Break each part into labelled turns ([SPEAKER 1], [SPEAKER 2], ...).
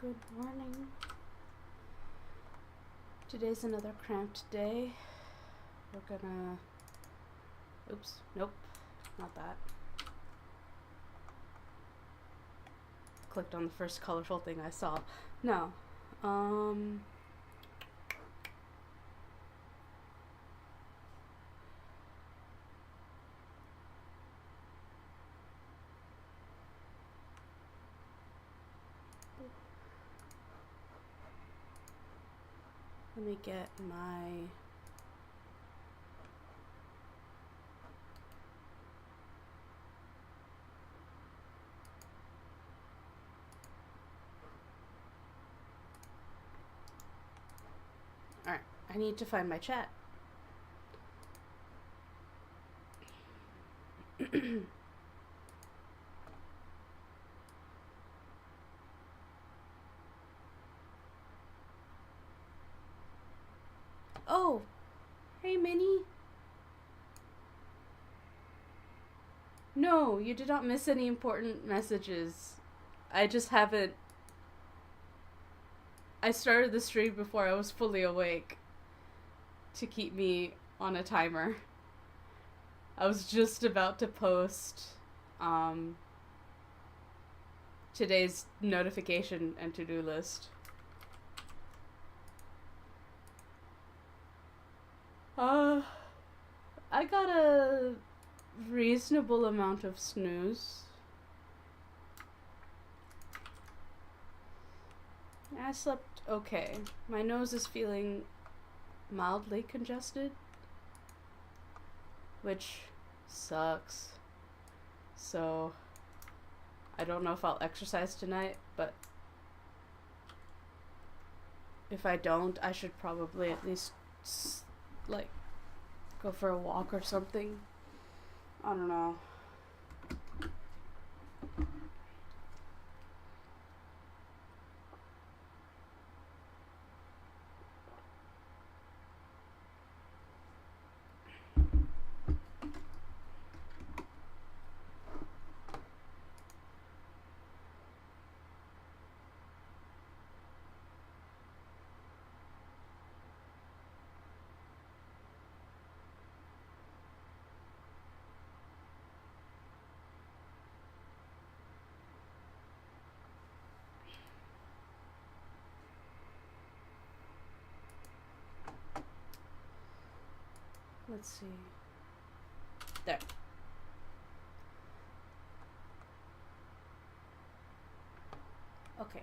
[SPEAKER 1] Good morning. Today's another cramped day. We're gonna... Oops, nope, not that. Clicked on the first colorful thing I saw. No. Let me get my... Alright, I need to find my chat. Oh! Hey, Minnie! No, you did not miss any important messages. I just haven't... I started the stream before I was fully awake to keep me on a timer. I was just about to post today's notification and to-do list. I got a reasonable amount of snooze. I slept okay. My nose is feeling mildly congested, which sucks. So I don't know if I'll exercise tonight, but if I don't, I should probably at least like go for a walk or something. I don't know. Let's see. There. Okay.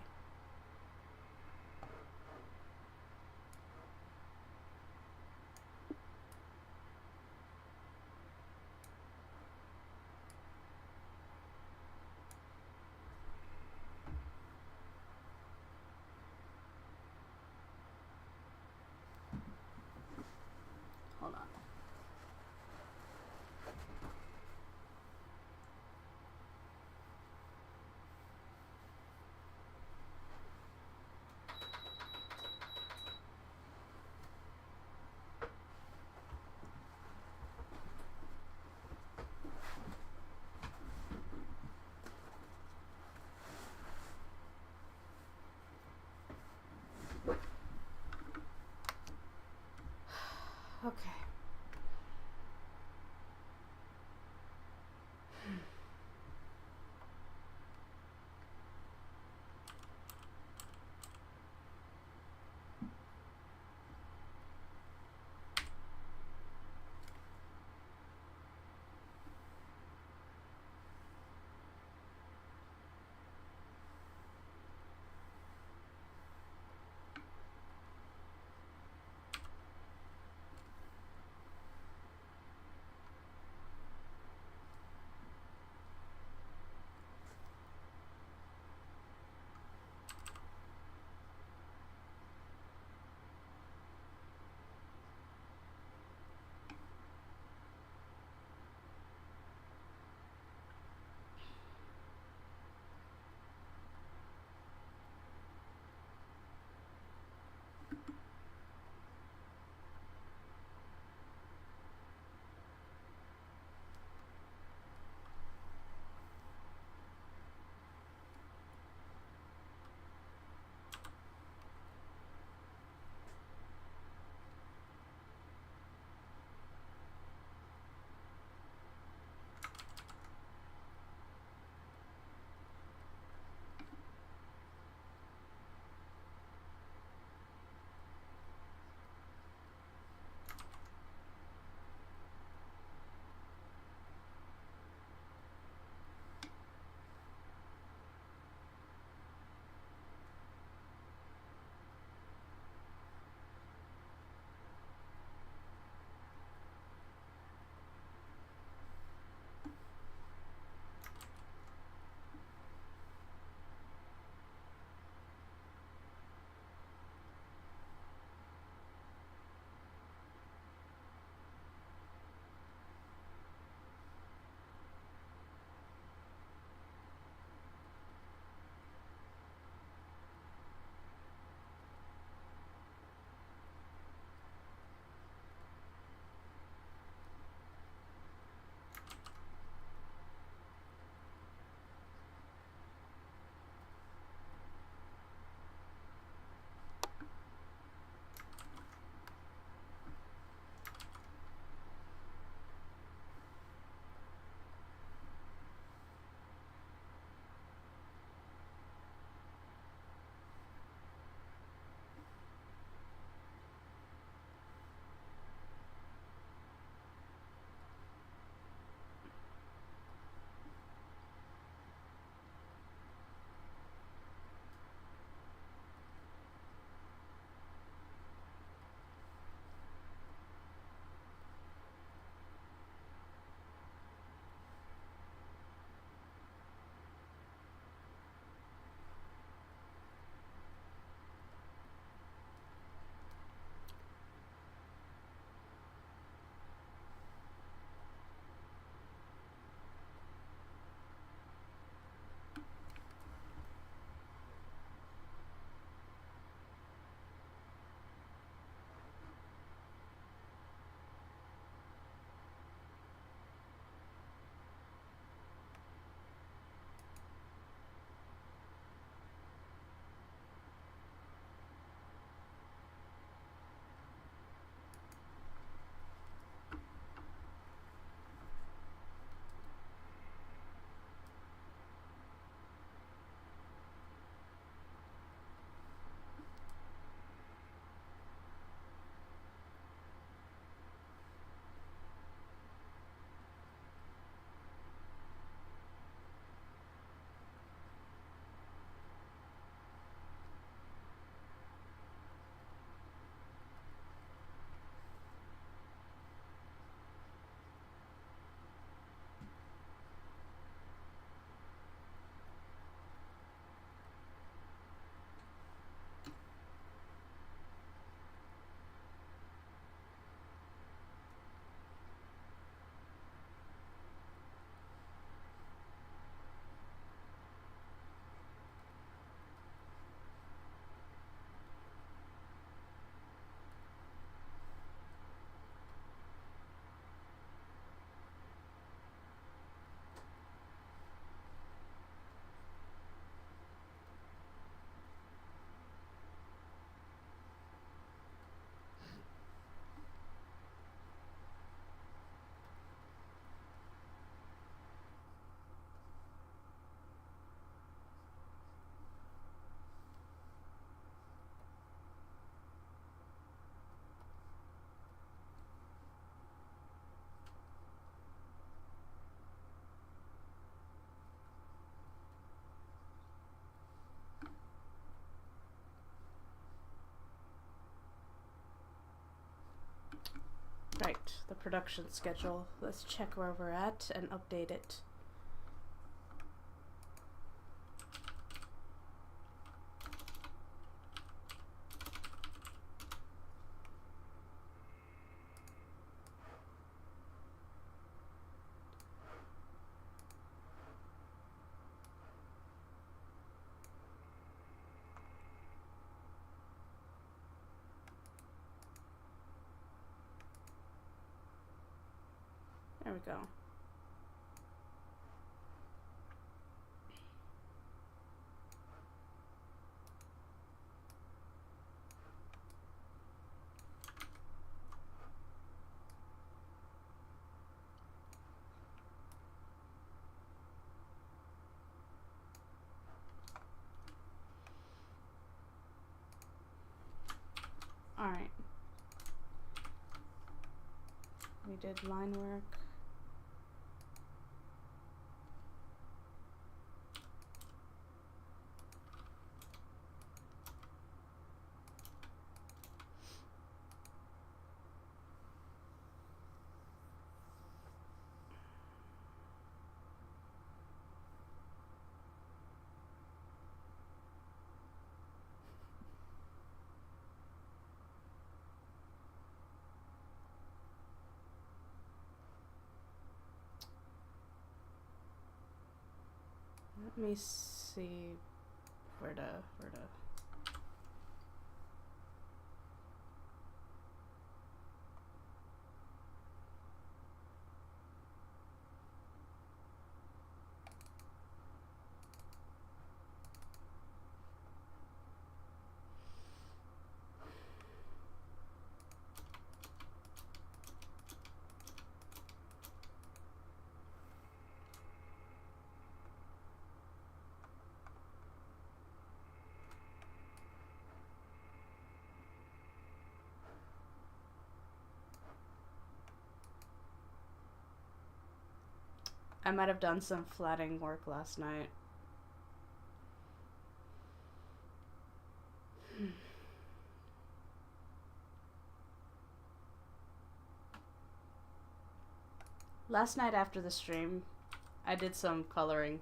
[SPEAKER 1] Hold on. Right, the production schedule. Let's check where we're at and update it. There we go. All right. We did line work. Let me see where to. I might have done some flatting work last night. Last night after the stream, I did some coloring.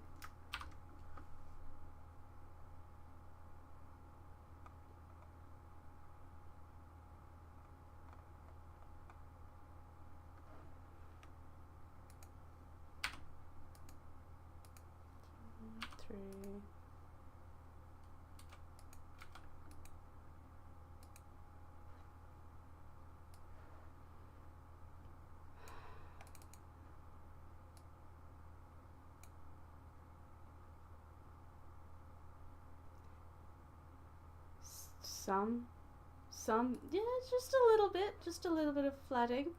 [SPEAKER 1] Some, yeah, just a little bit of flatting.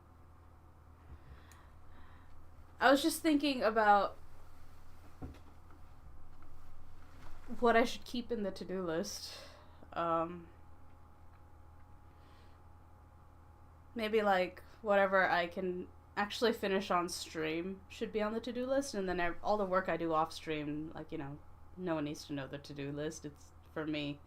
[SPEAKER 1] I was just thinking about what I should keep in the to-do list. Maybe like whatever I can actually finish on stream should be on the to-do list, and then all the work I do off stream, like, you know, no one needs to know the to-do list. It's for me.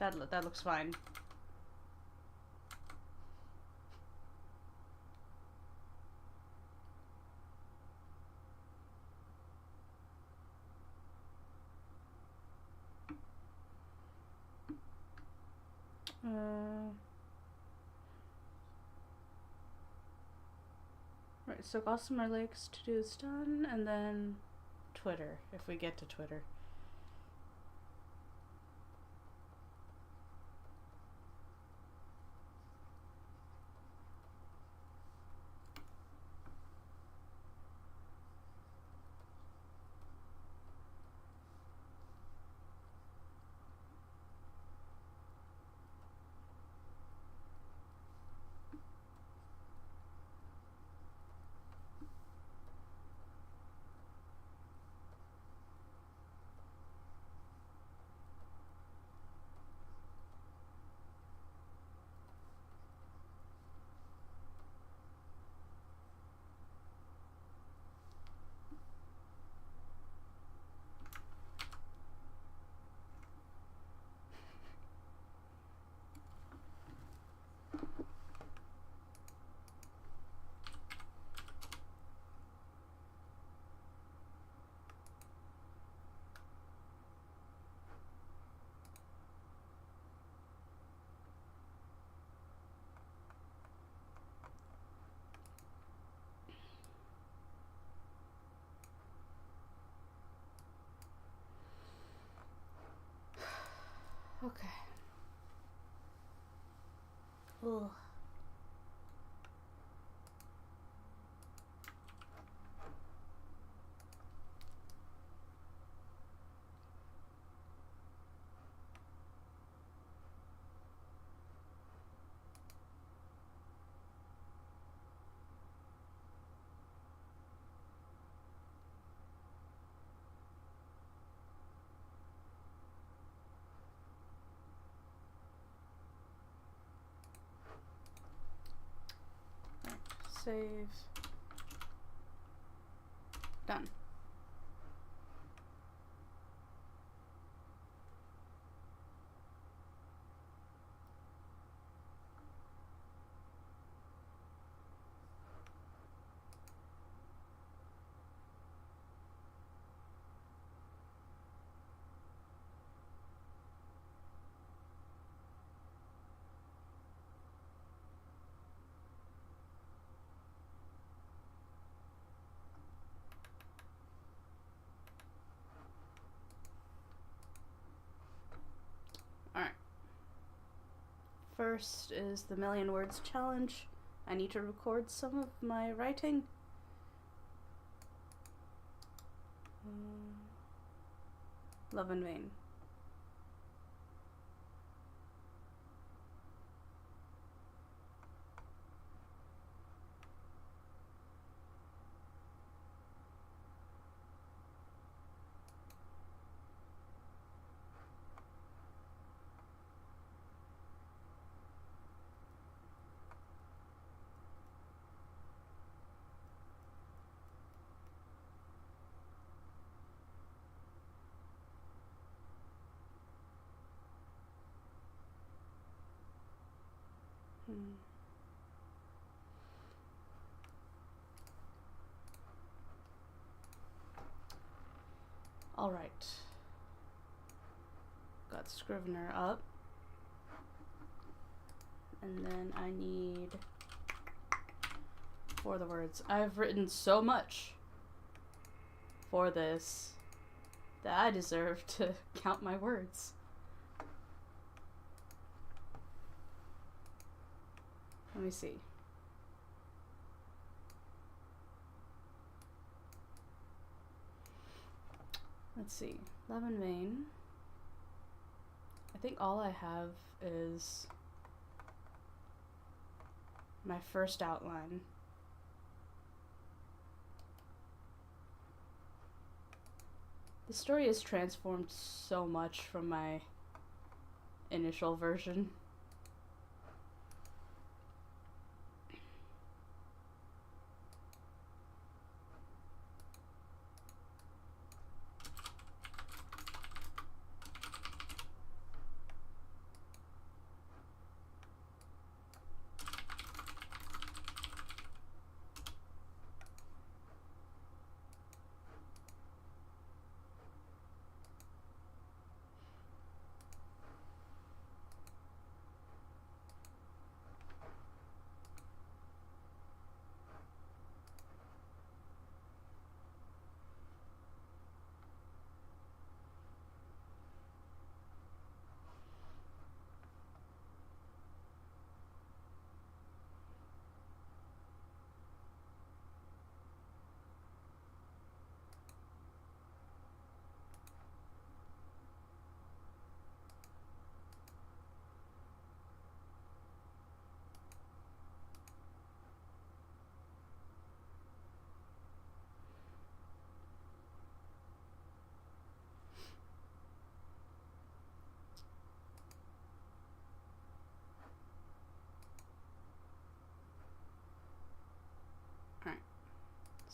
[SPEAKER 1] That looks fine. Right, so Gossamer Lakes to do is done, and then Twitter, if we get to Twitter. Okay. Ugh. Save. Done. Alright. First is the Million Words Challenge. I need to record some of my writing. Love in Vain. Alright. Got Scrivener up. And then I need for the words. I've written so much for this that I deserve to count my words. Let me see. Let's see. Love in Vain. I think all I have is my first outline. The story has transformed so much from my initial version.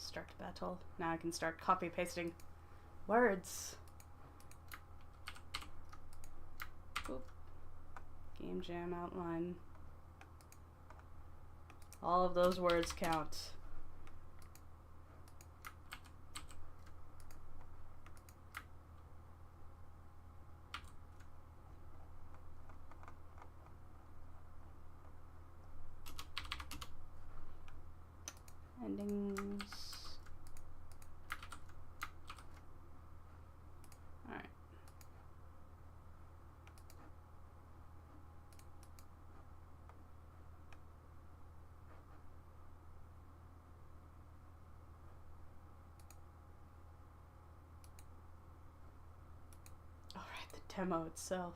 [SPEAKER 1] Start battle. Now I can start copy pasting words. Oop. Game jam outline. All of those words count. Endings. Alright. Alright, the demo itself.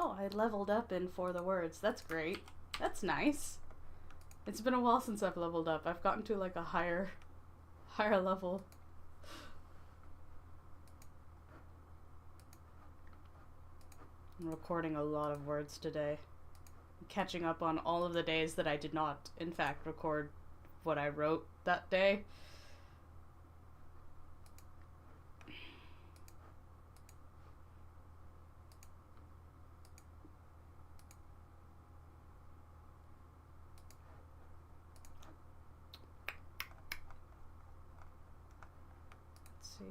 [SPEAKER 1] Oh, I leveled up in For the Words. That's great. That's nice. It's been a while since I've leveled up. I've gotten to like a higher level. I'm recording a lot of words today. I'm catching up on all of the days that I did not, in fact, record what I wrote that day. Let's see.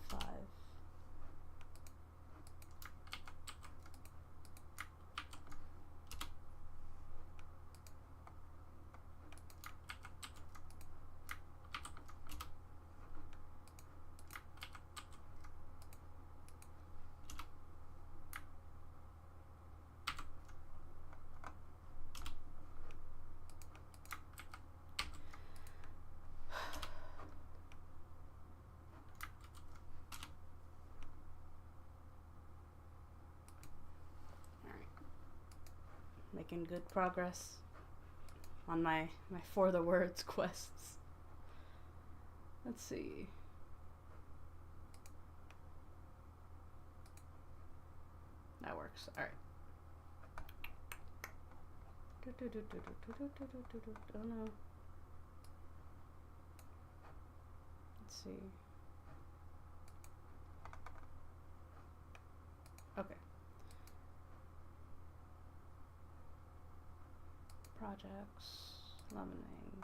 [SPEAKER 1] C5. Making good progress on my For the Words quests. Let's see. That works. All right. Oh no. Let's see. Okay. Projects, lemoning.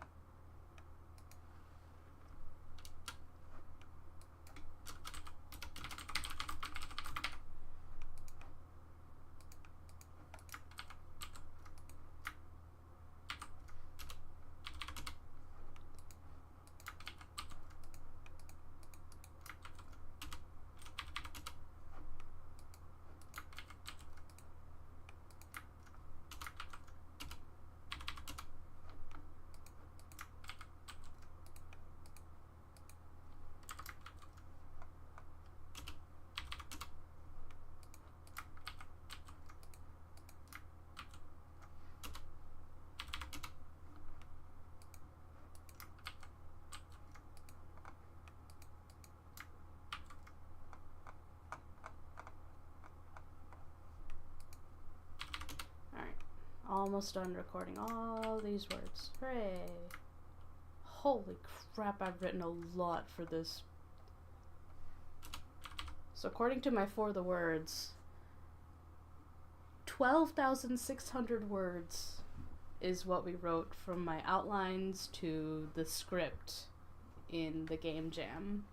[SPEAKER 1] almost done recording all these words. Hooray! Holy crap, I've written a lot for this. So according to my For the Words, 12,600 words is what we wrote from my outlines to the script in the game jam.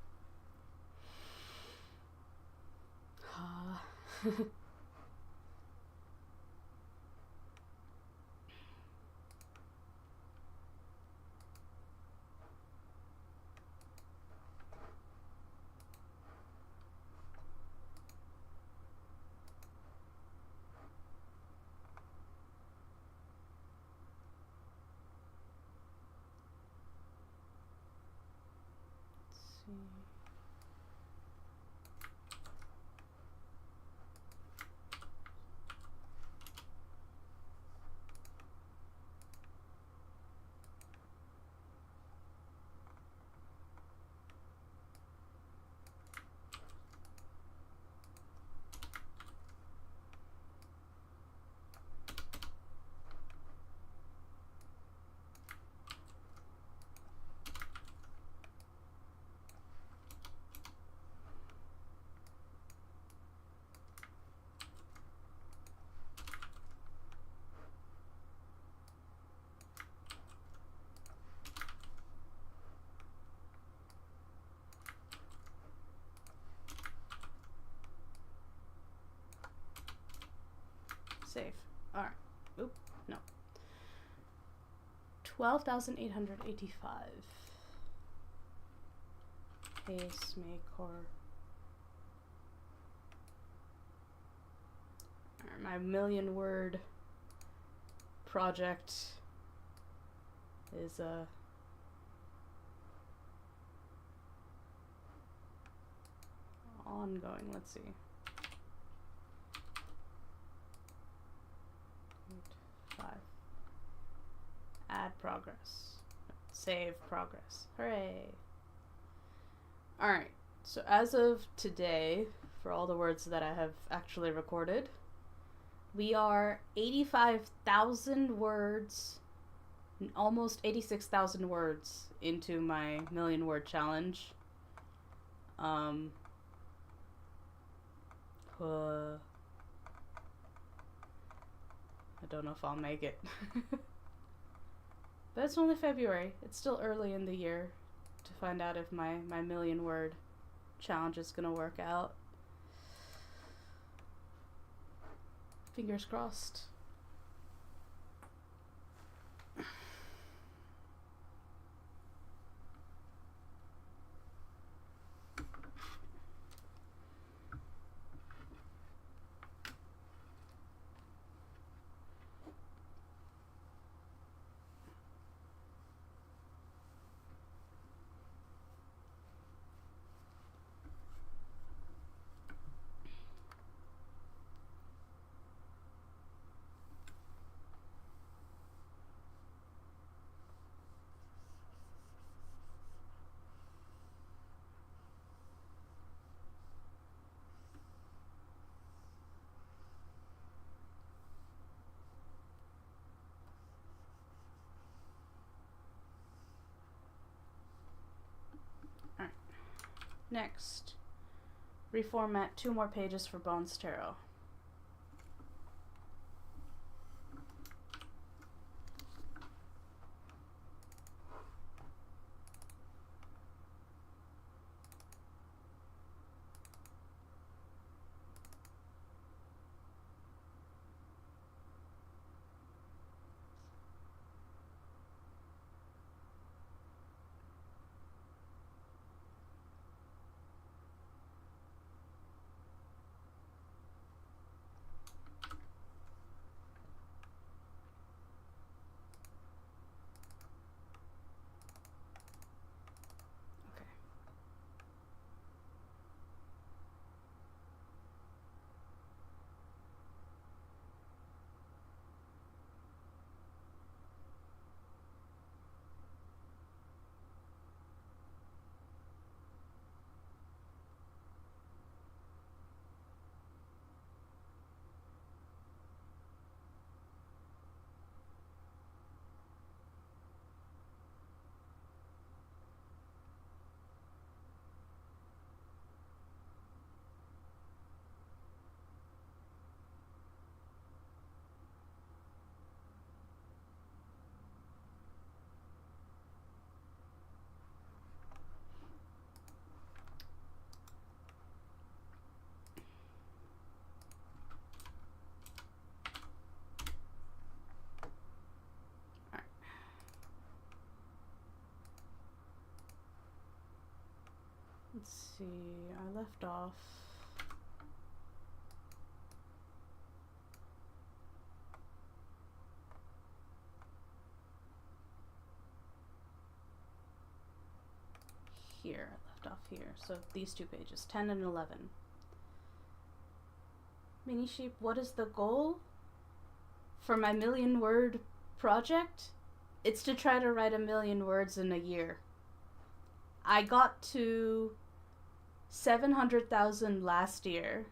[SPEAKER 1] Save. Alright. Oop. No. 12,885. Pacemaker. Alright, my million word project is ongoing. Let's see. Add progress. Save progress. Hooray. Alright, so as of today, for all the words that I have actually recorded, we are 85,000 words, almost 86,000 words into my million word challenge. I don't know if I'll make it. But it's only February. It's still early in the year to find out if my million word challenge is gonna work out. Fingers crossed. Next, reformat 2 more pages for Bones Tarot. Let's see, I left off. Here, I left off here. So these two pages, 10 and 11. Mini Sheep, what is the goal for my 1,000,000-word project? It's to try to write 1,000,000 words in a year. I got to 700,000 last year,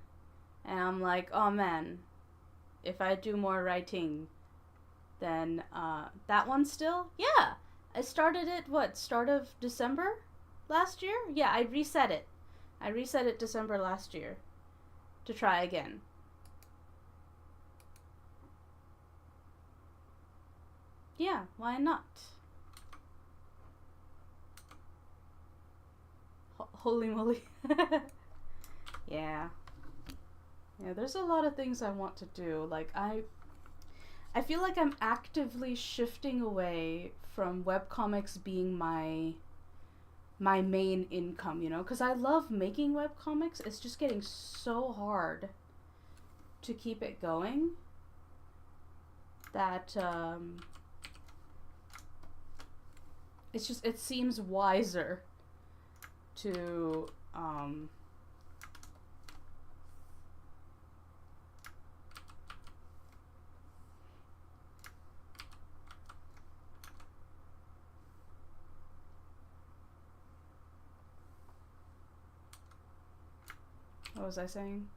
[SPEAKER 1] and I'm like, oh man, if I do more writing, then that one still? Yeah, I started it, start of December last year? Yeah, I reset it. I reset it December last year to try again. Yeah, why not? Holy moly. Yeah. Yeah, there's a lot of things I want to do. Like, I feel like I'm actively shifting away from webcomics being my main income, you know? Because I love making webcomics. It's just getting so hard to keep it going that, it seems wiser to, what was I saying?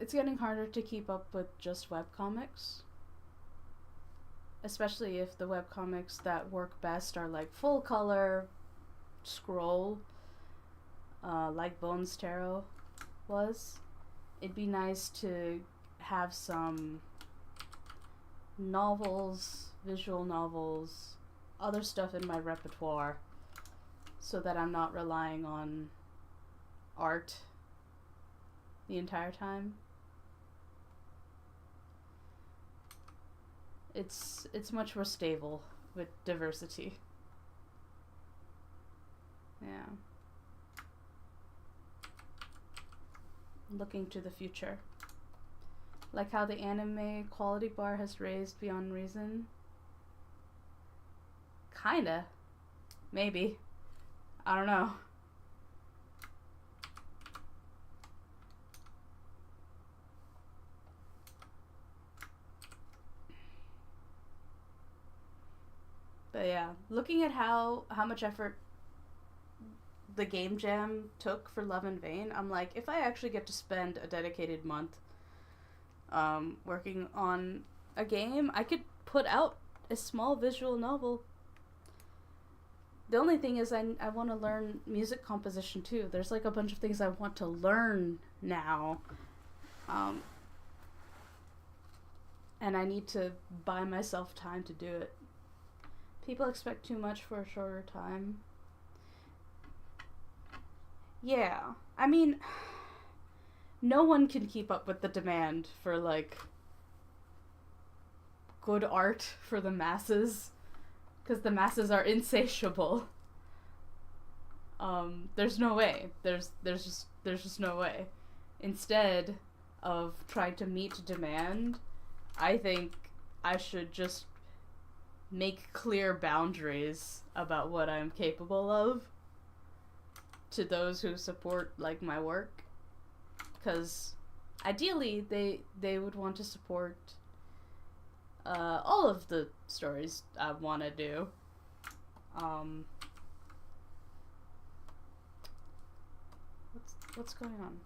[SPEAKER 1] It's getting harder to keep up with just webcomics. Especially if the webcomics that work best are like full color, scroll, like Bones Tarot was. It'd be nice to have some novels, visual novels, other stuff in my repertoire so that I'm not relying on art the entire time. It's much more stable with diversity. Yeah. Looking to the future. Like how the anime quality bar has raised beyond reason. Kinda. Maybe. I don't know. But yeah, looking at how much effort the game jam took for Love in Vain, I'm like, if I actually get to spend a dedicated month working on a game, I could put out a small visual novel. The only thing is I want to learn music composition too. There's like a bunch of things I want to learn now. And I need to buy myself time to do it. People expect too much for a shorter time. Yeah. I mean, no one can keep up with the demand for, like, good art for the masses. Because the masses are insatiable. There's no way. There's just no way. Instead of trying to meet demand, I think I should just make clear boundaries about what I'm capable of to those who support, like, my work. Because ideally they would want to support all of the stories I want to do. What's going on?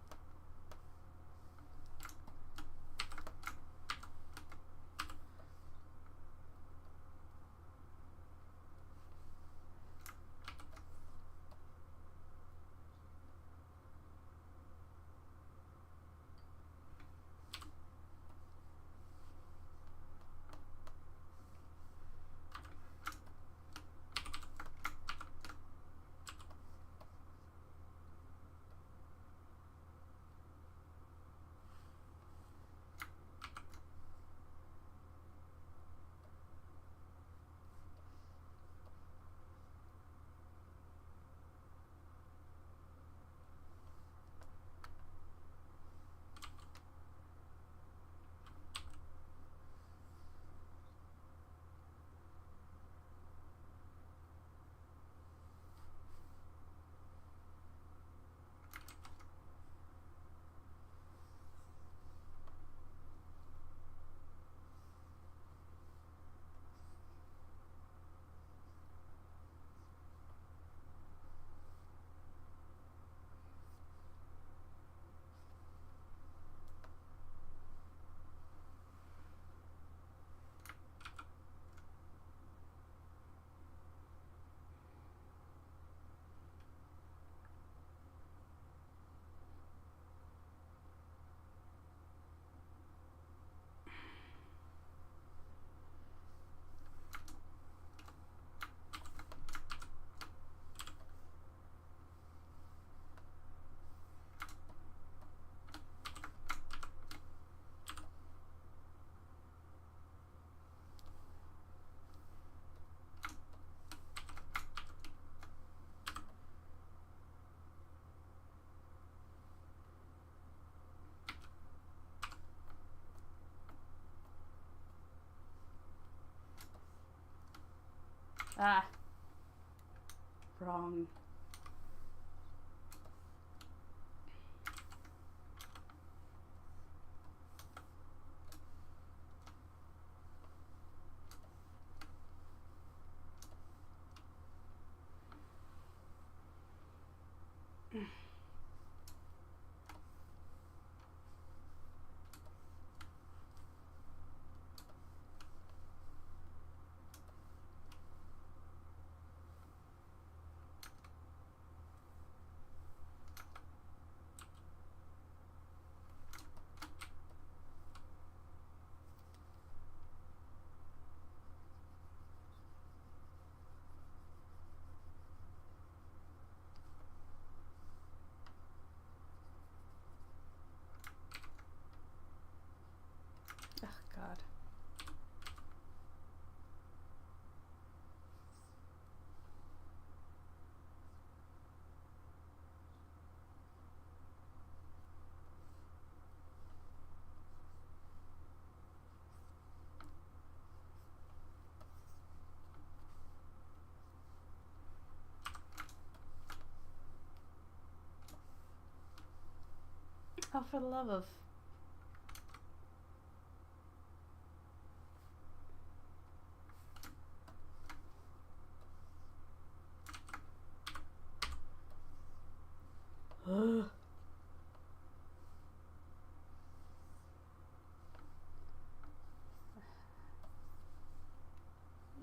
[SPEAKER 1] Ah. Wrong. Oh, God. Oh, for the love of... Ugh.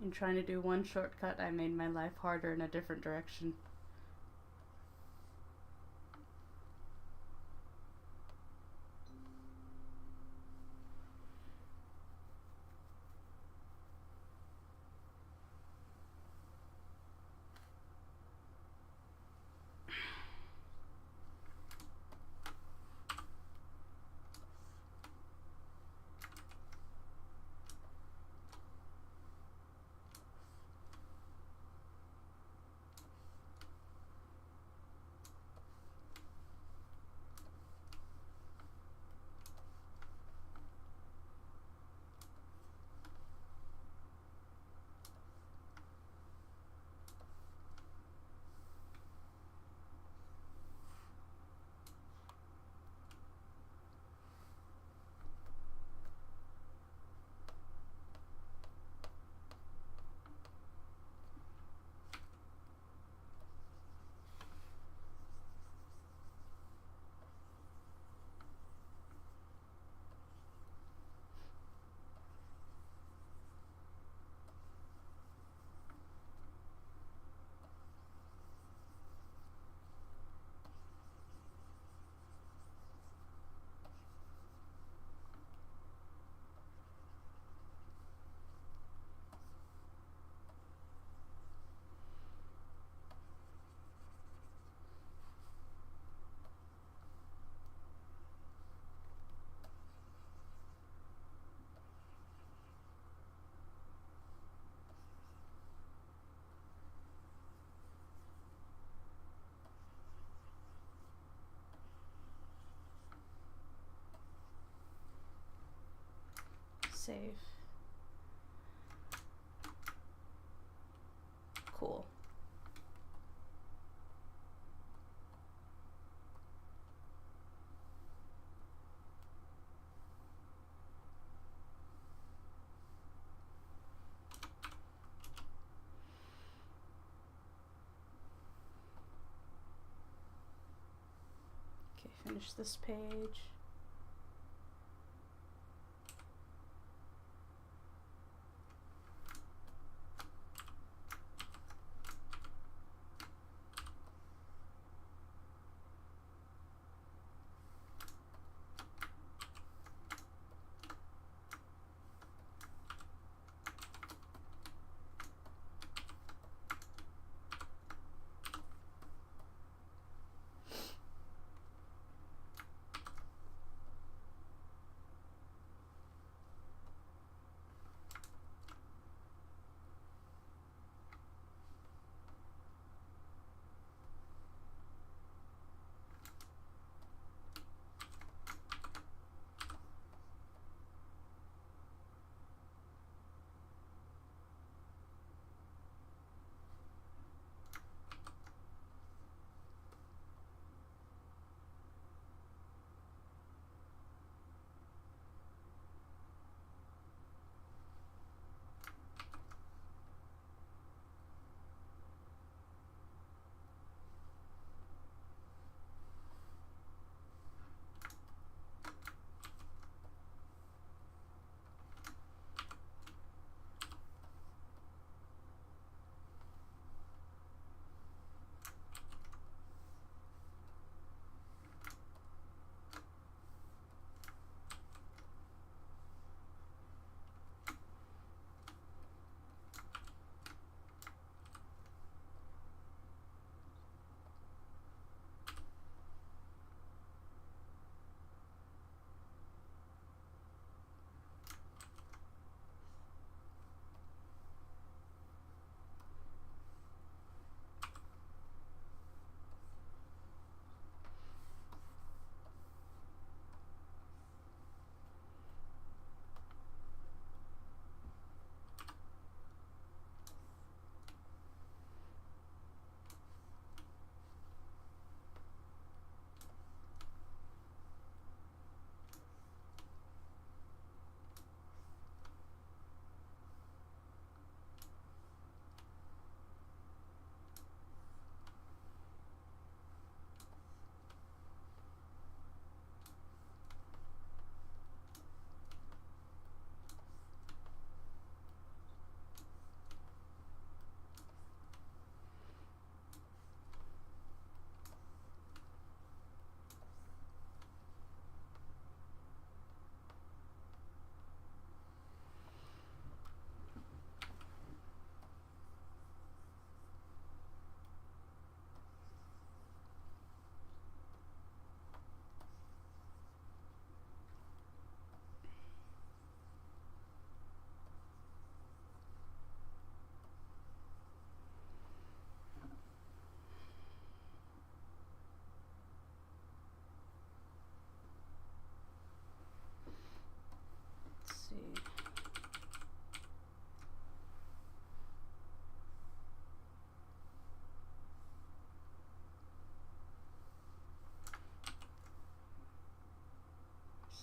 [SPEAKER 1] In trying to do one shortcut, I made my life harder in a different direction. Save. Cool. Okay, finish this page.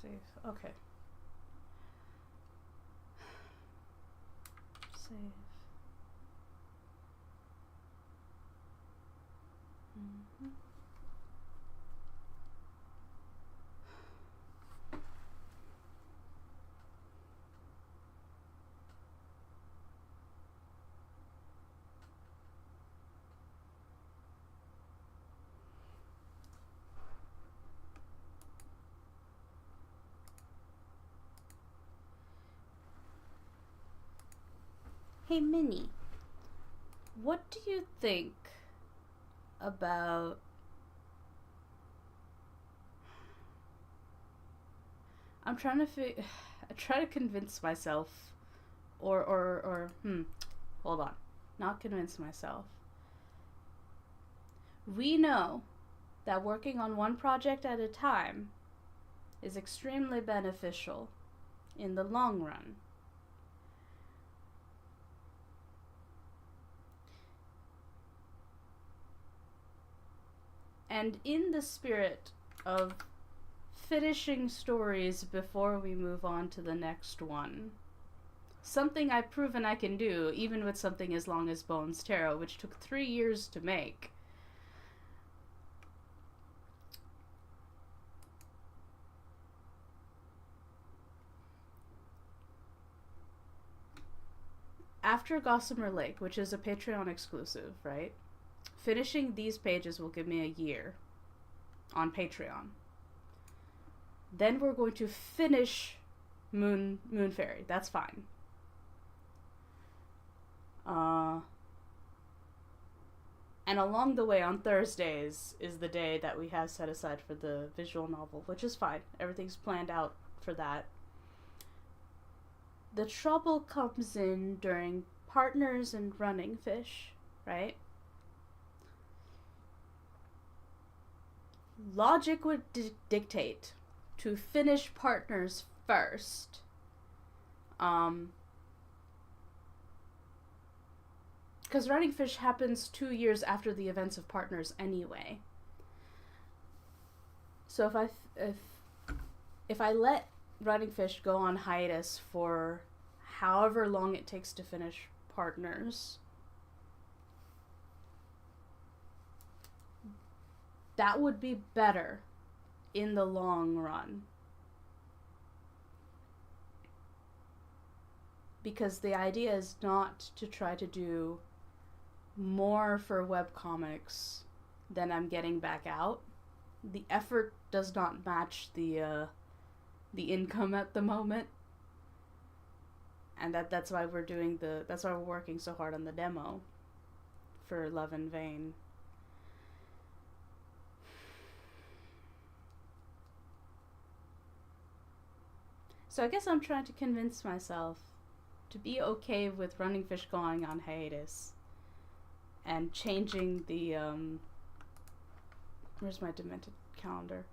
[SPEAKER 1] Save. Okay. Save. Mm-hmm. Hey, Minnie, what do you think about I'm trying to I try to convince myself hold on. Not convince myself. We know that working on one project at a time is extremely beneficial in the long run. And in the spirit of finishing stories before we move on to the next one, something I've proven I can do, even with something as long as Bones Tarot, which took 3 years to make. After Gossamer Lake, which is a Patreon exclusive, right? Finishing these pages will give me a year on Patreon. Then we're going to finish Moon Fairy. That's fine. And along the way on Thursdays is the day that we have set aside for the visual novel, which is fine. Everything's planned out for that. The trouble comes in during Partners and Running Fish, right? Logic would dictate to finish Partners first. Because Running Fish happens 2 years after the events of Partners anyway. So if I let Running Fish go on hiatus for however long it takes to finish Partners, that would be better in the long run. Because the idea is not to try to do more for webcomics than I'm getting back out. The effort does not match the income at the moment. And that's why we're working so hard on the demo for Love in Vain. So I guess I'm trying to convince myself to be okay with Running Fish going on hiatus and changing the where's my demented calendar?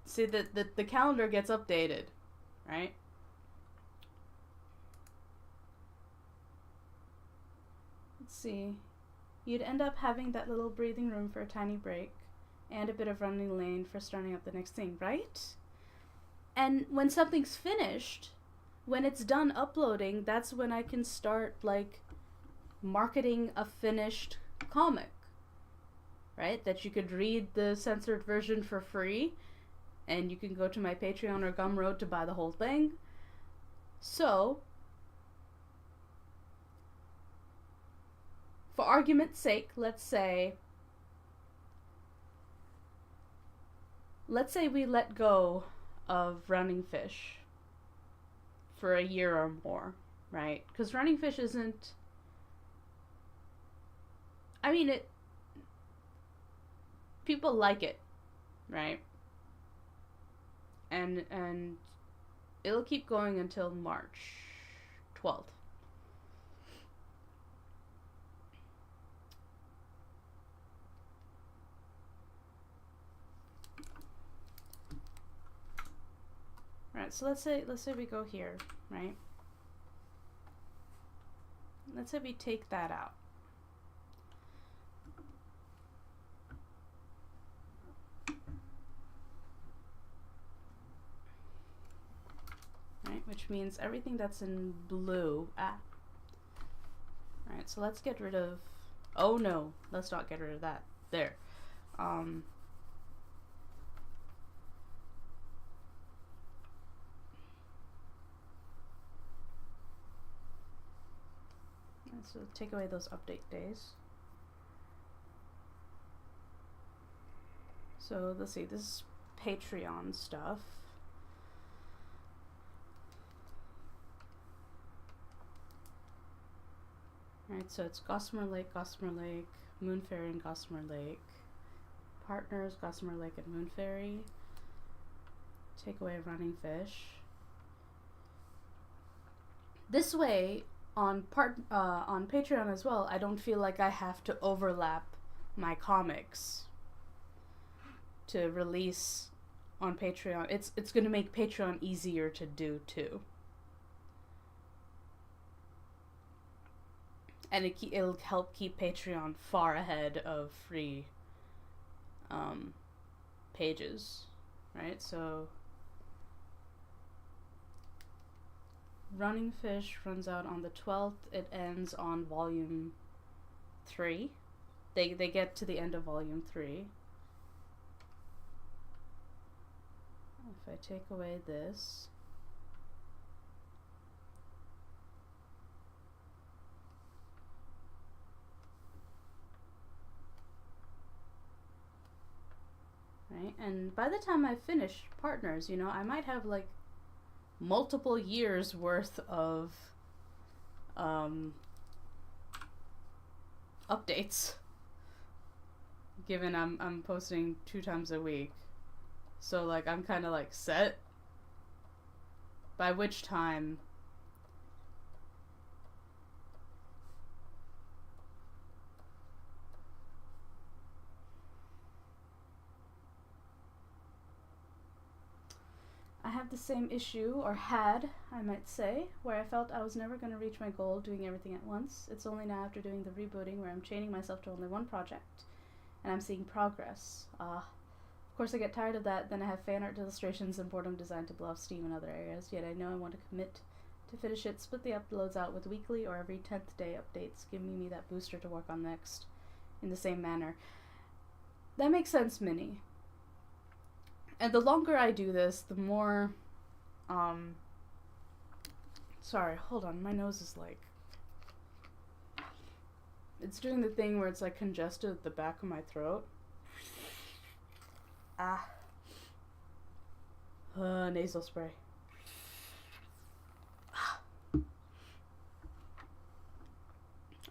[SPEAKER 1] See, the calendar gets updated, right? Let's see. You'd end up having that little breathing room for a tiny break and a bit of running lane for starting up the next thing, right? And when something's finished, when it's done uploading, that's when I can start, like, marketing a finished comic, right? That you could read the censored version for free, and you can go to my Patreon or Gumroad to buy the whole thing. So, for argument's sake, let's say we let go of Running Fish for a year or more, right? Because Running Fish isn't... I mean, people like it, right? And it'll keep going until March 12th. Right, so let's say we go here, right? Let's say we take that out. which means everything that's in blue. Alright, so let's get rid of... Oh no, let's not get rid of that. There. So take away those update days. So let's see, this is Patreon stuff. Alright, so it's Gossamer Lake, Moonfairy, and Gossamer Lake. Partners, Gossamer Lake and Moonfairy. Take away Running Fish. This way, on Patreon as well, I don't feel like I have to overlap my comics to release on Patreon. It's going to make Patreon easier to do too. And it'll help keep Patreon far ahead of free pages, right? So Running Fish runs out on the 12th. It ends on volume 3. They get to the end of volume 3. If I take away this, right? And by the time I finish Partners, you know, I might have like multiple years worth of updates, given I'm posting 2 times a week. So like I'm kind of like set, by which time I have the same issue, or had, I might say, where I felt I was never going to reach my goal doing everything at once. It's only now after doing the rebooting where I'm chaining myself to only one project, and I'm seeing progress. Of course I get tired of that, then I have fan art illustrations and boredom designed to blow off steam in other areas, yet I know I want to commit to finish it, split the uploads out with weekly or every 10th day updates, giving me that booster to work on next, in the same manner. That makes sense, Minnie. And the longer I do this, the more, sorry, hold on, my nose is like, it's doing the thing where it's like congested at the back of my throat. Nasal spray.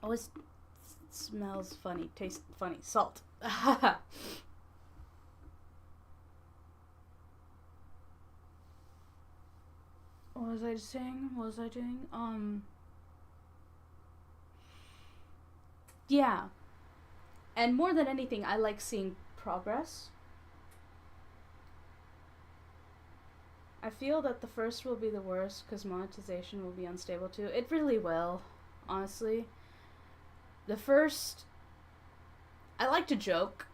[SPEAKER 1] Always smells funny, tastes funny. Salt. What was I saying? What was I doing? Yeah. And more than anything, I like seeing progress. I feel that the first will be the worst because monetization will be unstable too. It really will, honestly. The first... I like to joke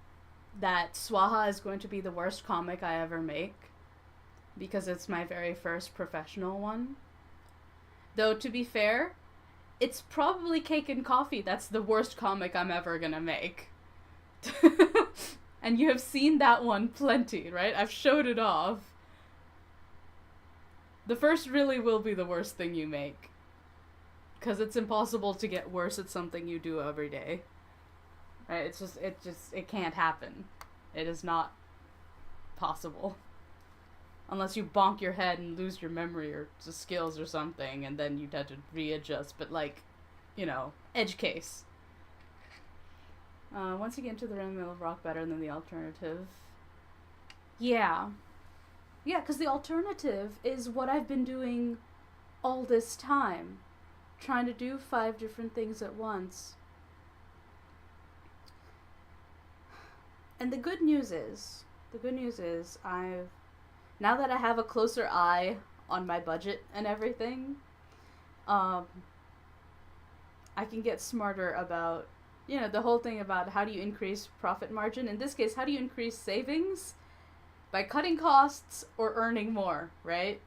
[SPEAKER 1] that Swaha is going to be the worst comic I ever make, because it's my very first professional one. Though, to be fair, it's probably Cake and Coffee that's the worst comic I'm ever gonna make. And you have seen that one plenty, right? I've showed it off. The first really will be the worst thing you make, because it's impossible to get worse at something you do every day. Right? It can't happen. It is not possible. Unless you bonk your head and lose your memory or skills or something, and then you'd have to readjust. But, like, you know, edge case. Once you get into the realm, it'll rock better than the alternative. Yeah. Yeah, because the alternative is what I've been doing all this time. Trying to do 5 different things at once. And the good news is, now that I have a closer eye on my budget and everything, I can get smarter about, you know, the whole thing about how do you increase profit margin. In this case, how do you increase savings? By cutting costs or earning more, right?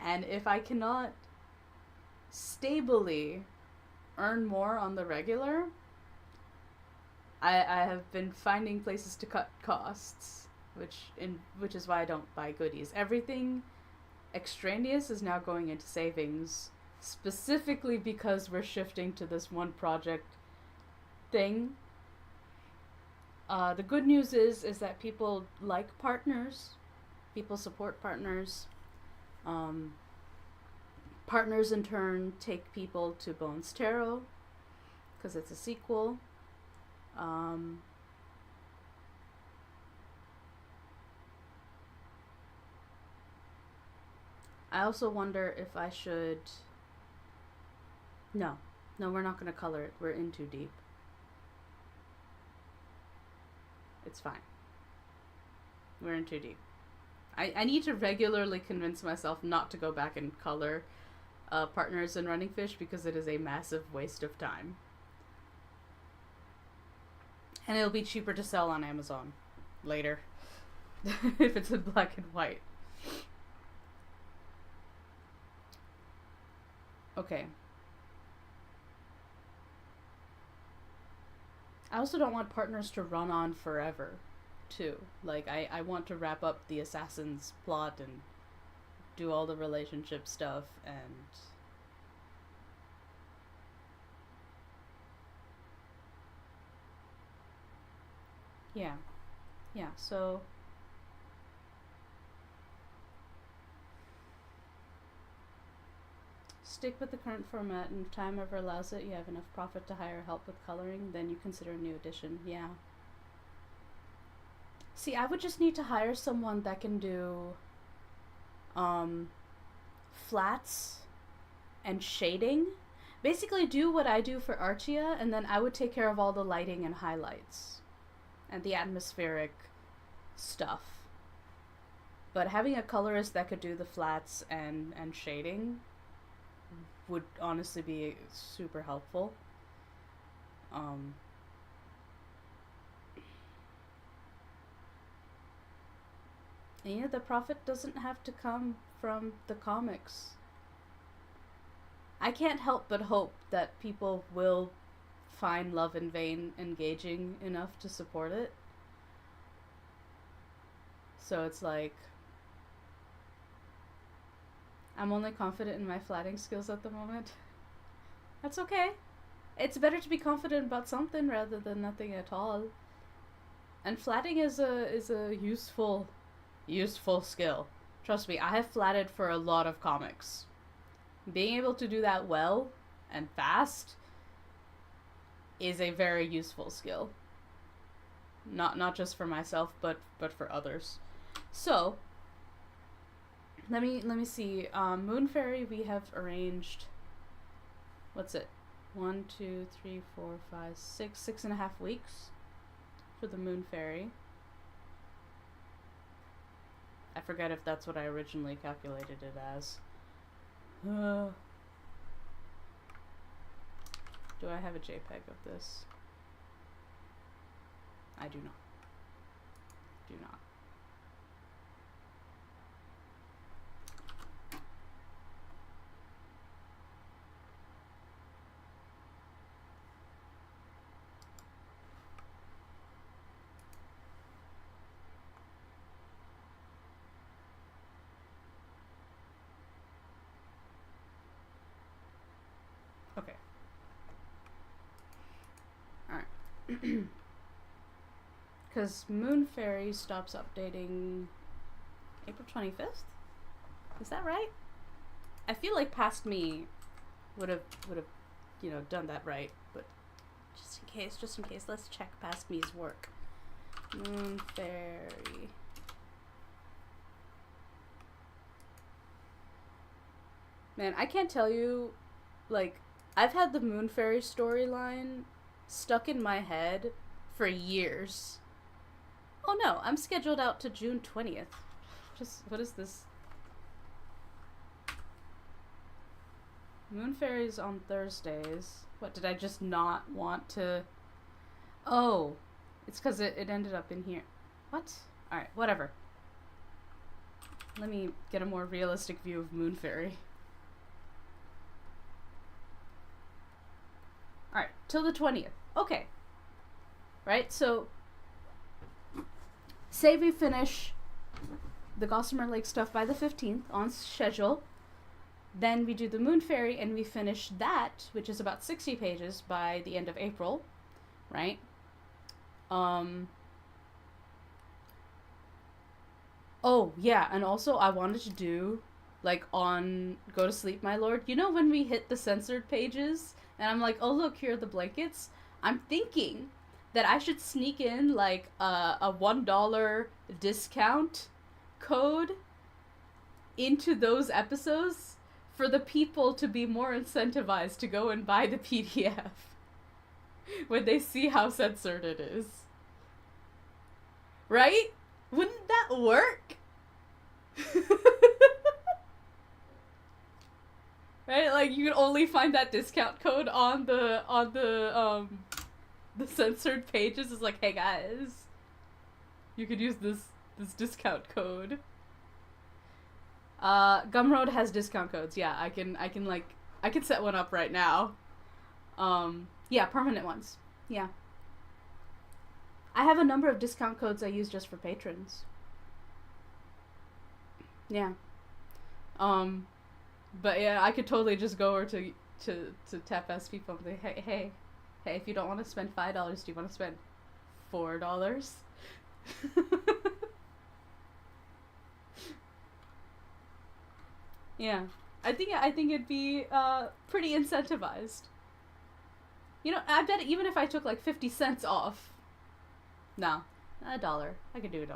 [SPEAKER 1] And if I cannot stably earn more on the regular, I have been finding places to cut costs, which is why I don't buy goodies. Everything extraneous is now going into savings, specifically because we're shifting to this one project thing. The good news is that people like partners, people support partners. Partners in turn take people to Bones Tarot because it's a sequel. I also wonder if I should. No, we're not going to color it. We're in too deep. It's fine. We're in too deep. I need to regularly convince myself not to go back and color partners in Running Fish because it is a massive waste of time. And it'll be cheaper to sell on Amazon later if it's in black and white. Okay. I also don't want partners to run on forever, too. Like, I want to wrap up the Assassin's plot and do all the relationship stuff and... Yeah, so... Stick with the current format, and if time ever allows it, you have enough profit to hire help with coloring, then you consider a new edition. Yeah. See, I would just need to hire someone that can do flats and shading. Basically do what I do for Archia, and then I would take care of all the lighting and highlights and the atmospheric stuff. But having a colorist that could do the flats and shading would honestly be super helpful. And yeah, the profit doesn't have to come from the comics. I can't help but hope that people will find Love in Vain engaging enough to support it. So it's like, I'm only confident in my flatting skills at the moment. That's okay. It's better to be confident about something rather than nothing at all. And flatting is a useful skill. Trust me, I have flatted for a lot of comics. Being able to do that well and fast is a very useful skill. Not just for myself, but for others. So, let me see. Moon Fairy, we have arranged. What's it? 1, 2, 3, 4, 5, 6, 6.5 weeks for the Moon Fairy. I forget if that's what I originally calculated it as. Do I have a JPEG of this? I do not. Do not. Okay. Alright. Because Moon Fairy stops updating April 25th? Is that right? I feel like Past Me would have done that right, but just in case, let's check Past Me's work. Moon Fairy. Man, I can't tell you, like, I've had the Moon Fairy storyline stuck in my head for years. Oh no, I'm scheduled out to June 20th. What is this? Moon Fairy's on Thursdays. What, did I just not want to... Oh, it's because it ended up in here. What? Alright, whatever. let me get a more realistic view of Moon Fairy. Alright, till the 20th. Okay. Right, so say we finish the Gossamer Lake stuff by the 15th on schedule. Then we do the Moon Fairy and we finish that, which is about 60 pages by the end of April, right? Oh, yeah, and also I wanted to do, like, on Go to Sleep, My Lord, you know when we hit the censored pages, and I'm like, oh, look, here are the blankets? I'm thinking that I should sneak in, like, a $1 discount code into those episodes for the people to be more incentivized to go and buy the PDF when they see how censored it is. Right? Wouldn't that work? Right? Like, you can only find that discount code on the censored pages. It's like, hey guys, you could use this discount code. Gumroad has discount codes. Yeah, I can set one up right now. Yeah, permanent ones. Yeah. I have a number of discount codes I use just for patrons. Yeah. But yeah, I could totally just go over to Tap S people and say, hey, if you don't want to spend $5, do you want to spend $4? Yeah. I think it'd be pretty incentivized. You know, I bet even if I took like 50 cents off. No, $1. I could do $1.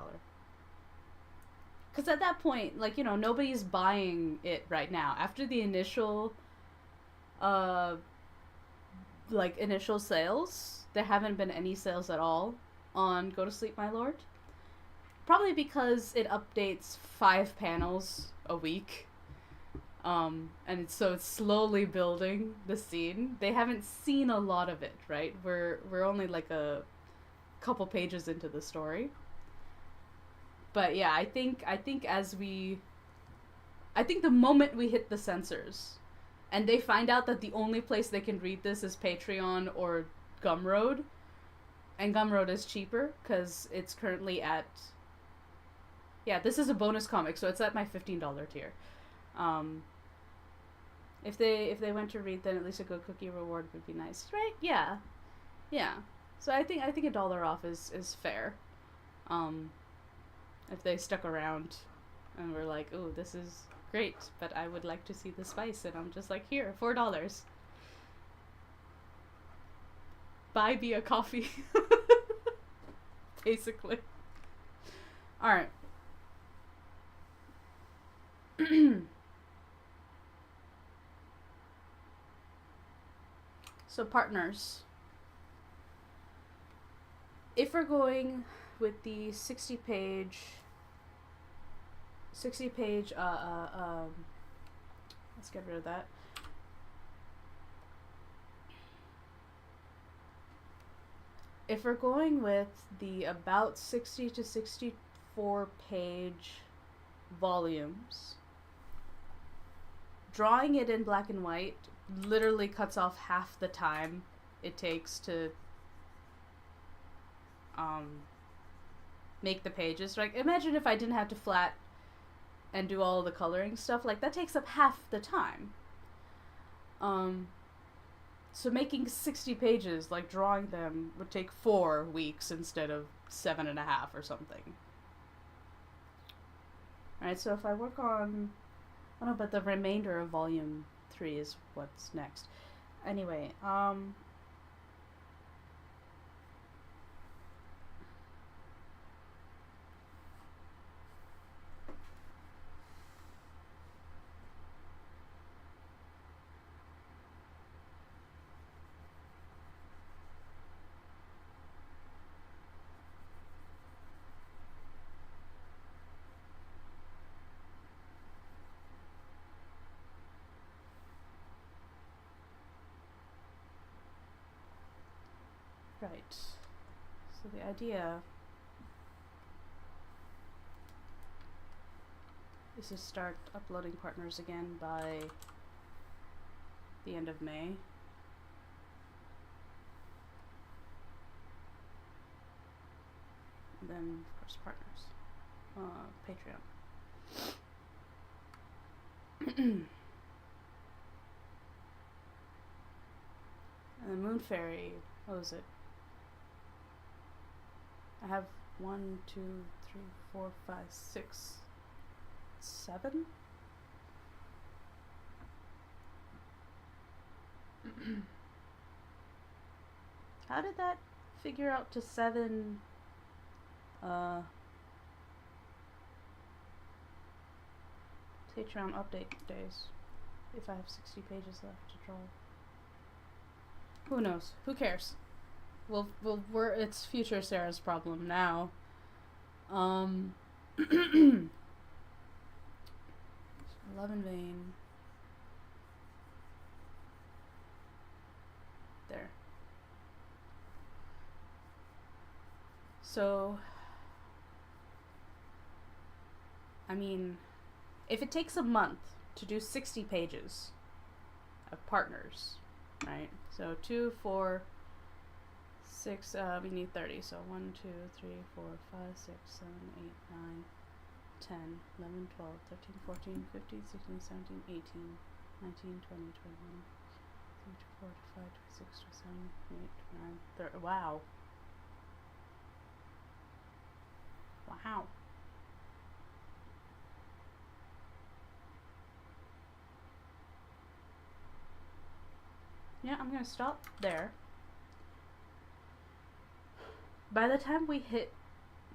[SPEAKER 1] Because at that point, like, you know, nobody's buying it right now. After the initial, initial sales, there haven't been any sales at all on Go to Sleep, My Lord. Probably because it updates 5 panels a week. And so it's slowly building the scene. They haven't seen a lot of it, right? We're only like a couple pages into the story. But yeah, I think the moment we hit the censors and they find out that the only place they can read this is Patreon or Gumroad, and Gumroad is cheaper because it's currently at, yeah, this is a bonus comic, so it's at my $15 tier. If they went to read, then at least a good cookie reward would be nice, right? Yeah. So I think $1 off is fair. If they stuck around and were like, "Ooh, this is great, but I would like to see the spice," and I'm just like, "Here, $4. Buy me a coffee." Basically. All right. So partners. If we're going with the 60 page, let's get rid of that. If we're going with the about 60 to 64 page volumes, drawing it in black and white literally cuts off half the time it takes to make the pages. Like, imagine if I didn't have to flat and do all the coloring stuff. Like, that takes up half the time. So making 60 pages, like drawing them, would take 4 weeks instead of 7.5 or something. Alright, so if I work on, I don't know, but the remainder of volume 3 is what's next. Anyway, right. So the idea is to start uploading partners again by the end of May. And then, of course, partners. Patreon. And the Moon Fairy, what was it? I have 1, 2, 3, 4, 5, 6, 7? How did that figure out to 7 Patreon update days if I have 60 pages left to draw? Who knows? Who cares? It's future Sera's problem now. 11 vein. There. So, I mean, if it takes a month to do 60 pages of partners, right? So 2, 4, 6, we need 30. So 1, 2, 3, 4, 5, 6, 7, 8, 9, 10, 11, 12, 13, 14, 15, 16, 17, 18, 19, 20, 21, 24, 25, 26, 27, 28, 29, 30. Wow. Wow. Yeah, I'm gonna stop there. By the time we hit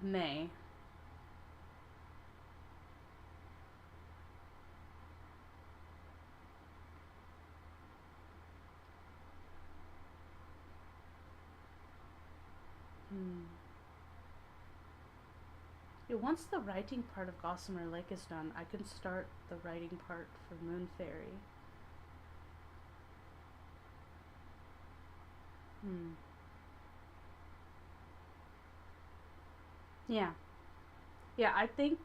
[SPEAKER 1] May, yeah, once the writing part of Gossamer Lake is done, I can start the writing part for Moon Fairy. Yeah. Yeah, I think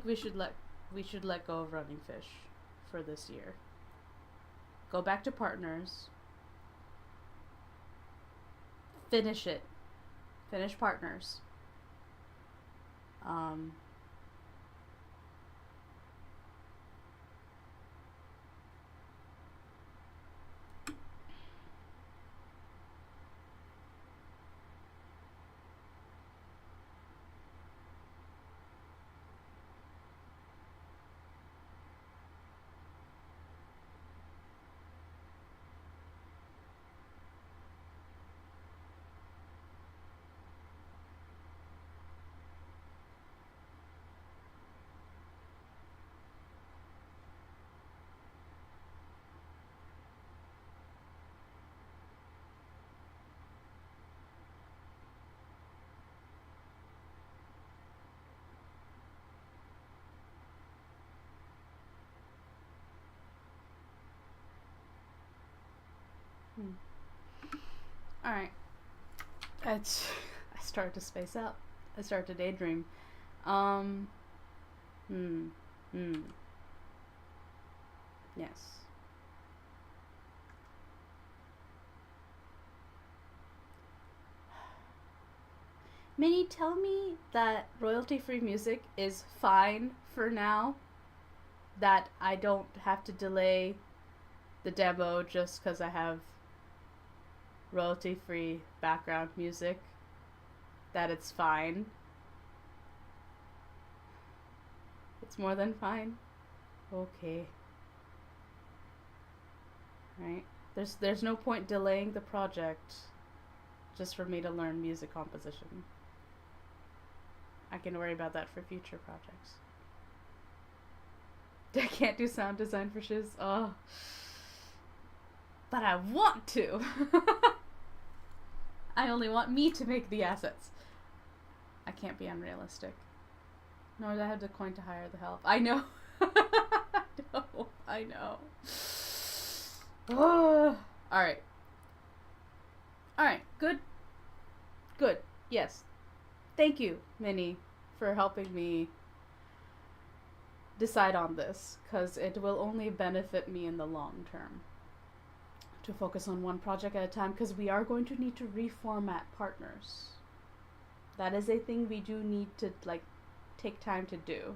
[SPEAKER 1] we should let go of Running Fish for this year. Go back to partners. Finish it. Finish partners. Alright. I started to space out. I started to daydream. Yes. Minnie, tell me that royalty-free music is fine for now. That I don't have to delay the demo just because I have royalty-free background music. That it's fine. It's more than fine. Okay. Right? There's no point delaying the project just for me to learn music composition. I can worry about that for future projects. I can't do sound design for shiz. Oh. But I want to. I only want me to make the assets. I can't be unrealistic. Nor do I have the coin to hire the help. I know. I know. Oh. Alright. Alright, good. Good. Yes. Thank you, Minnie, for helping me decide on this, because it will only benefit me in the long term to focus on one project at a time, because we are going to need to reformat partners. That is a thing we do need to like take time to do.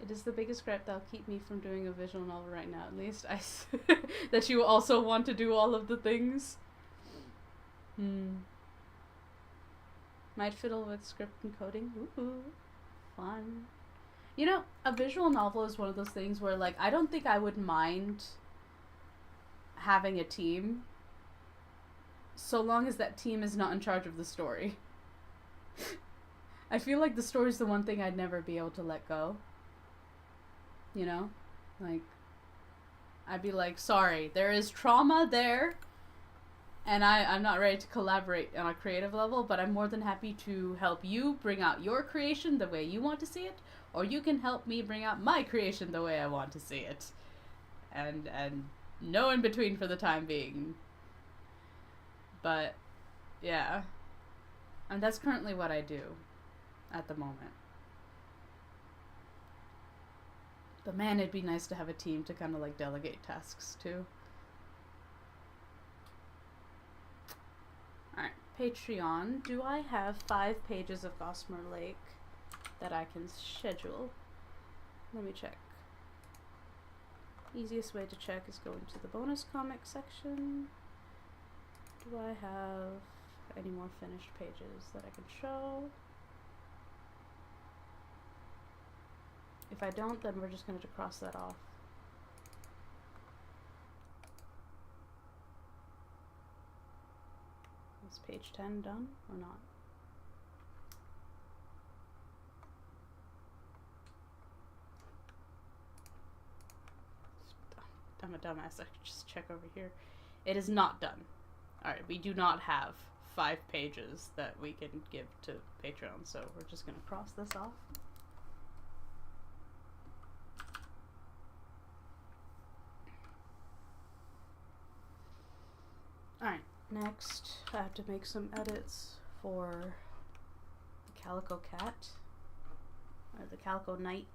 [SPEAKER 1] It is the biggest gripe that'll keep me from doing a visual novel right now. At least that you also want to do all of the things. Might fiddle with script and coding. Ooh, fun. You know, a visual novel is one of those things where, like, I don't think I would mind having a team so long as that team is not in charge of the story. I feel like the story is the one thing I'd never be able to let go. You know? Like, I'd be like, sorry, there is trauma there, and I'm not ready to collaborate on a creative level, but I'm more than happy to help you bring out your creation the way you want to see it, or you can help me bring out my creation the way I want to see it. And no in between for the time being. But, yeah. And that's currently what I do at the moment. But man, it'd be nice to have a team to kind of like delegate tasks to. Alright, Patreon. Do I have 5 pages of Gossamer Lake that I can schedule? Let me check. Easiest way to check is going to the bonus comic section. Do I have any more finished pages that I can show? If I don't, then we're just going to cross that off. Is page 10 done or not? I'm a dumbass. I could just check over here. It is not done. Alright, we do not have 5 pages that we can give to Patreon, so we're just going to cross this off. Alright, next I have to make some edits for the Calico Cat, or the Calico Knight.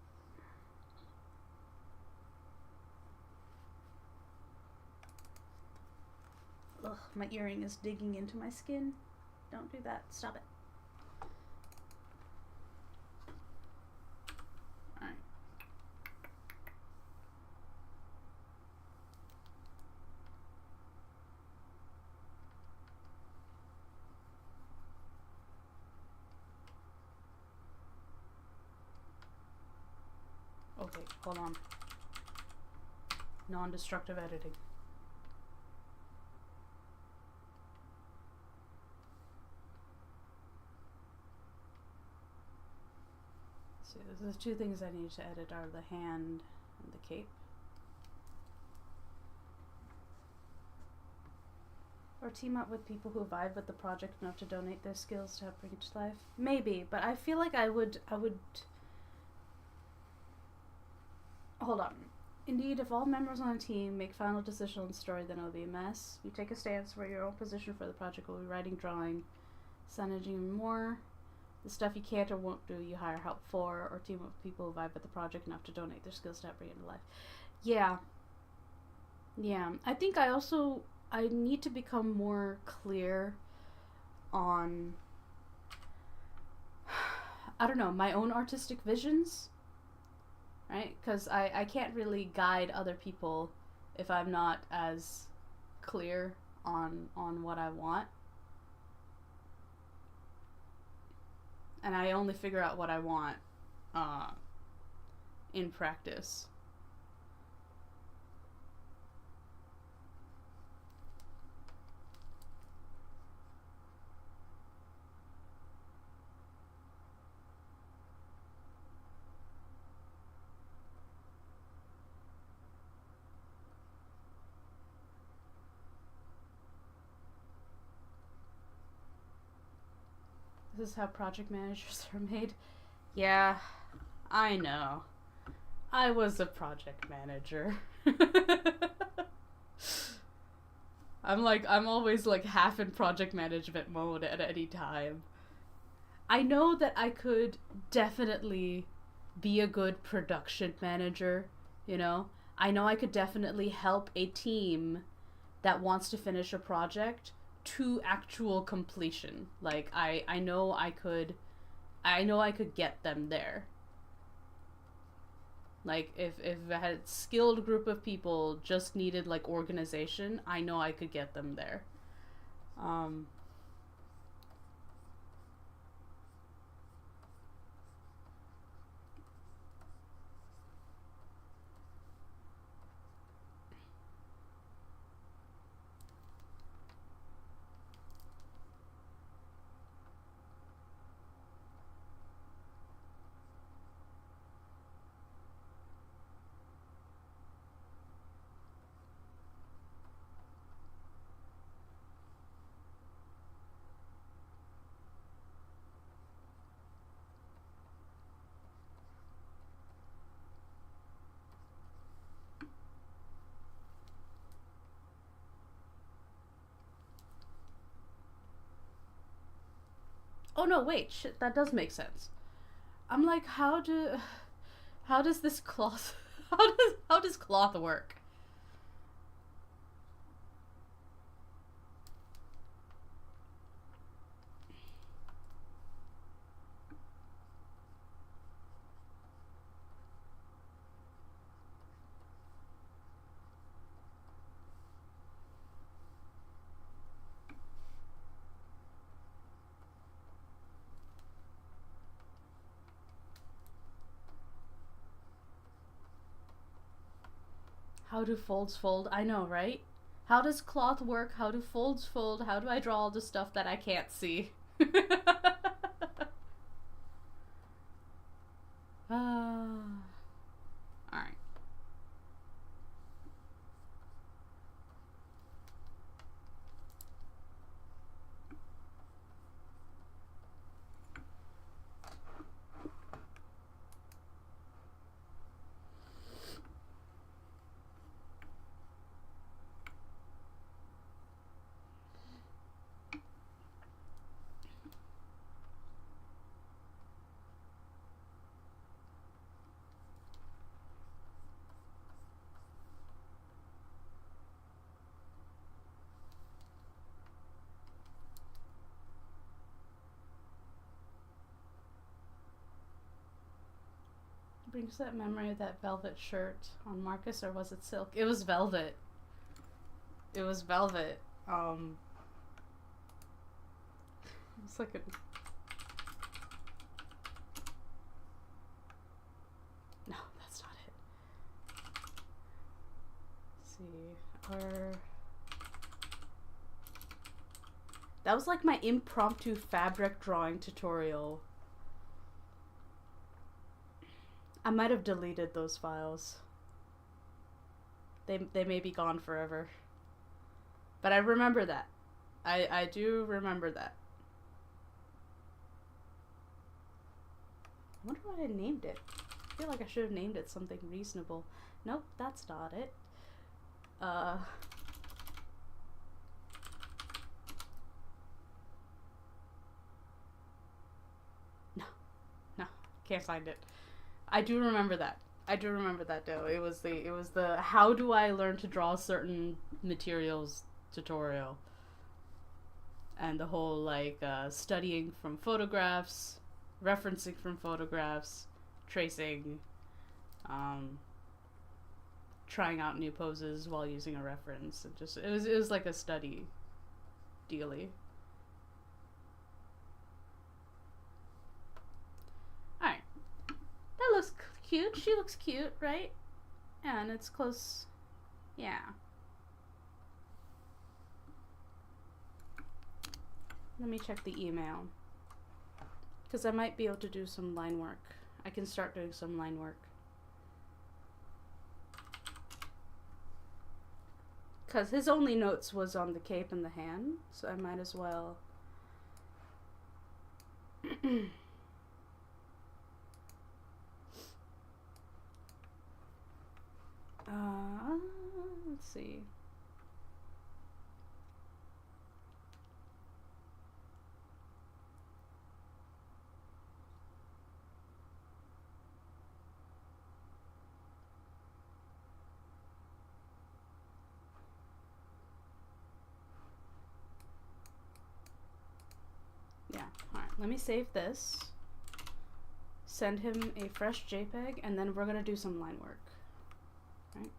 [SPEAKER 1] Ugh, my earring is digging into my skin. Don't do that. Stop it. Alright. Okay, hold on. Non-destructive editing. So the 2 things I need to edit are the hand and the cape. Or team up with people who vibe with the project enough to donate their skills to help bring it to life. Maybe, but I feel like I would hold on. Indeed, if all members on a team make final decision on the story, then it will be a mess. You take a stance where your own position for the project will be writing, drawing, signaging, and more. The stuff you can't or won't do, you hire help for, or team up with people who vibe with the project enough to donate their skills to help bring it to life. Yeah. Yeah. I think I need to become more clear on, I don't know, my own artistic visions, right? Because I can't really guide other people if I'm not as clear on what I want. And I only figure out what I want in practice. This is how project managers are made. Yeah, I know. I was a project manager. I'm always like half in project management mode at any time. I know that I could definitely be a good production manager, you know? I know I could definitely help a team that wants to finish a project to actual completion. Like I know I could get them there. Like if I had a skilled group of people just needed like organization, I know I could get them there. Um Oh no, wait, shit, that does make sense. I'm like, how does this cloth how does cloth work? How do folds fold? I know, right? How does cloth work? How do folds fold? How do I draw all the stuff that I can't see? Alright. Brings that memory of that velvet shirt on Marcus, or was it silk? It was velvet. It was velvet. It's like a. No, that's not it. Let's see. Or. That was like my impromptu fabric drawing tutorial. I might have deleted those files. They may be gone forever. But I remember that. I do remember that. I wonder what I named it. I feel like I should have named it something reasonable. Nope, that's not it. No, can't find it. I do remember that. I do remember that though. It was the how do I learn to draw certain materials tutorial. And the whole like studying from photographs, referencing from photographs, tracing, trying out new poses while using a reference. It was like a study dealy. Alright. That looks cute. She looks cute, right? Yeah, and it's close. Yeah. Let me check the email. Because I might be able to do some line work. I can start doing some line work. Because his only notes was on the cape and the hand, so I might as well. Let's see. Alright, let me save this. Send him a fresh JPEG, and then we're gonna do some line work. Right?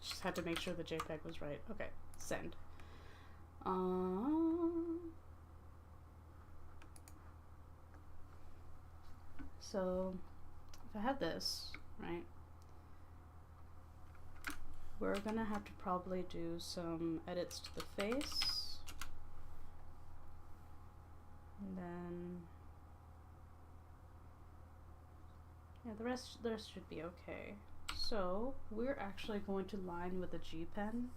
[SPEAKER 1] Just had to make sure the JPEG was right. Okay, send. So if I have this, right, we're gonna have to probably do some edits to the face, and then yeah, the rest should be okay. So we're actually going to line with a G pen.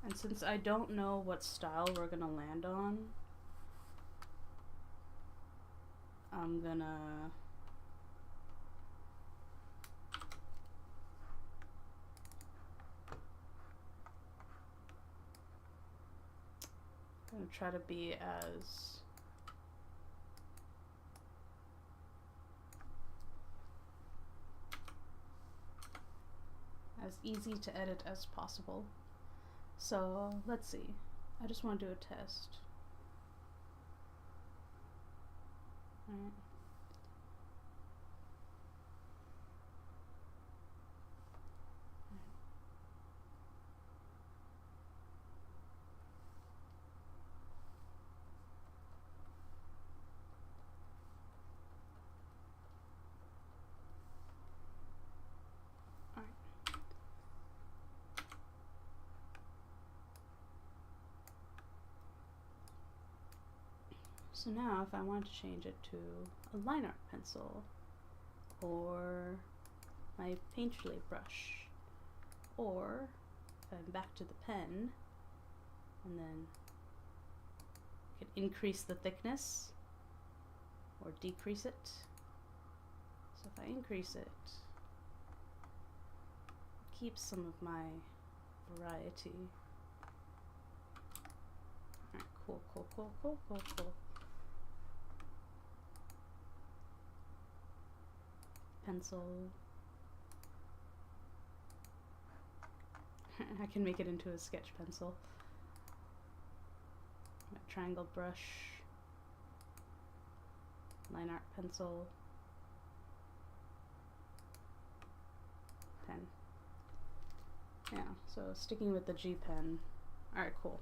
[SPEAKER 1] And since I don't know what style we're gonna land on, I'm gonna try to be as easy to edit as possible. So let's see. I just want to do a test. Right. So now if I want to change it to a line art pencil, or my painterly brush, or if I'm back to the pen, and then I can increase the thickness or decrease it. So if I increase it, it keeps some of my variety. Alright, cool. Pencil. I can make it into a sketch pencil. My triangle brush. Line art pencil. Pen. Yeah, so sticking with the G pen. Alright, cool.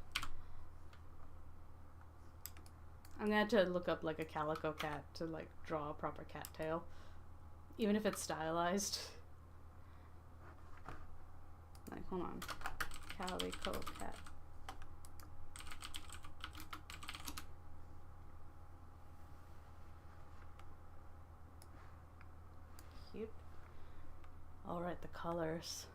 [SPEAKER 1] I'm gonna have to look up like a calico cat to like draw a proper cat tail. Even if it's stylized. Like, hold on. Calico cat. Cute. Alright, the colors.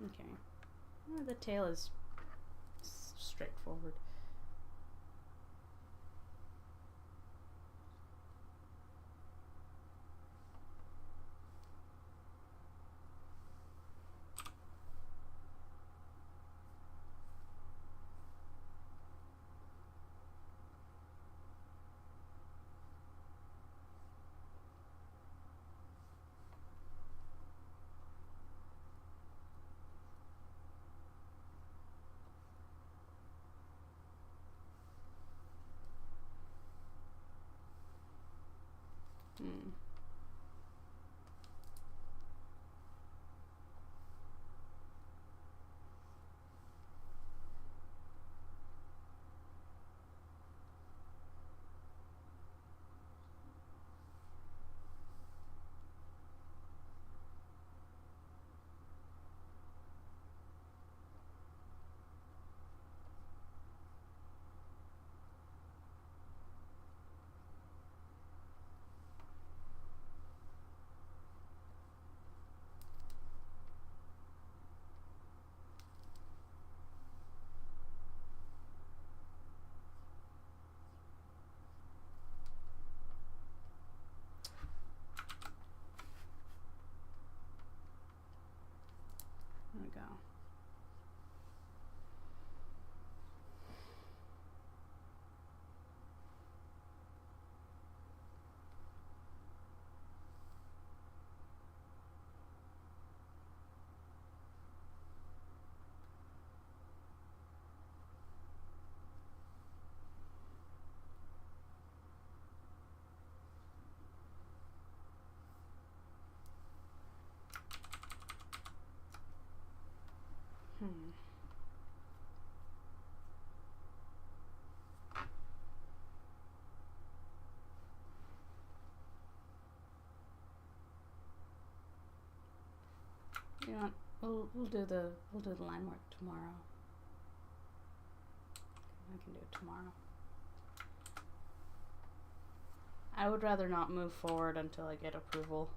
[SPEAKER 1] Okay. Well, the tail is straightforward. Hmm. There we go. Hmm. You know what? We'll do the line work tomorrow. I can do it tomorrow. I would rather not move forward until I get approval.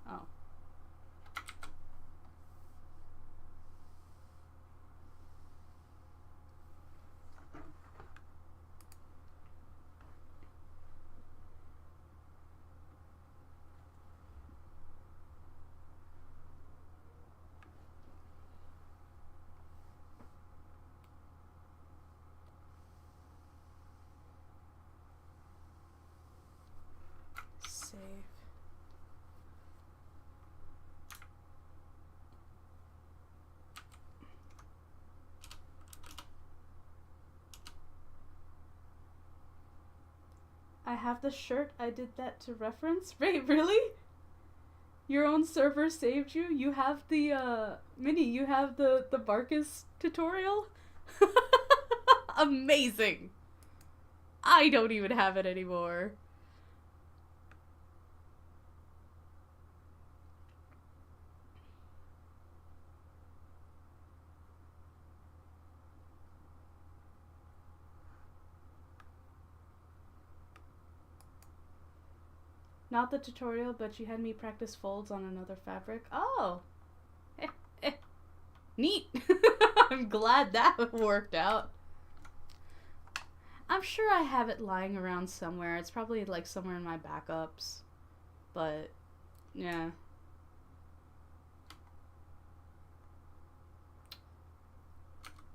[SPEAKER 1] Oh. Save. I have the shirt. I did that to reference. Wait, really? Your own server saved you? You have the, Minnie, you have the Barkus tutorial? Amazing! I don't even have it anymore. Not the tutorial, but she had me practice folds on another fabric. Oh! Neat! I'm glad that worked out. I'm sure I have it lying around somewhere. It's probably like somewhere in my backups. But, yeah.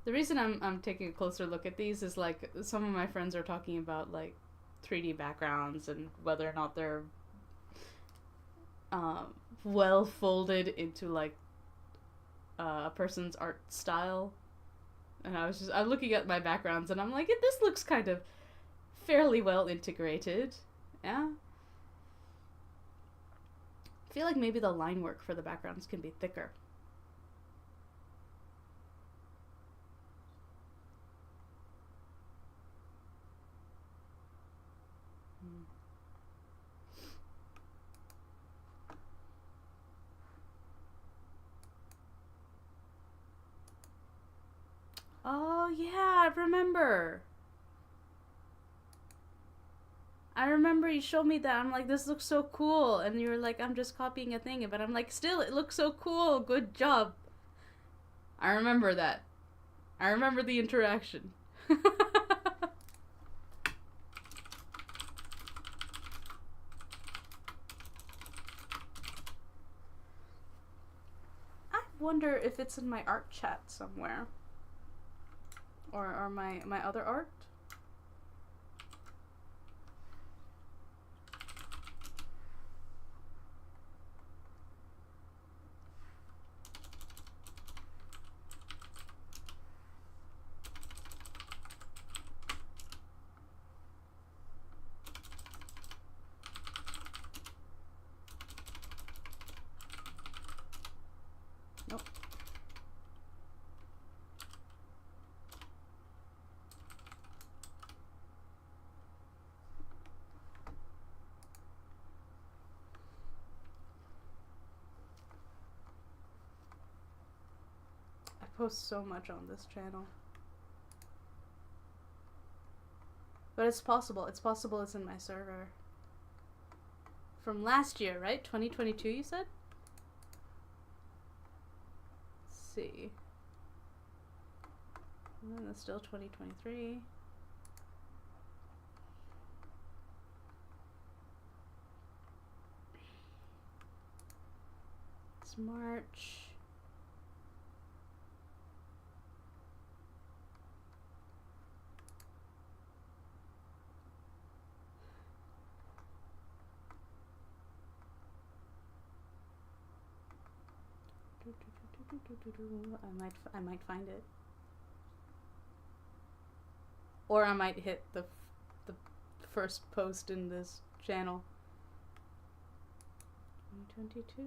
[SPEAKER 1] The reason I'm taking a closer look at these is like some of my friends are talking about like 3D backgrounds and whether or not they're well folded into like a person's art style. And I'm looking at my backgrounds and I'm like, this looks kind of fairly well integrated. Yeah. I feel like maybe the line work for the backgrounds can be thicker. Oh, yeah, I remember. I remember you showed me that. I'm like, this looks so cool. And you were like, I'm just copying a thing. But I'm like, still, it looks so cool. Good job. I remember that. I remember the interaction. I wonder if it's in my art chat somewhere. Or my other art. Nope. I post so much on this channel. But it's possible. It's possible it's in my server. From last year, right? 2022, you said? Let's see. And that's still 2023. It's March. I might find it, or I might hit the first post in this channel. 2022.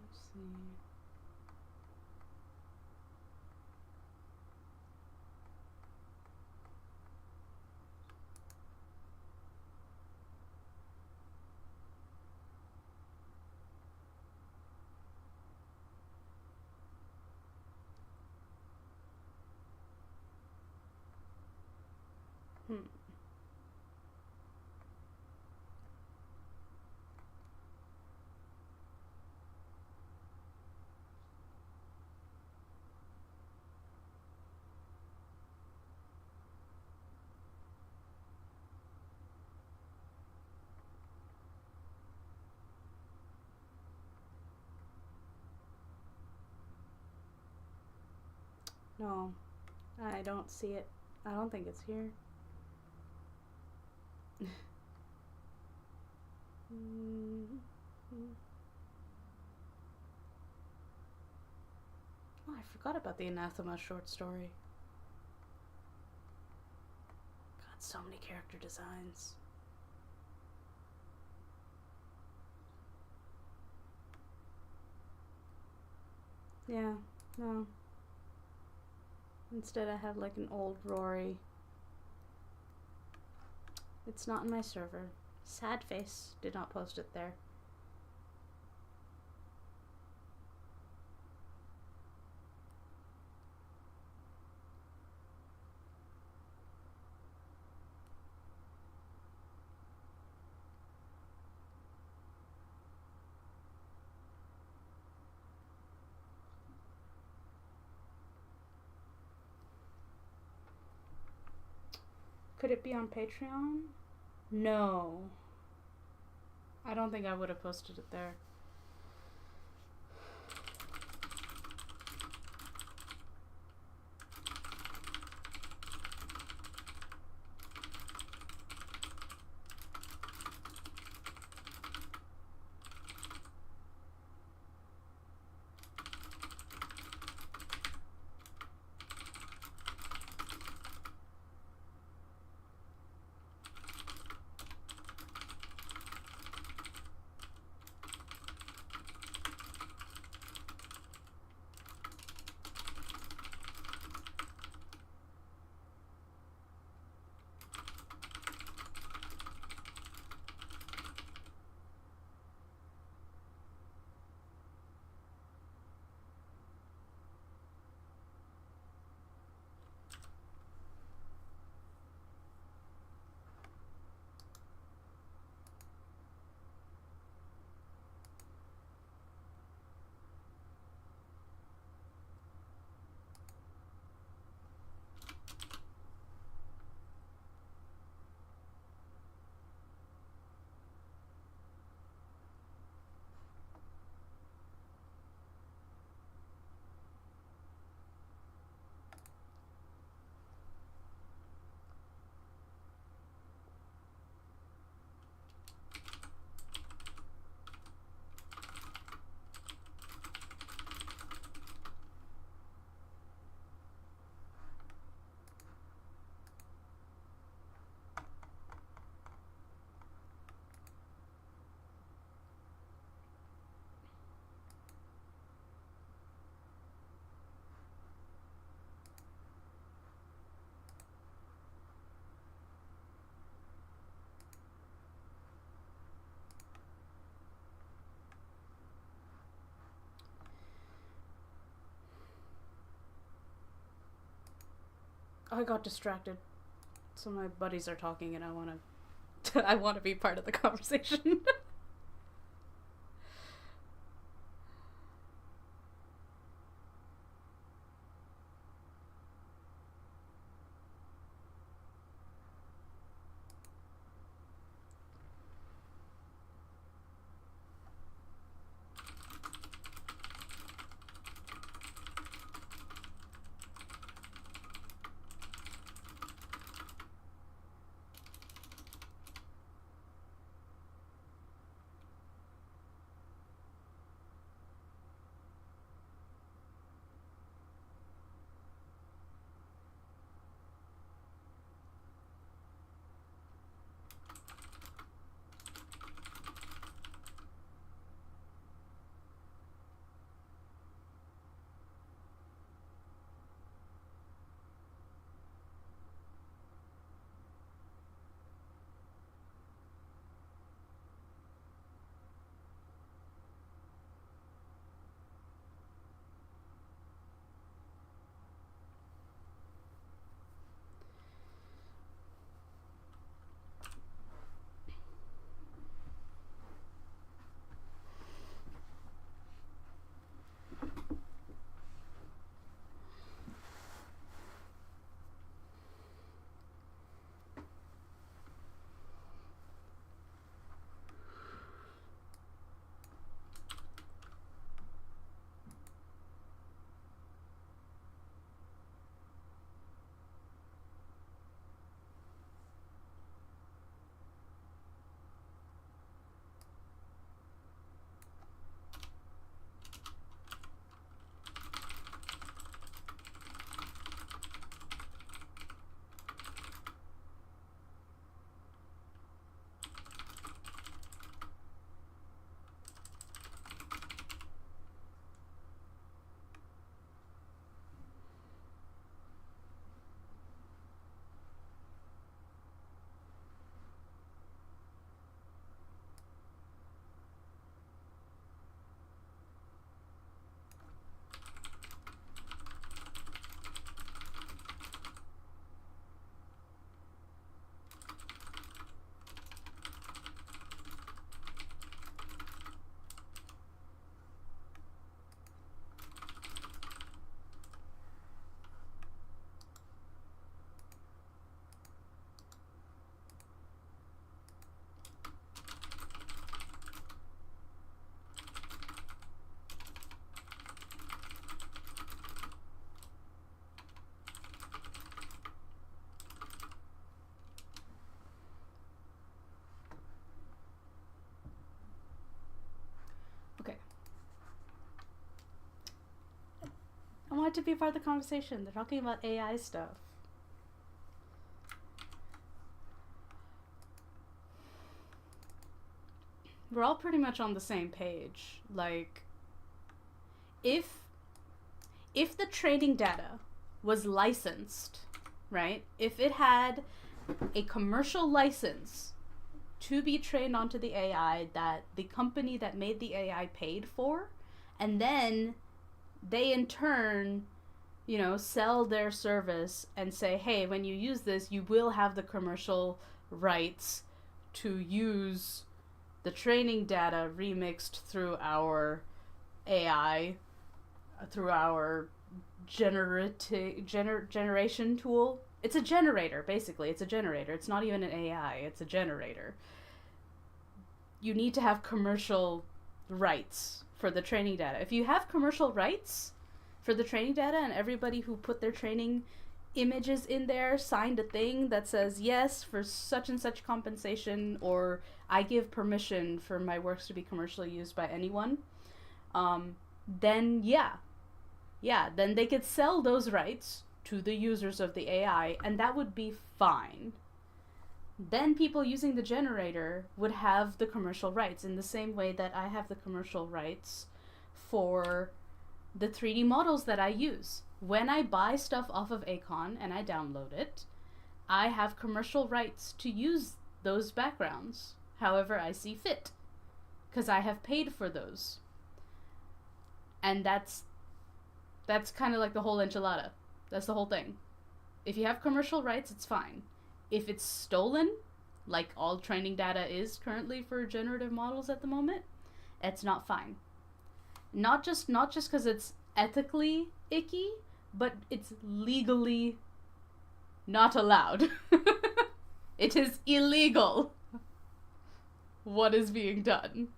[SPEAKER 1] Let's see. No, I don't see it. I don't think it's here. Oh, I forgot about the Anathema short story. God, so many character designs. Yeah, no. Instead I have like an old Rory. It's not in my server. Sad face. Did not post it there. Could it be on Patreon? No. I don't think I would have posted it there. I got distracted. So my buddies are talking and I want to I want to be part of the conversation. Okay. I want to be part of the conversation. They're talking about AI stuff. We're all pretty much on the same page. Like, if the training data was licensed, right? If it had a commercial license to be trained onto the AI that the company that made the AI paid for, and then they in turn, sell their service and say, hey, when you use this, you will have the commercial rights to use the training data remixed through our AI, through our generation tool. It's a generator, basically. It's a generator. It's not even an AI. It's a generator. You need to have commercial rights for the training data. If you have commercial rights for the training data and everybody who put their training images in there signed a thing that says, yes, for such and such compensation, or I give permission for my works to be commercially used by anyone, then then they could sell those rights to the users of the AI, and that would be fine. Then people using the generator would have the commercial rights in the same way that I have the commercial rights for the 3D models that I use. When I buy stuff off of Acon and I download it, I have commercial rights to use those backgrounds however I see fit, because I have paid for those. And that's kind of like the whole enchilada. That's the whole thing. If you have commercial rights, it's fine. If it's stolen, like all training data is currently for generative models at the moment, it's not fine. Not just because it's ethically icky, but it's legally not allowed. It is illegal what is being done.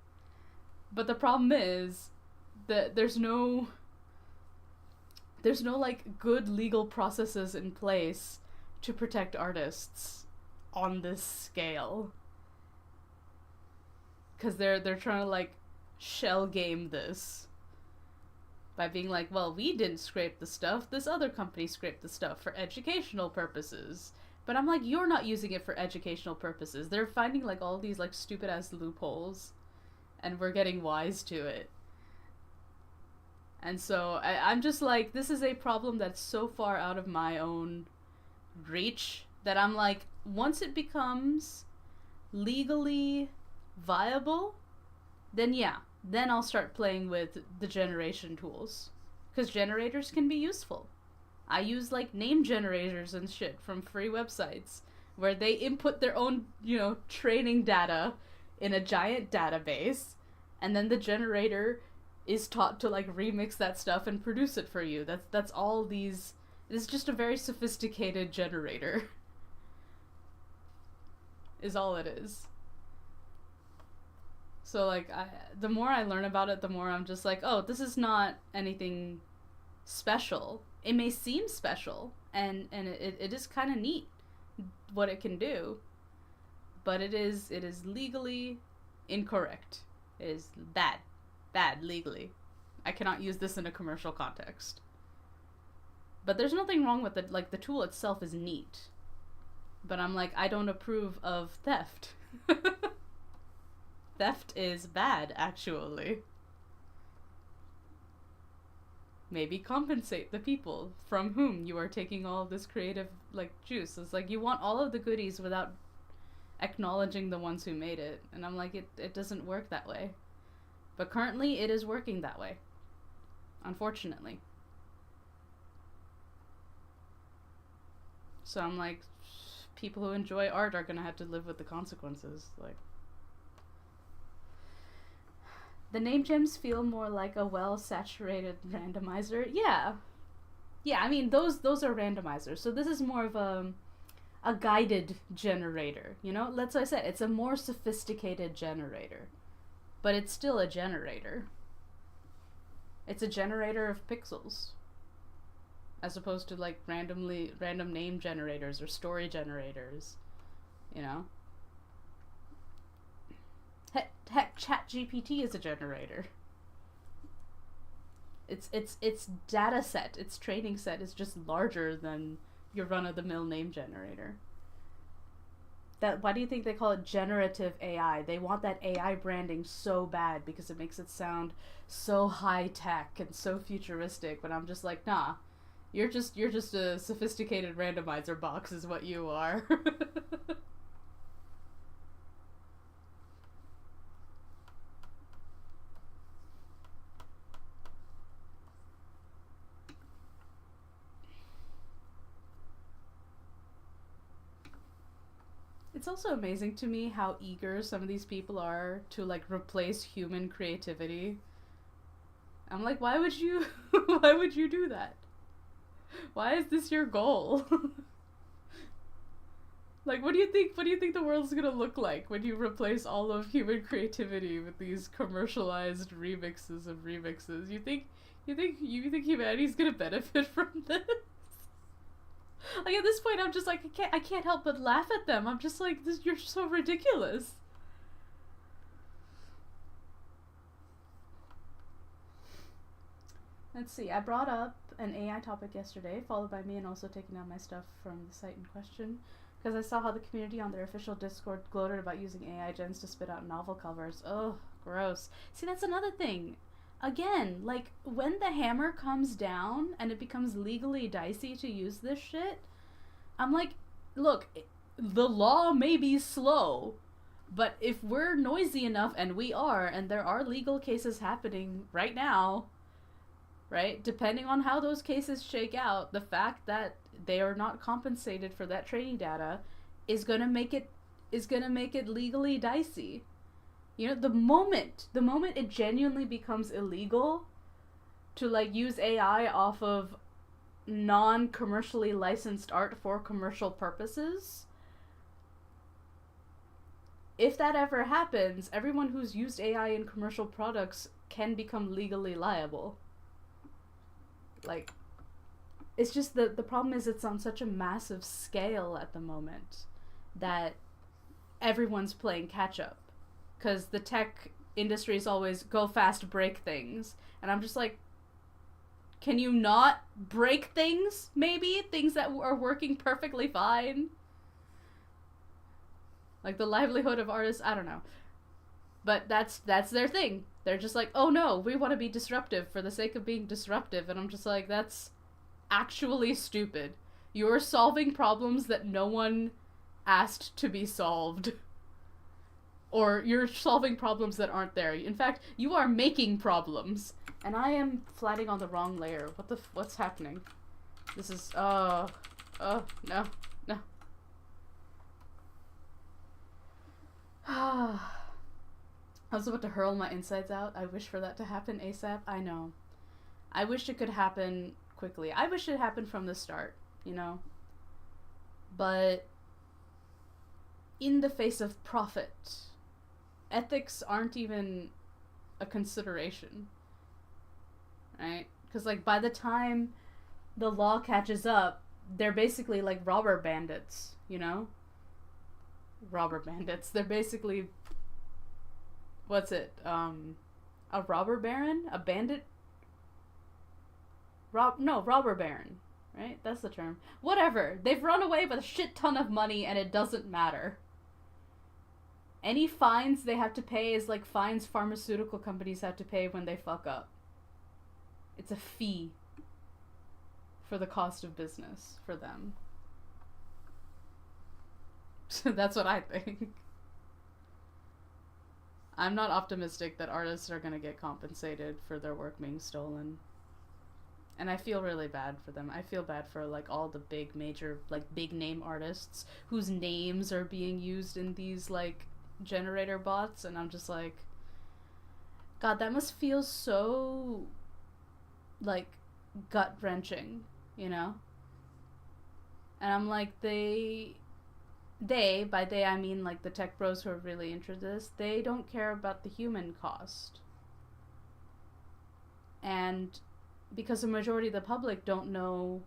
[SPEAKER 1] But the problem is that there's no like good legal processes in place to protect artists on this scale. Cuz they're trying to like shell game this by being like, well, we didn't scrape the stuff, this other company scraped the stuff for educational purposes. But I'm like, you're not using it for educational purposes. They're finding like all these like stupid ass loopholes, and we're getting wise to it. And so I'm just like, this is a problem that's so far out of my own reach that I'm like, once it becomes legally viable, then yeah, then I'll start playing with the generation tools. Because generators can be useful. I use like name generators and shit from free websites where they input their own, training data in a giant database, and then the generator is taught to like remix that stuff and produce it for you. That's all these. It's just a very sophisticated generator. Is all it is. So like the more I learn about it, the more I'm just like, oh, this is not anything special. It may seem special, and it is kind of neat what it can do, but it is legally incorrect. It is bad legally. I cannot use this in a commercial context. But there's nothing wrong with it. Like, the tool itself is neat, but I'm like, I don't approve of theft. Theft is bad, actually. Maybe compensate the people from whom you are taking all this creative, like, juice. It's like, you want all of the goodies without acknowledging the ones who made it. And I'm like, it doesn't work that way. But currently, it is working that way. Unfortunately. So I'm like, people who enjoy art are gonna have to live with the consequences. Like, the name gems feel more like a well-saturated randomizer. Yeah. Yeah, I mean, those are randomizers. So this is more of a guided generator, That's what I said. It's a more sophisticated generator. But it's still a generator. It's a generator of pixels. As opposed to, like, random name generators or story generators, Heck, ChatGPT is a generator. Its data set, its training set is just larger than your run-of-the-mill name generator. Why do you think they call it generative AI? They want that AI branding so bad because it makes it sound so high-tech and so futuristic, but I'm just like, nah. You're just a sophisticated randomizer box is what you are. It's also amazing to me how eager some of these people are to, like, replace human creativity. I'm like, why would you do that? Why is this your goal? Like, what do you think the world's gonna look like when you replace all of human creativity with these commercialized remixes of remixes? You think humanity's gonna benefit from this? Like, at this point, I'm just like, I can't help but laugh at them. I'm just like, you're so ridiculous. Let's see, I brought up an AI topic yesterday, followed by me and also taking down my stuff from the site in question, because I saw how the community on their official Discord gloated about using AI gens to spit out novel covers. Ugh, gross. See, that's another thing. Again, like, when the hammer comes down and it becomes legally dicey to use this shit, I'm like, look, the law may be slow, but if we're noisy enough, and we are, and there are legal cases happening right now, right? Depending on how those cases shake out, the fact that they are not compensated for that training data is going to make it legally dicey. You know, the moment it genuinely becomes illegal to like use AI off of non-commercially licensed art for commercial purposes, if that ever happens, everyone who's used AI in commercial products can become legally liable. Like, it's just the problem is it's on such a massive scale at the moment that everyone's playing catch up. Because the tech industry is always go fast, break things. And I'm just like, can you not break things, maybe? Things that are working perfectly fine? Like the livelihood of artists, I don't know. But that's their thing. They're just like, oh no, we want to be disruptive for the sake of being disruptive. And I'm just like, that's actually stupid. You're solving problems that no one asked to be solved. Or you're solving problems that aren't there. In fact, you are making problems. And I am flatting on the wrong layer. What's happening? This is, no. I was about to hurl my insides out. I wish for that to happen ASAP. I know. I wish it could happen quickly. I wish it happened from the start, you know? But in the face of profit, ethics aren't even a consideration, right? Because, like, by the time the law catches up, they're basically like robber bandits, you know? Robber bandits. They're basically, what's it? A robber baron? A bandit? Robber baron, right? That's the term. Whatever. They've run away with a shit ton of money and it doesn't matter. Any fines they have to pay is like fines pharmaceutical companies have to pay when they fuck up. It's a fee for the cost of business for them. That's what I think. I'm not optimistic that artists are going to get compensated for their work being stolen. And I feel really bad for them. I feel bad for like all the big major like big name artists whose names are being used in these like generator bots, and I'm just like, God, that must feel so like gut-wrenching, you know? And I'm like, they, by they I mean like the tech bros who are really into this, they don't care about the human cost. And because the majority of the public don't know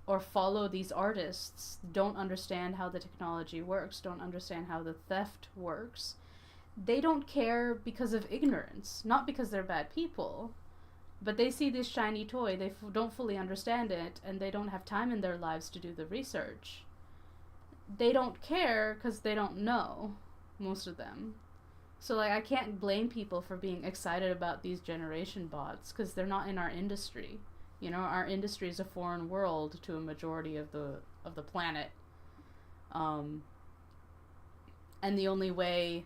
[SPEAKER 1] or follow these artists, don't understand how the technology works, don't understand how the theft works, they don't care because of ignorance, not because they're bad people. But they see this shiny toy, they don't fully understand it, and they don't have time in their lives to do the research. They don't care because they don't know, most of them. So, like, I can't blame people for being excited about these generation bots, because they're not in our industry. You know, our industry is a foreign world to a majority of the planet. And the only way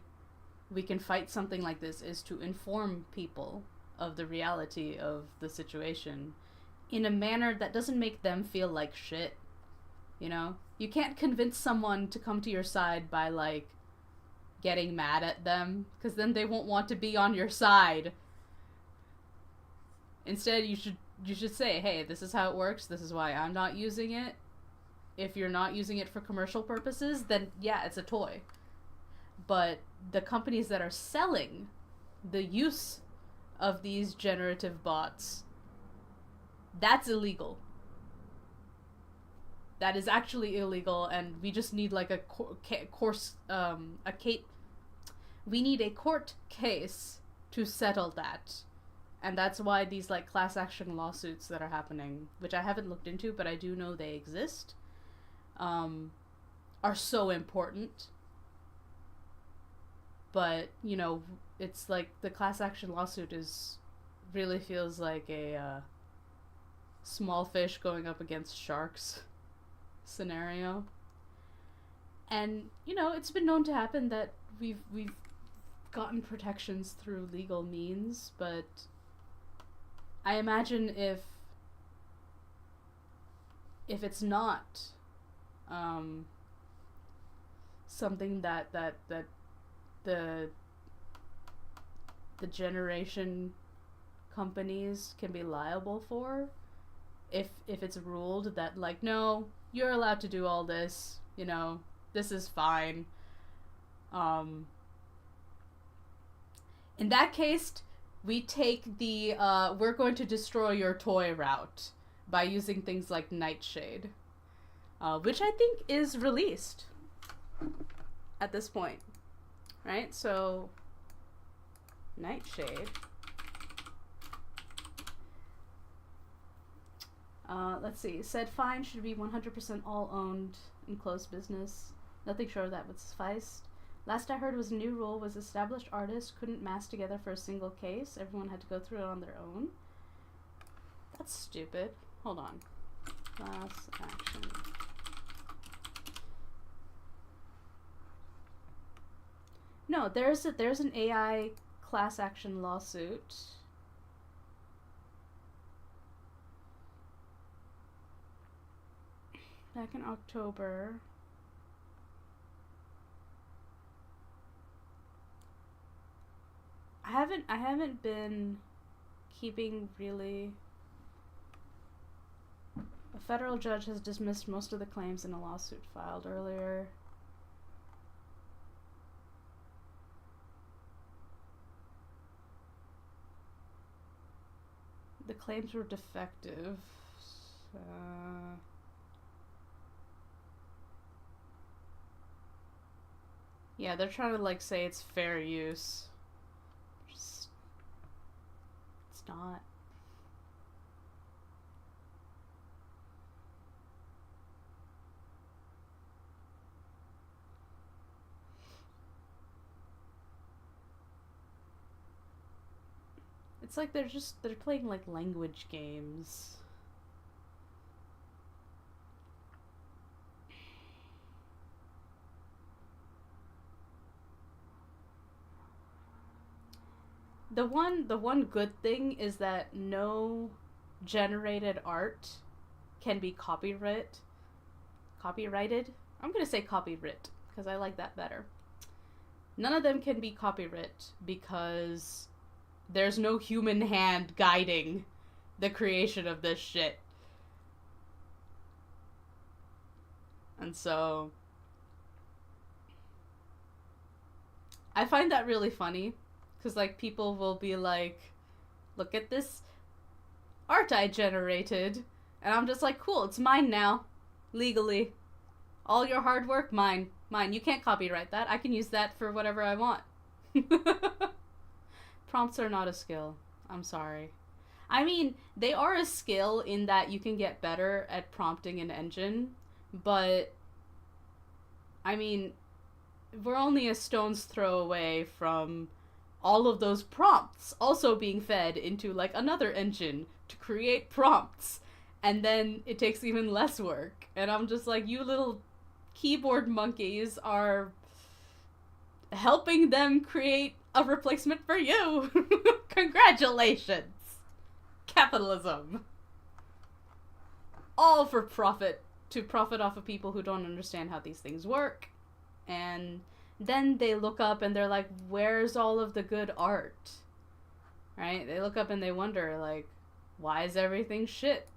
[SPEAKER 1] we can fight something like this is to inform people of the reality of the situation in a manner that doesn't make them feel like shit. You know? You can't convince someone to come to your side by, like, getting mad at them, because then they won't want to be on your side. Instead, you should say, hey, this is how it works, this is why I'm not using it. If you're not using it for commercial purposes, then yeah, it's a toy. But the companies that are selling the use of these generative bots, that's illegal. That is actually illegal, and we just need like we need a court case to settle that. And that's why these like class action lawsuits that are happening, which I haven't looked into, but I do know they exist, are so important. But, you know, it's like the class action lawsuit really feels like a small fish going up against sharks scenario. And, you know, it's been known to happen that we've gotten protections through legal means, but I imagine if it's not something that the generation companies can be liable for, if it's ruled that, like, no, you're allowed to do all this, you know, this is fine, in that case, we take the we're going to destroy your toy route by using things like Nightshade, which I think is released at this point, right? So Nightshade, let's see, said fine should be 100% all owned and closed business. Nothing short of that would suffice. Last I heard was a new rule was established artists couldn't mass together for a single case. Everyone had to go through it on their own. That's stupid. Hold on. Class action. No, there's an AI class action lawsuit. Back in October. I haven't been keeping really. A federal judge has dismissed most of the claims in a lawsuit filed earlier. The claims were defective. Yeah, they're trying to, like, say it's fair use. Just, it's not. It's like they're playing, like, language games. The one good thing is that no generated art can be copyrighted. I'm gonna say copyright because I like that better. None of them can be copyright because there's no human hand guiding the creation of this shit. And so I find that really funny. Because, like, people will be like, look at this art I generated. And I'm just like, cool, it's mine now. Legally. All your hard work, mine. Mine. You can't copyright that. I can use that for whatever I want. Prompts are not a skill. I'm sorry. I mean, they are a skill in that you can get better at prompting an engine. But, I mean, we're only a stone's throw away from all of those prompts also being fed into, like, another engine to create prompts. And then it takes even less work. And I'm just like, you little keyboard monkeys are helping them create a replacement for you. Congratulations. Capitalism. All for profit. To profit off of people who don't understand how these things work. And then they look up and they're like, where's all of the good art? Right? They look up and they wonder, like, why is everything shit?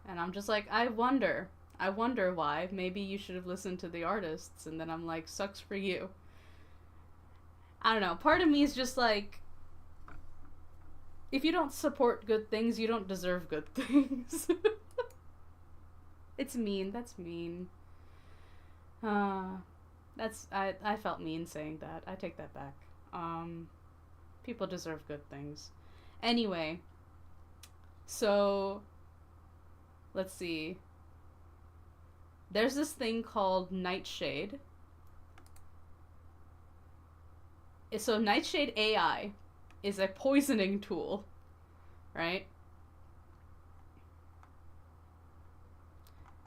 [SPEAKER 1] And I'm just like, I wonder why. Maybe you should have listened to the artists. And then I'm like, sucks for you. I don't know. Part of me is just like, if you don't support good things, you don't deserve good things. It's mean. That's mean. I felt mean saying that. I take that back. People deserve good things. Anyway, so let's see. There's this thing called Nightshade. So Nightshade AI is a poisoning tool, right?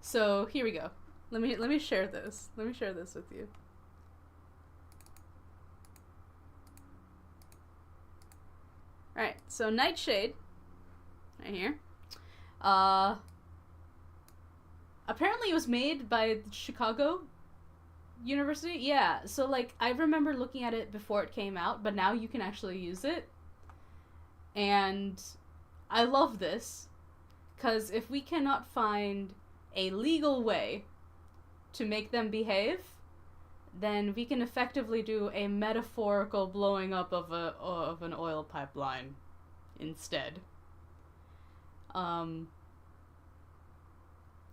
[SPEAKER 1] So here we go. Let me share this. Let me share this with you. Alright, so Nightshade right here. Uh, apparently it was made by Chicago University. Yeah, so like I remember looking at it before it came out, but now you can actually use it. And I love this because if we cannot find a legal way to make them behave, then we can effectively do a metaphorical blowing up of an oil pipeline instead. I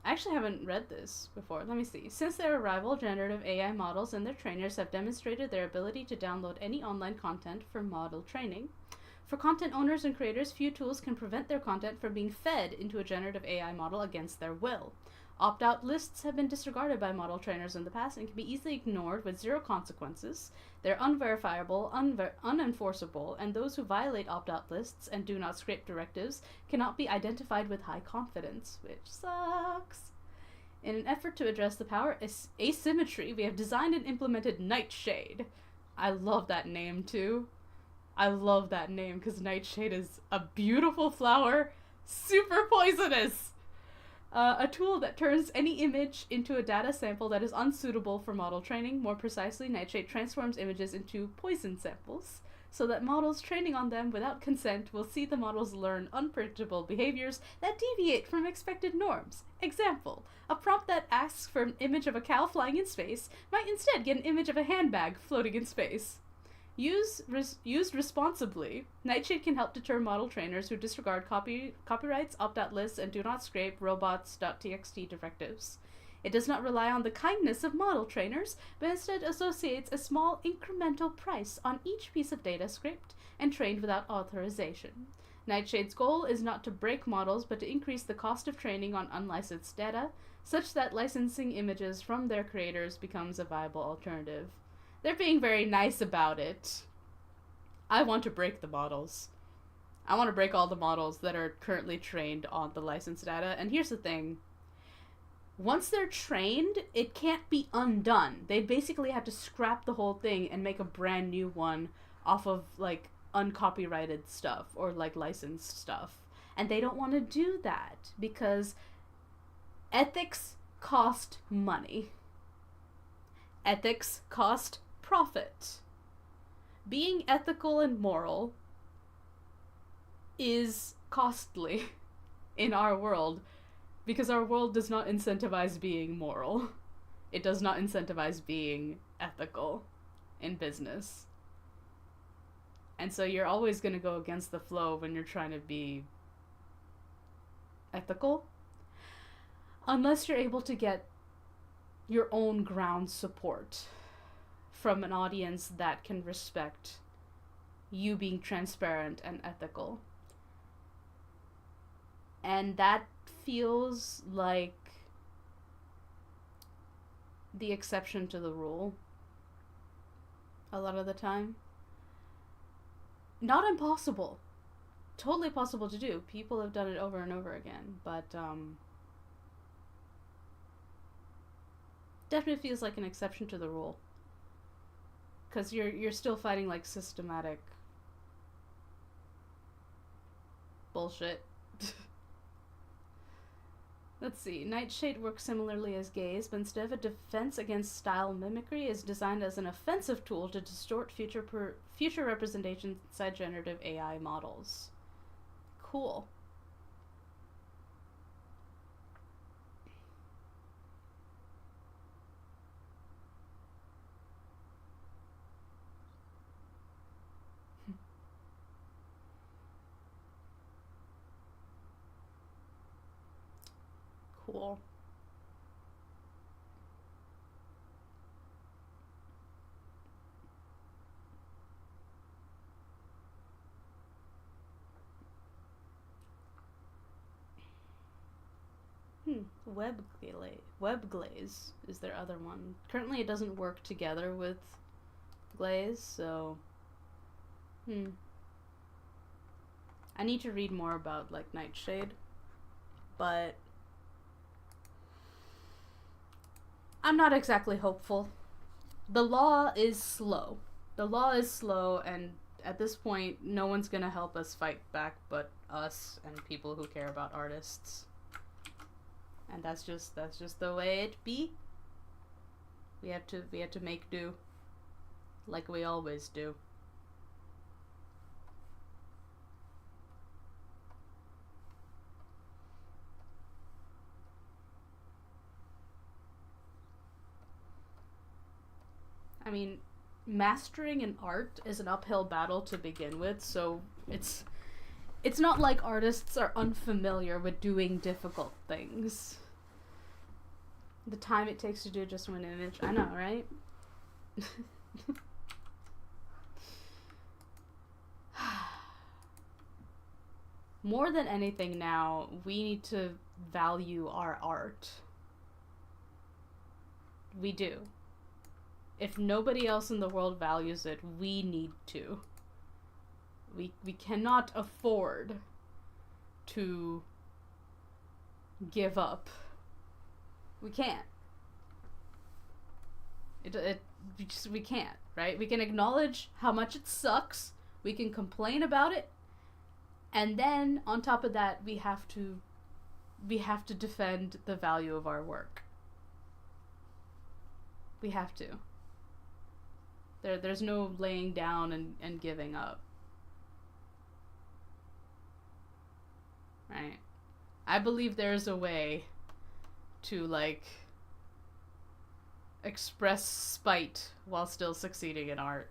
[SPEAKER 1] actually haven't read this before. Let me see. Since their arrival, generative AI models and their trainers have demonstrated their ability to download any online content for model training. For content owners and creators, few tools can prevent their content from being fed into a generative AI model against their will. Opt-out lists have been disregarded by model trainers in the past and can be easily ignored with zero consequences. They're unverifiable, unenforceable, and those who violate opt-out lists and do not scrape directives cannot be identified with high confidence, which sucks. In an effort to address the power asymmetry, we have designed and implemented Nightshade. I love that name, too. I love that name because Nightshade is a beautiful flower, super poisonous. A tool that turns any image into a data sample that is unsuitable for model training. More precisely, Nightshade transforms images into poison samples so that models training on them without consent will see the models learn unpredictable behaviors that deviate from expected norms. Example, a prompt that asks for an image of a cow flying in space might instead get an image of a handbag floating in space. Used responsibly, Nightshade can help deter model trainers who disregard copyrights, opt-out lists, and do not scrape robots.txt directives. It does not rely on the kindness of model trainers, but instead associates a small incremental price on each piece of data scraped and trained without authorization. Nightshade's goal is not to break models, but to increase the cost of training on unlicensed data, such that licensing images from their creators becomes a viable alternative. They're being very nice about it. I want to break the models. I want to break all the models that are currently trained on the licensed data. And here's the thing. Once they're trained, it can't be undone. They basically have to scrap the whole thing and make a brand new one off of, like, uncopyrighted stuff or, like, licensed stuff. And they don't want to do that because ethics cost money. Ethics cost profit. Being ethical and moral is costly in our world because our world does not incentivize being moral. It does not incentivize being ethical in business. And so you're always going to go against the flow when you're trying to be ethical. Unless you're able to get your own ground support from an audience that can respect you being transparent and ethical. And that feels like the exception to the rule a lot of the time. Not impossible. Totally possible to do. People have done it over and over again, but definitely feels like an exception to the rule. Because you're still fighting, like, systematic bullshit. Let's see. Nightshade works similarly as gaze, but instead of a defense against style mimicry, is designed as an offensive tool to distort future representations inside generative AI models. Cool. Cool. Web glaze is their other one. Currently it doesn't work together with glaze, so I need to read more about, like, Nightshade, but I'm not exactly hopeful. The law is slow. And at this point, no one's gonna help us fight back but us and people who care about artists. And that's just the way it be. We have to make do, like we always do. I mean, mastering an art is an uphill battle to begin with, so it's not like artists are unfamiliar with doing difficult things. The time it takes to do just one image, I know, right? More than anything now, we need to value our art. We do. If nobody else in the world values it, we need to. We cannot afford to give up. We can't. We can't, right? We can acknowledge how much it sucks. We can complain about it. And then on top of that, we have to defend the value of our work. We have to. There's no laying down and giving up. Right? I believe there's a way to, like, express spite while still succeeding in art.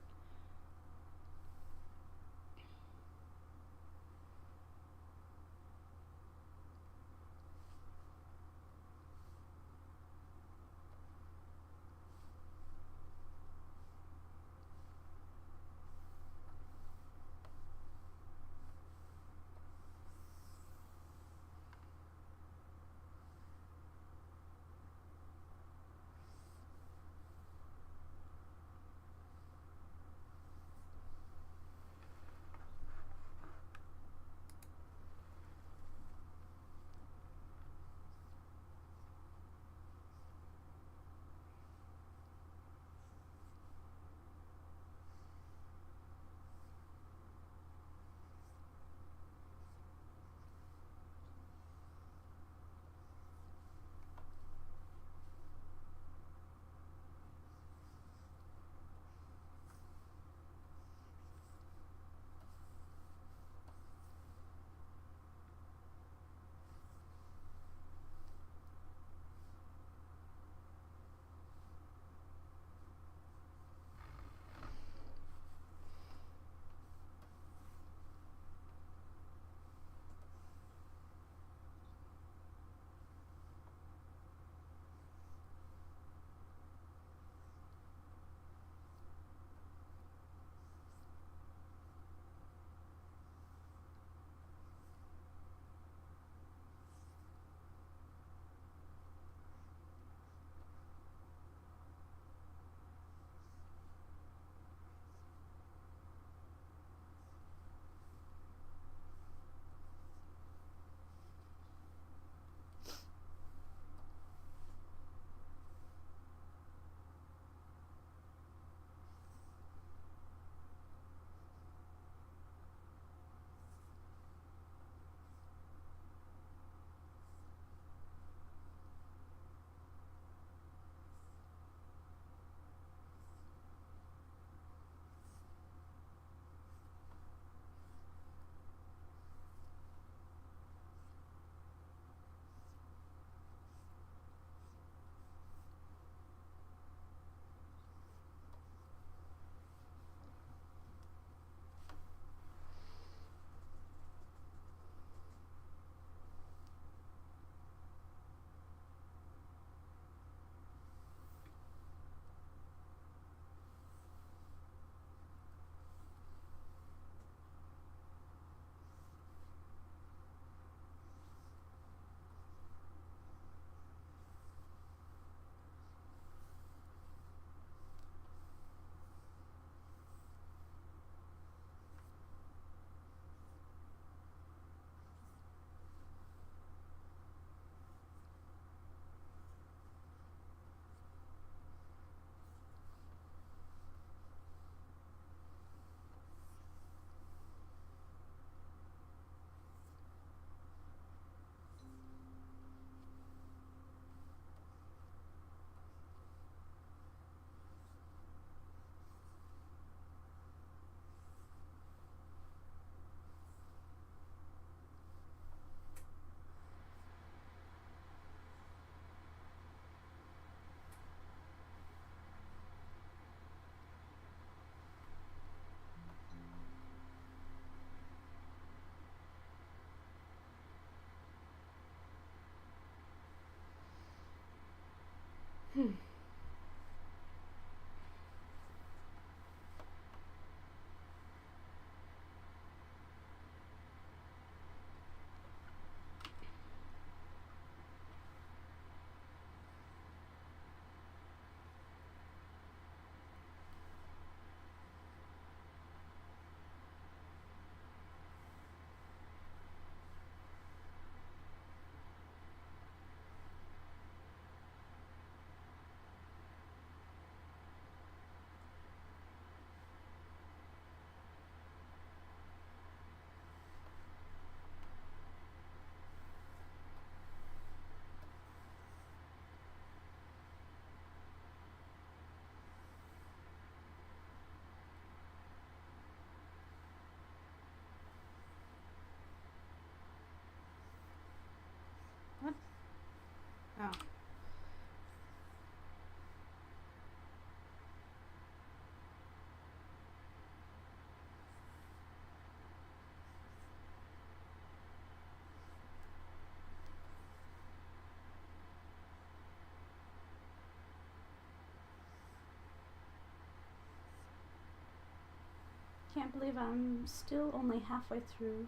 [SPEAKER 1] can't believe I'm still only halfway through.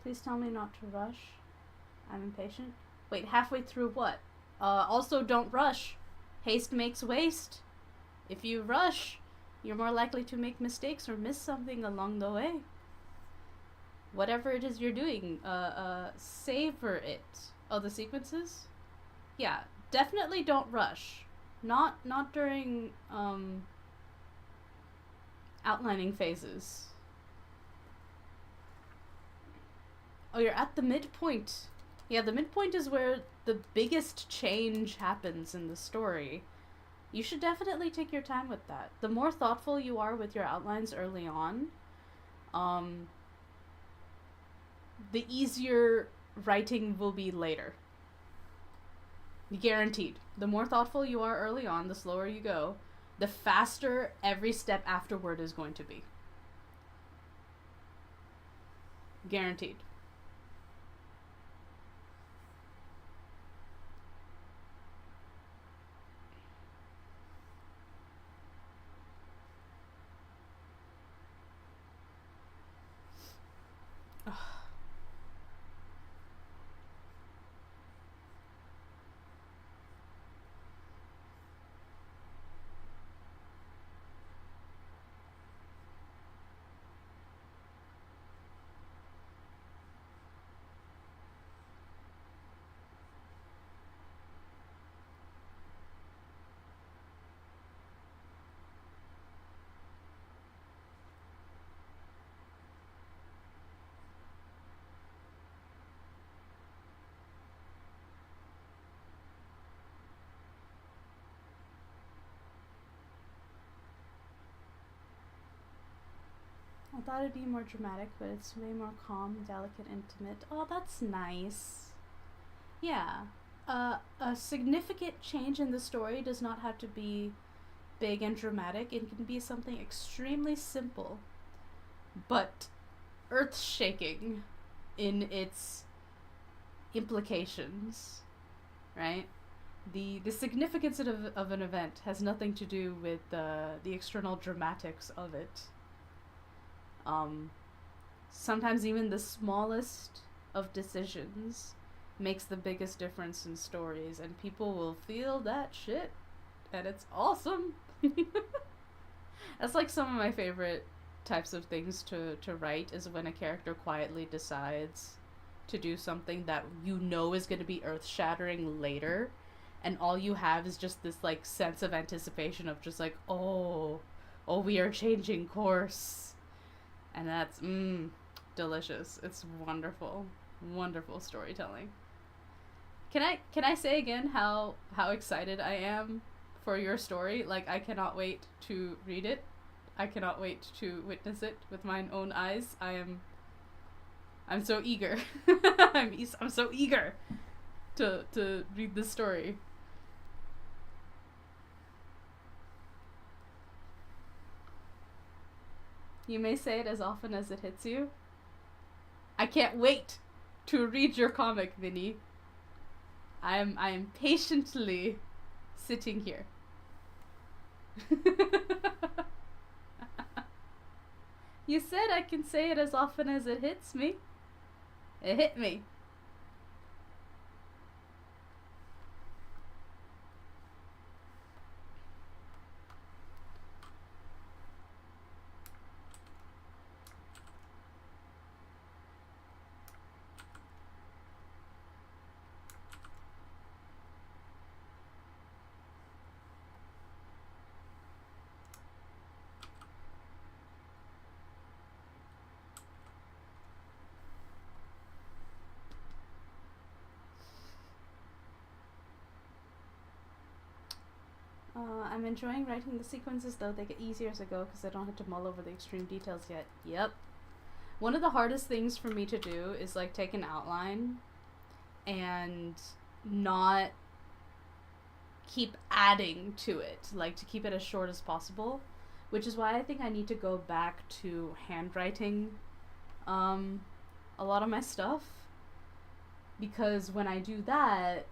[SPEAKER 1] Please tell me not to rush. I'm impatient. Wait, halfway through what? Also don't rush. Haste makes waste. If you rush, you're more likely to make mistakes or miss something along the way. Whatever it is you're doing, savor it. Oh, the sequences? Yeah, definitely don't rush. Not during, outlining phases. Oh, you're at the midpoint. Yeah, the midpoint is where the biggest change happens in the story. You should definitely take your time with that. The more thoughtful you are with your outlines early on, the easier writing will be later. Guaranteed. The more thoughtful you are early on, the slower you go, the faster every step afterward is going to be. Guaranteed. I thought it'd be more dramatic, but it's way more calm, delicate, intimate. Oh, that's nice. Yeah. A significant change in the story does not have to be big and dramatic. It can be something extremely simple, but earth-shaking in its implications, right? The significance of an event has nothing to do with the external dramatics of it. Sometimes even the smallest of decisions makes the biggest difference in stories, and people will feel that shit, and it's awesome. That's like some of my favorite types of things to write, is when a character quietly decides to do something that you know is going to be earth-shattering later, and all you have is just this like sense of anticipation of just like, oh, we are changing course. And that's, delicious. It's wonderful. Wonderful storytelling. Can I say again how excited I am for your story? Like, I cannot wait to read it. I cannot wait to witness it with mine own eyes. I'm so eager. I'm so eager to read this story. You may say it as often as it hits you. I can't wait to read your comic, Vinny. I am patiently sitting here. You said I can say it as often as it hits me. It hit me. I'm enjoying writing the sequences, though they get easier as I go because I don't have to mull over the extreme details yet. Yep. One of the hardest things for me to do is like take an outline and not keep adding to it, like to keep it as short as possible, which is why I think I need to go back to handwriting a lot of my stuff, because when I do that,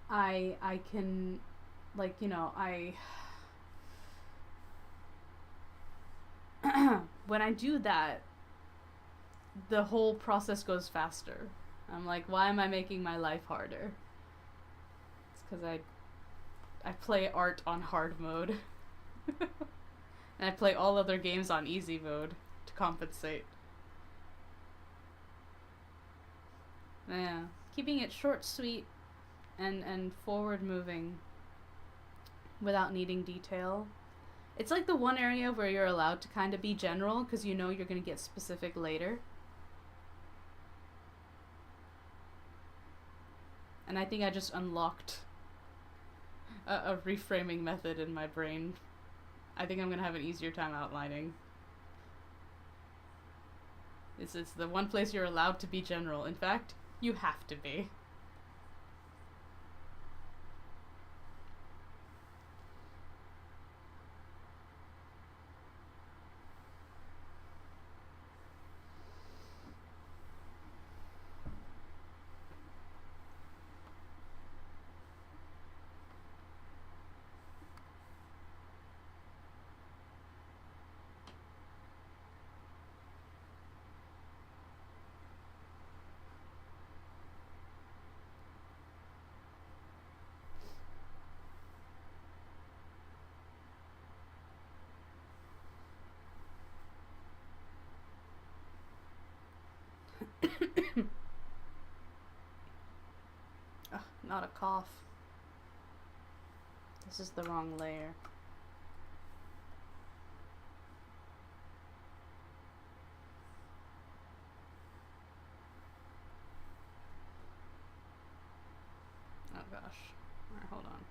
[SPEAKER 1] I can, like, you know, when I do that, the whole process goes faster. I'm like, why am I making my life harder? It's because I play art on hard mode. And I play all other games on easy mode to compensate. Yeah. Keeping it short, sweet, and forward moving without needing detail. It's like the one area where you're allowed to kind of be general because you know you're going to get specific later. And I think I just unlocked a reframing method in my brain. I think I'm going to have an easier time outlining. It's the one place you're allowed to be general. In fact, you have to be. Ugh, not a cough. This is the wrong layer. Oh gosh. Alright, hold on.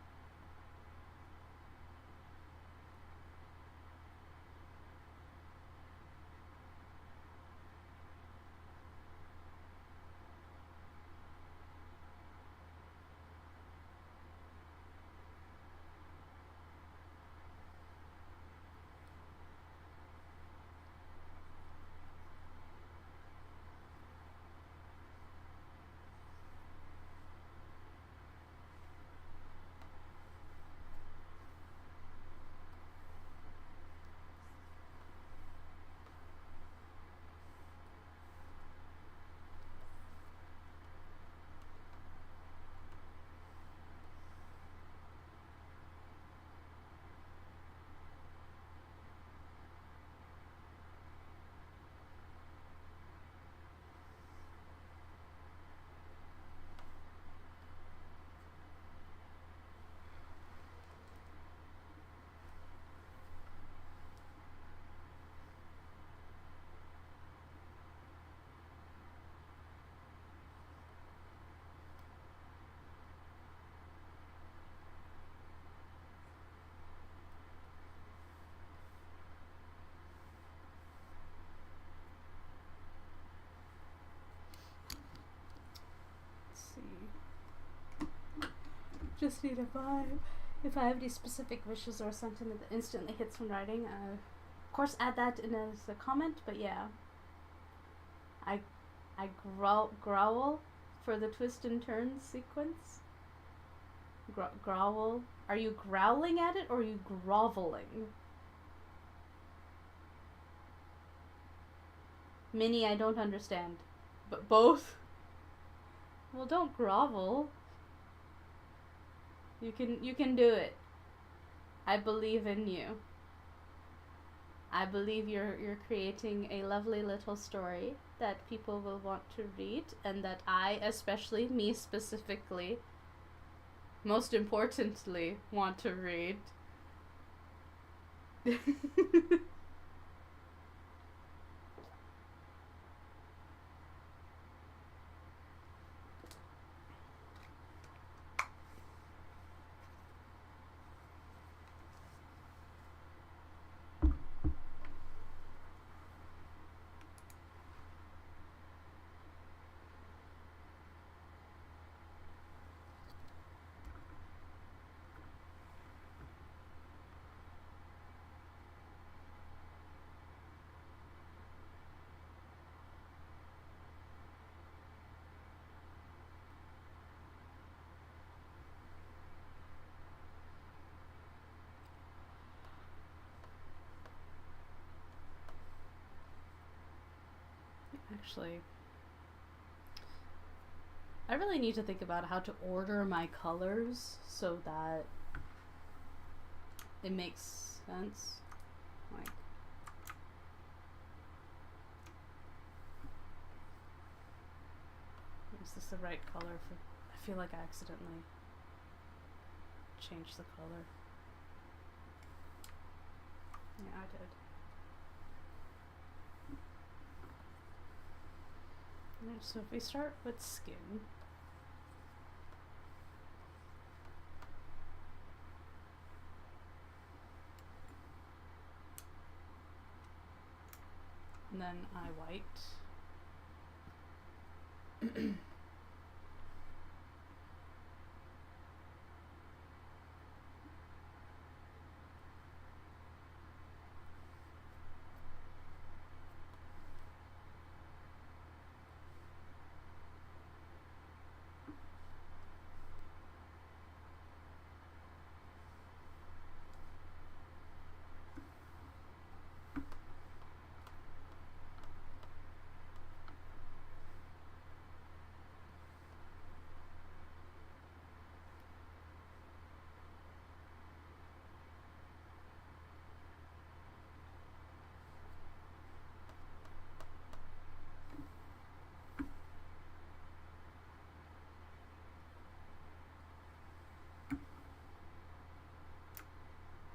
[SPEAKER 1] Just need a vibe. If I have any specific wishes or sentiment that instantly hits when writing, of course add that in as a comment, but yeah. I growl for the twist and turn sequence. Growl. Are you growling at it or are you groveling? Minnie, I don't understand. But both? Well, don't grovel. You can do it. I believe in you. I believe you're creating a lovely little story that people will want to read, and that I, especially me specifically, most importantly, want to read. Actually, I really need to think about how to order my colors so that it makes sense. Like, is this the right color for... I feel like I accidentally changed the color. Yeah, I did. Alright, so if we start with skin, and then eye white.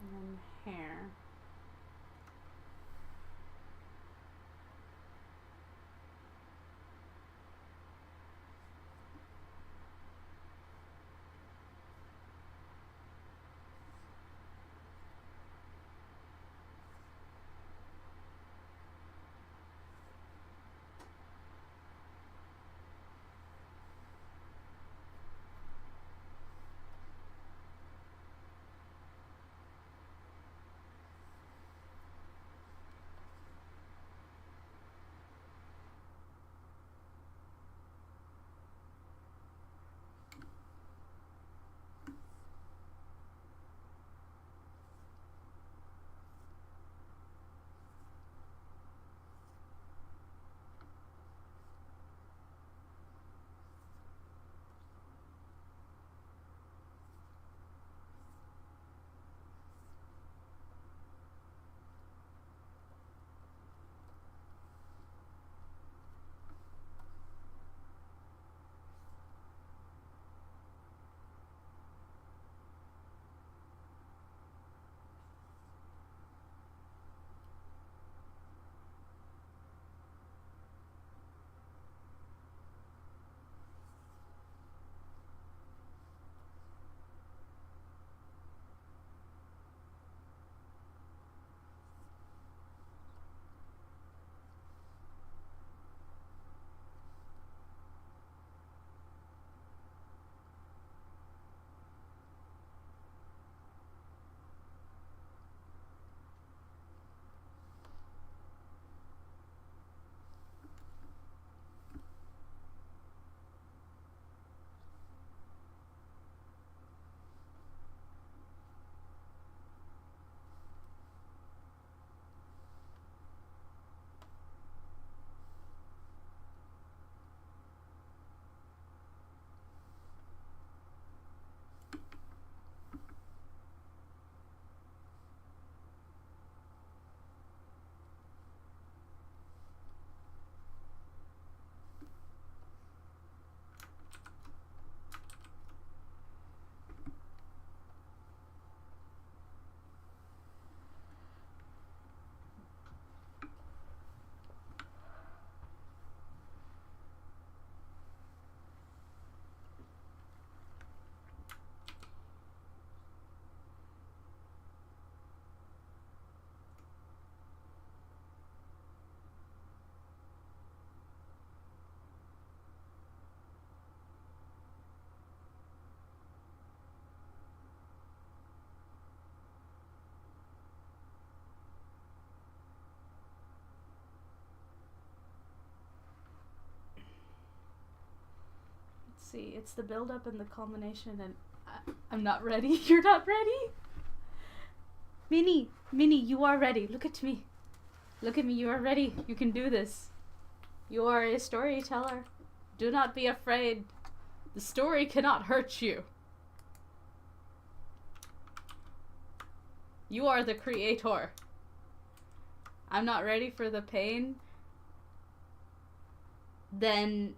[SPEAKER 1] And then hair. See, it's the build up and the culmination, and I'm not ready. You're not ready? Minnie, you are ready. Look at me. Look at me, you are ready. You can do this. You are a storyteller. Do not be afraid. The story cannot hurt you. You are the creator. I'm not ready for the pain. Then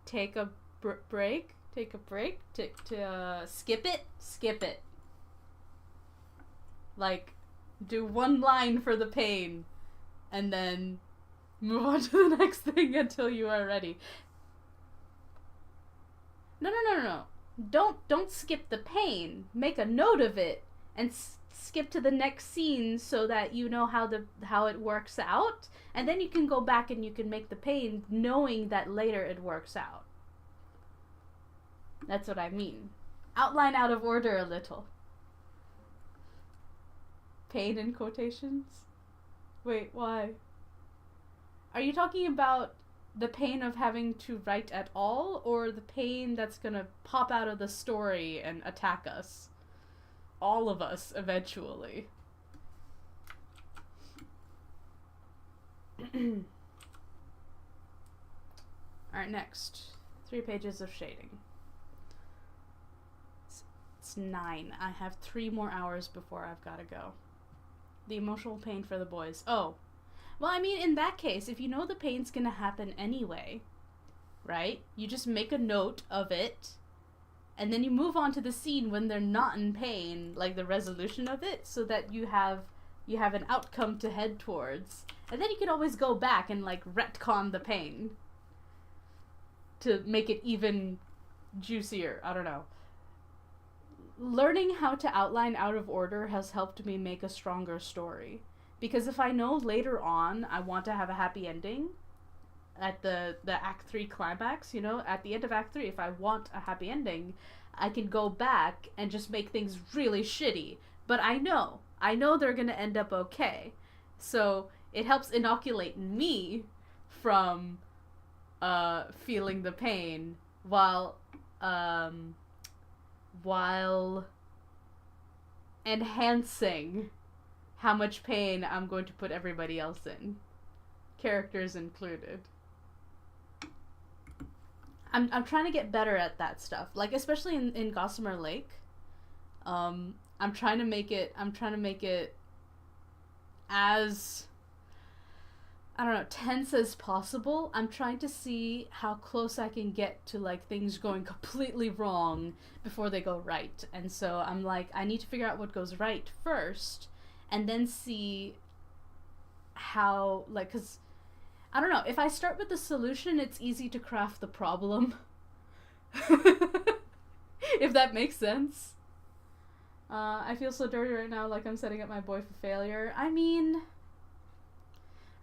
[SPEAKER 1] take a break. Take a break. Skip it. Skip it. Like, do one line for the pain, and then move on to the next thing until you are ready. No. Don't skip the pain. Make a note of it and skip to the next scene so that you know how it works out, and then you can go back and you can make the pain knowing that later it works out. That's what I mean. Outline out of order a little. Pain in quotations? Wait, why? Are you talking about the pain of having to write at all, or the pain that's gonna pop out of the story and attack us? All of us, eventually. Alright, next. 3 pages of shading. It's 9. I have 3 more hours before I've gotta go. The emotional pain for the boys. Oh. Well, I mean, in that case, if you know the pain's gonna happen anyway, right? You just make a note of it, and then you move on to the scene when they're not in pain, like the resolution of it, so that you have an outcome to head towards. And then you can always go back and, like, retcon the pain to make it even juicier. I don't know. Learning how to outline out of order has helped me make a stronger story. Because if I know later on I want to have a happy ending at the Act 3 climax, you know, at the end of Act 3, if I want a happy ending, I can go back and just make things really shitty. But I know they're gonna end up okay. So it helps inoculate me from feeling the pain while enhancing how much pain I'm going to put everybody else in. Characters included. I'm trying to get better at that stuff. Like, especially in Gossamer Lake. I'm trying to make it as, I don't know, tense as possible. I'm trying to see how close I can get to, like, things going completely wrong before they go right. And so I'm like, I need to figure out what goes right first, and then see how, like, because, I don't know, if I start with the solution, it's easy to craft the problem. If that makes sense. I feel so dirty right now, like I'm setting up my boy for failure. I mean,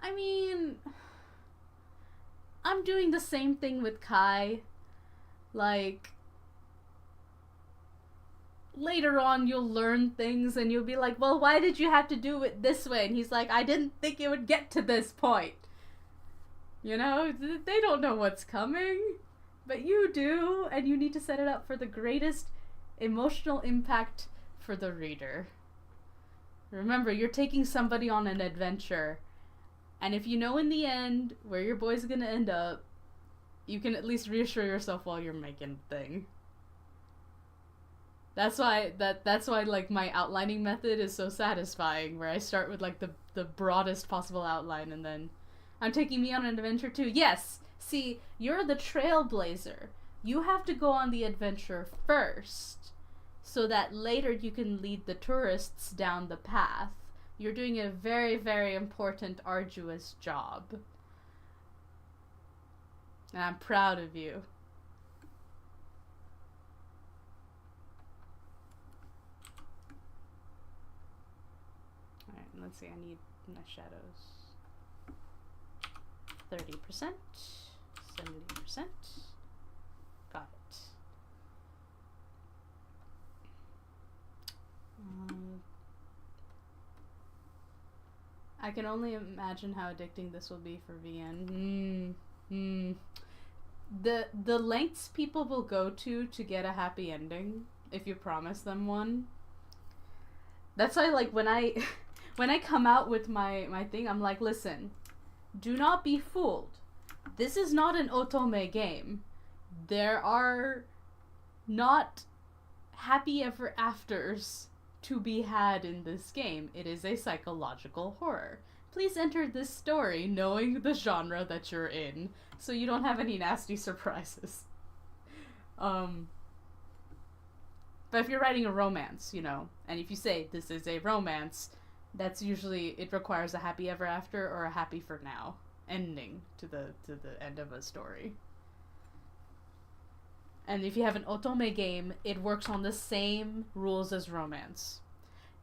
[SPEAKER 1] I'm doing the same thing with Kai. Like, later on you'll learn things and you'll be like, well, why did you have to do it this way? And he's like, I didn't think it would get to this point. You know, they don't know what's coming, but you do, and you need to set it up for the greatest emotional impact for the reader. Remember, you're taking somebody on an adventure, and if you know in the end where your boy's gonna end up, you can at least reassure yourself while you're making the thing. That's why like my outlining method is so satisfying, where I start with like the broadest possible outline, and then I'm taking me on an adventure too. Yes, see, you're the trailblazer. You have to go on the adventure first, so that later you can lead the tourists down the path. You're doing a very, very important, arduous job. And I'm proud of you. Alright, let's see, I need my shadows. 30%, 70%. Got it. I can only imagine how addicting this will be for VN. The lengths people will go to get a happy ending, if you promise them one, That's why, like, when I when I come out with my thing, I'm like, listen, do not be fooled. This is not an otome game. There are not happy ever afters to be had in this game. It is a psychological horror. Please enter this story knowing the genre that you're in, so you don't have any nasty surprises. But if you're writing a romance, you know, and if you say this is a romance, that's usually, it requires a happy ever after or a happy for now ending to the end of a story. And if you have an otome game, it works on the same rules as romance.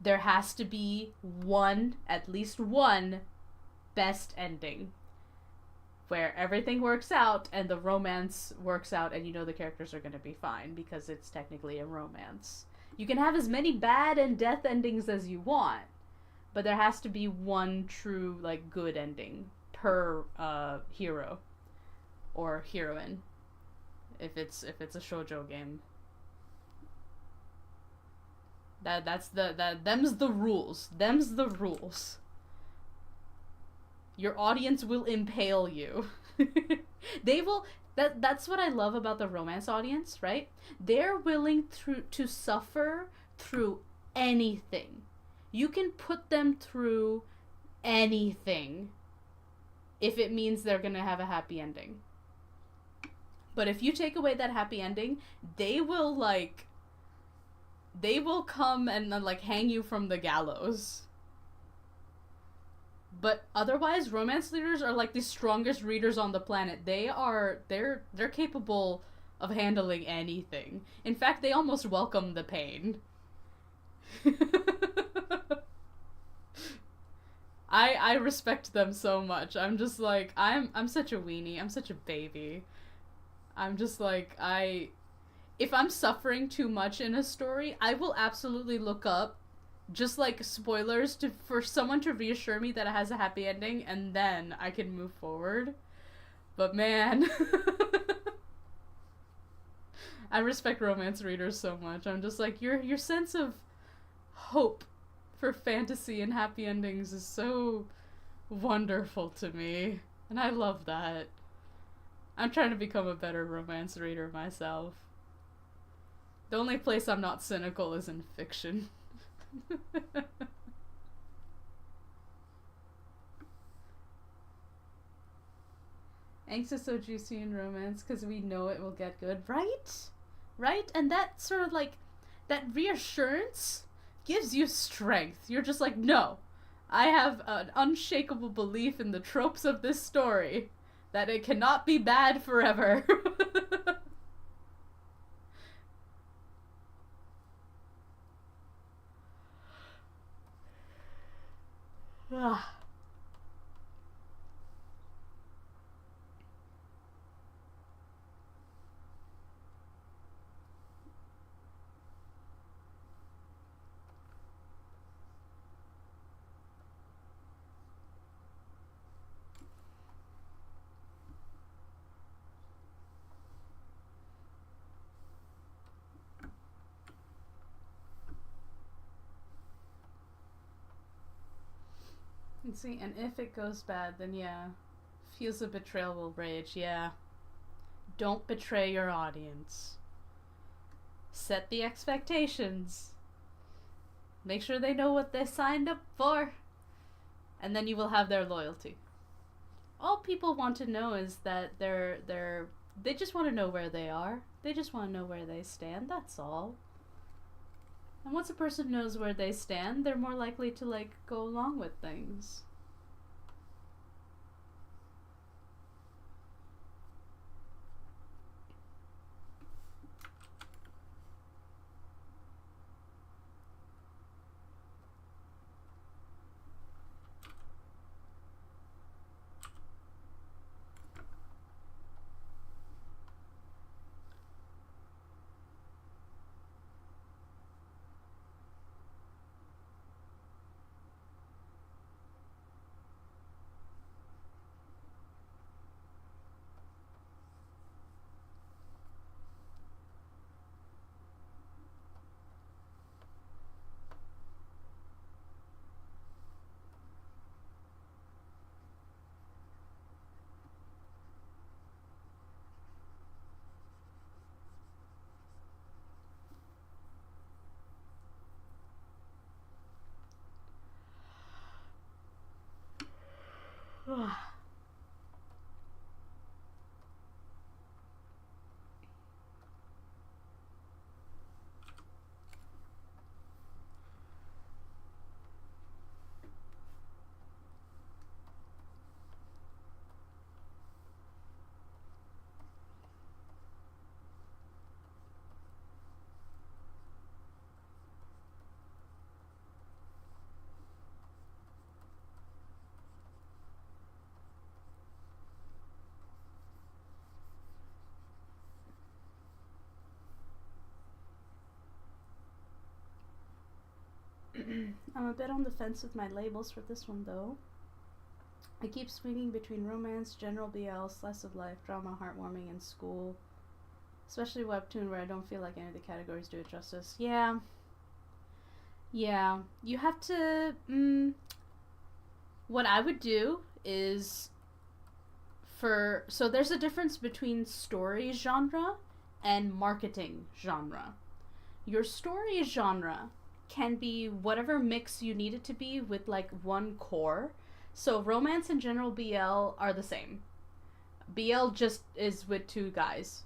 [SPEAKER 1] There has to be one, at least one, best ending where everything works out and the romance works out and you know the characters are going to be fine because it's technically a romance. You can have as many bad and death endings as you want, but there has to be one true, like, good ending per hero or heroine if it's a shoujo game. Them's the rules. Them's the rules. Your audience will impale you. They will. That's what I love about the romance audience, right? They're willing to suffer through anything. You can put them through anything if it means they're gonna have a happy ending. But if you take away that happy ending, they will come and like hang you from the gallows. But otherwise, romance readers are like the strongest readers on the planet. They're capable of handling anything. In fact, they almost welcome the pain. I respect them so much. I'm just like, I'm such a weenie. I'm such a baby. I'm just like, if I'm suffering too much in a story, I will absolutely look up just like spoilers for someone to reassure me that it has a happy ending, and then I can move forward. But man, I respect romance readers so much. I'm just like, your sense of hope for fantasy and happy endings is so wonderful to me, and I love that. I'm trying to become a better romance reader myself. The only place I'm not cynical is in fiction. Angst is so juicy in romance because we know it will get good, right? Right? And that sort of like, that reassurance gives you strength. You're just like, no, I have an unshakable belief in the tropes of this story, that it cannot be bad forever. And see, and if it goes bad, then yeah, feels a betrayal will rage, yeah. Don't betray your audience. Set the expectations. Make sure they know what they signed up for. And then you will have their loyalty. All people want to know is that they just want to know where they are. They just want to know where they stand, that's all. And once a person knows where they stand, they're more likely to, like, go along with things. I'm a bit on the fence with my labels for this one, though. I keep swinging between romance, general BL, slice of life, drama, heartwarming, and school. Especially webtoon, where I don't feel like any of the categories do it justice. Yeah. Yeah. You have to... what I would do is... So there's a difference between story genre and marketing genre. Your story genre can be whatever mix you need it to be with like one core. So romance and general BL are the same. BL just is with two guys.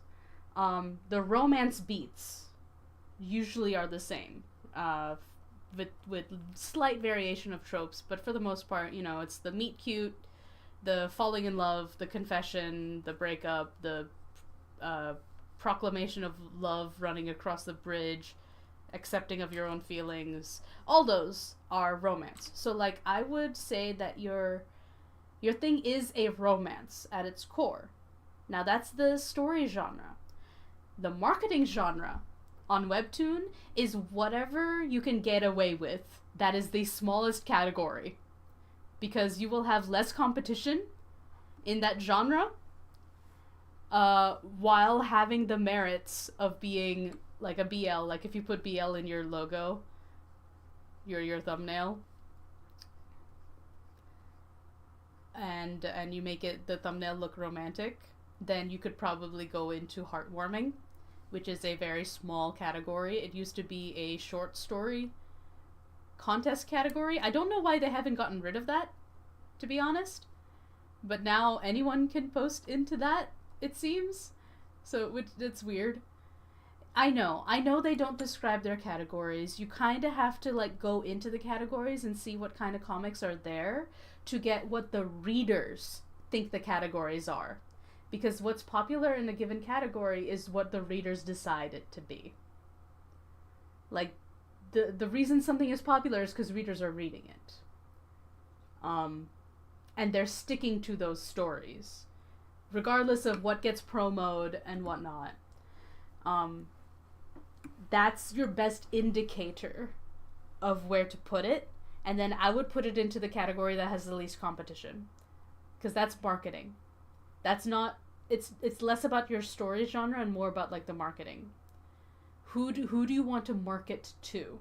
[SPEAKER 1] The romance beats usually are the same, with slight variation of tropes, but for the most part, you know, it's the meet cute, the falling in love, the confession, the breakup, the proclamation of love running across the bridge, accepting of your own feelings. All those are romance. So like I would say that your thing is a romance at its core. Now that's the story genre. The marketing genre on webtoon is whatever you can get away with. That is the smallest category, because you will have less competition in that genre, while having the merits of being like a BL. Like if you put BL in your logo, your thumbnail, and you make it the thumbnail look romantic, then you could probably go into heartwarming, which is a very small category. It used to be a short story contest category. I don't know why they haven't gotten rid of that, to be honest. But now anyone can post into that, it seems. So it's weird. I know they don't describe their categories. You kind of have to like go into the categories and see what kind of comics are there to get what the readers think the categories are. Because what's popular in a given category is what the readers decide it to be. Like, the reason something is popular is because readers are reading it. And they're sticking to those stories, regardless of what gets promoted and whatnot. That's your best indicator of where to put it. And then I would put it into the category that has the least competition, because that's marketing. That's not, it's less about your story genre and more about like the marketing. Who do you want to market to?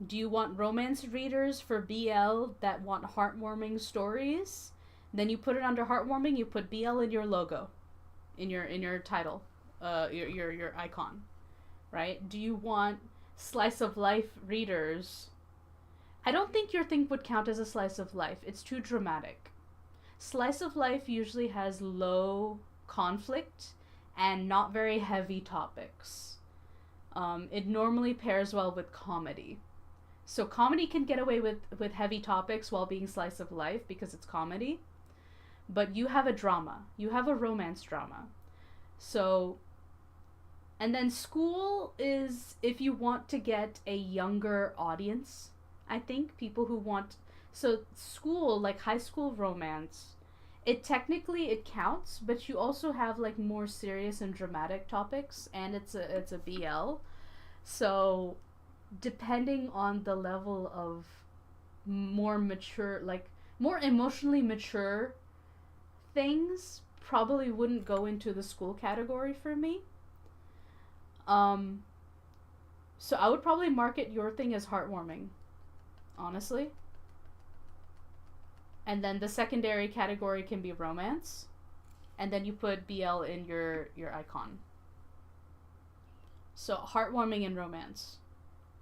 [SPEAKER 1] Do you want romance readers for BL that want heartwarming stories? Then you put it under heartwarming, you put BL in your logo, in your title, your icon, right? Do you want slice of life readers? I don't think your thing would count as a slice of life. It's too dramatic. Slice of life usually has low conflict and not very heavy topics. It normally pairs well with comedy. So comedy can get away with heavy topics while being slice of life because it's comedy. But you have a drama. You have a romance drama. So, and then school is if you want to get a younger audience, I think. People who want... So school, like high school romance, it counts, but you also have like more serious and dramatic topics, and it's a BL. So depending on the level of more mature, like more emotionally mature things, probably wouldn't go into the school category for me. So I would probably market your thing as heartwarming, honestly. And then the secondary category can be romance, and then you put BL in your icon. So heartwarming and romance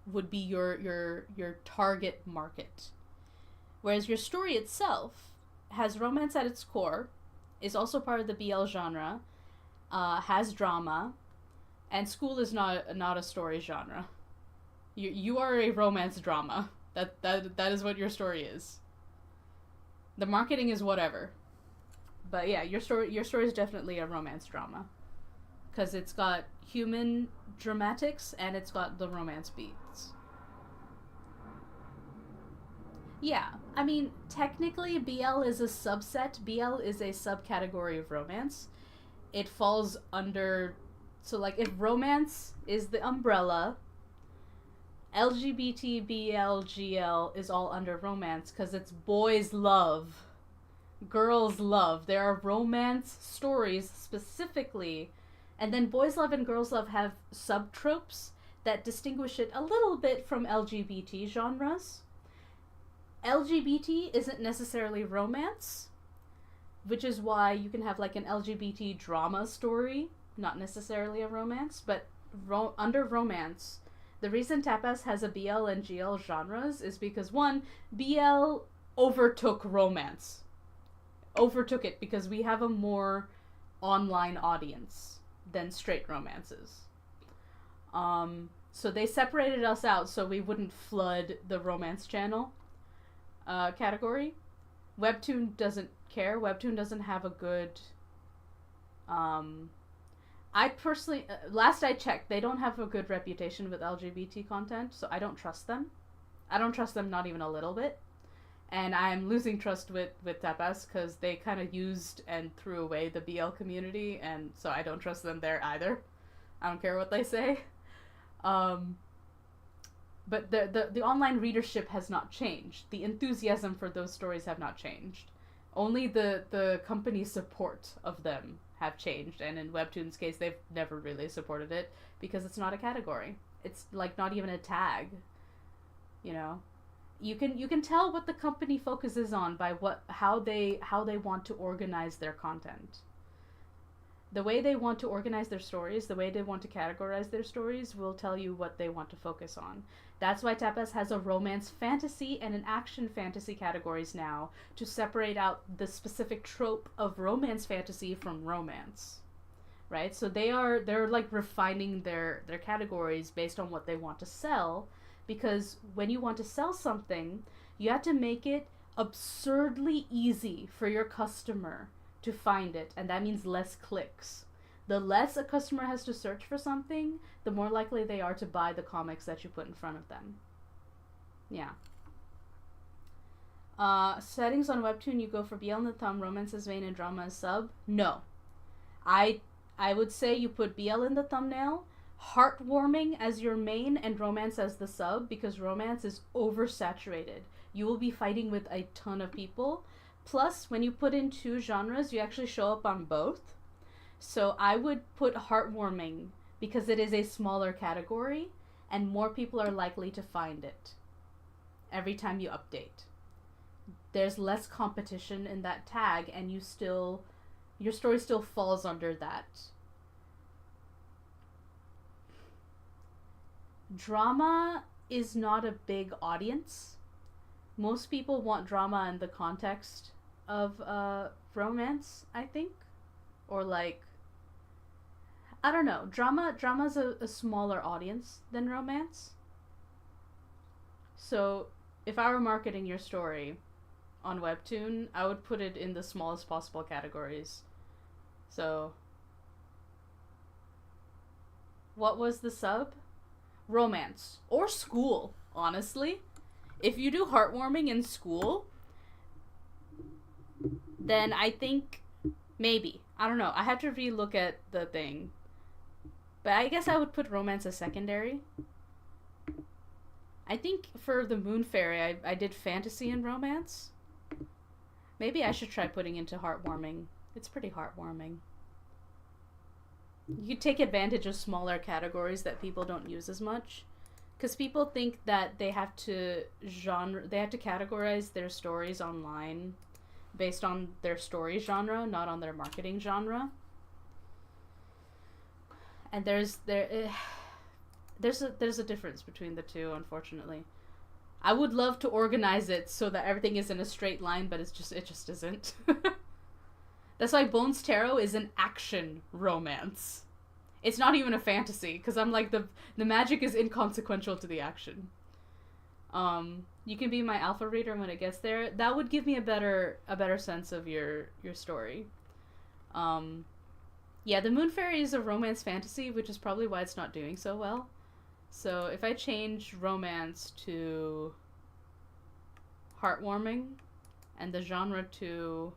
[SPEAKER 1] would be your target market. Whereas your story itself, has romance at its core, is also part of the BL genre, has drama, and school is not a story genre. You are a romance drama. That is what your story is. The marketing is whatever. But yeah, your story is definitely a romance drama. Because it's got human dramatics and it's got the romance beats. Yeah, I mean, technically BL is a subset. BL is a subcategory of romance. It falls under... So, like, if romance is the umbrella, LGBT, BL, GL is all under romance because it's boys love, girls love. There are romance stories specifically, and then boys love and girls love have subtropes that distinguish it a little bit from LGBT genres. LGBT isn't necessarily romance, which is why you can have like an LGBT drama story, not necessarily a romance, but under romance, the reason tapas has a BL and GL genres is because, one, BL overtook romance. Overtook it because we have a more online audience than straight romances. So they separated us out so we wouldn't flood the romance channel category. Webtoon doesn't care. Webtoon doesn't have a good... I personally, last I checked, they don't have a good reputation with LGBT content, so I don't trust them. I don't trust them not even a little bit. And I'm losing trust with Tapas because they kind of used and threw away the BL community, and so I don't trust them there either. I don't care what they say. But the online readership has not changed. The enthusiasm for those stories have not changed. Only the company support of them have changed, and in Webtoon's case, they've never really supported it because it's not a category. It's like not even a tag. You know, you can tell what the company focuses on by how they want to organize their content. The way they want to organize their stories, the way they want to categorize their stories will tell you what they want to focus on. That's why Tapas has a romance fantasy and an action fantasy categories now to separate out the specific trope of romance fantasy from romance. Right? So they're like refining their categories based on what they want to sell, because when you want to sell something, you have to make it absurdly easy for your customer to find it, and that means less clicks. The less a customer has to search for something, the more likely they are to buy the comics that you put in front of them. Yeah. Settings on Webtoon, you go for BL in the thumb, romance as main, and drama as sub. No. I would say you put BL in the thumbnail, heartwarming as your main, and romance as the sub, because romance is oversaturated. You will be fighting with a ton of people. Plus, when you put in two genres, you actually show up on both. So I would put heartwarming because it is a smaller category and more people are likely to find it every time you update. There's less competition in that tag, and your story still falls under that. Drama is not a big audience. Most people want drama in the context of romance, I think. Or like, I don't know. Drama's a smaller audience than romance. So if I were marketing your story on Webtoon, I would put it in the smallest possible categories. So what was the sub? Romance. Or school, honestly. If you do heartwarming in school, then I think maybe. I don't know. I have to re-look at the thing. But I guess I would put romance as secondary. I think for the Moon Fairy, I did fantasy and romance. Maybe I should try putting into heartwarming. It's pretty heartwarming. You take advantage of smaller categories that people don't use as much. Because people think that they have to categorize their stories online based on their story genre, not on their marketing genre. And there's a difference between the two, unfortunately. I would love to organize it so that everything is in a straight line, but it just isn't. That's why Bones Tarot is an action romance. It's not even a fantasy, because I'm like, the magic is inconsequential to the action. You can be my alpha reader when it gets there. That would give me a better sense of your story. Yeah, the Moon Fairy is a romance fantasy, which is probably why it's not doing so well. So if I change romance to heartwarming and the genre to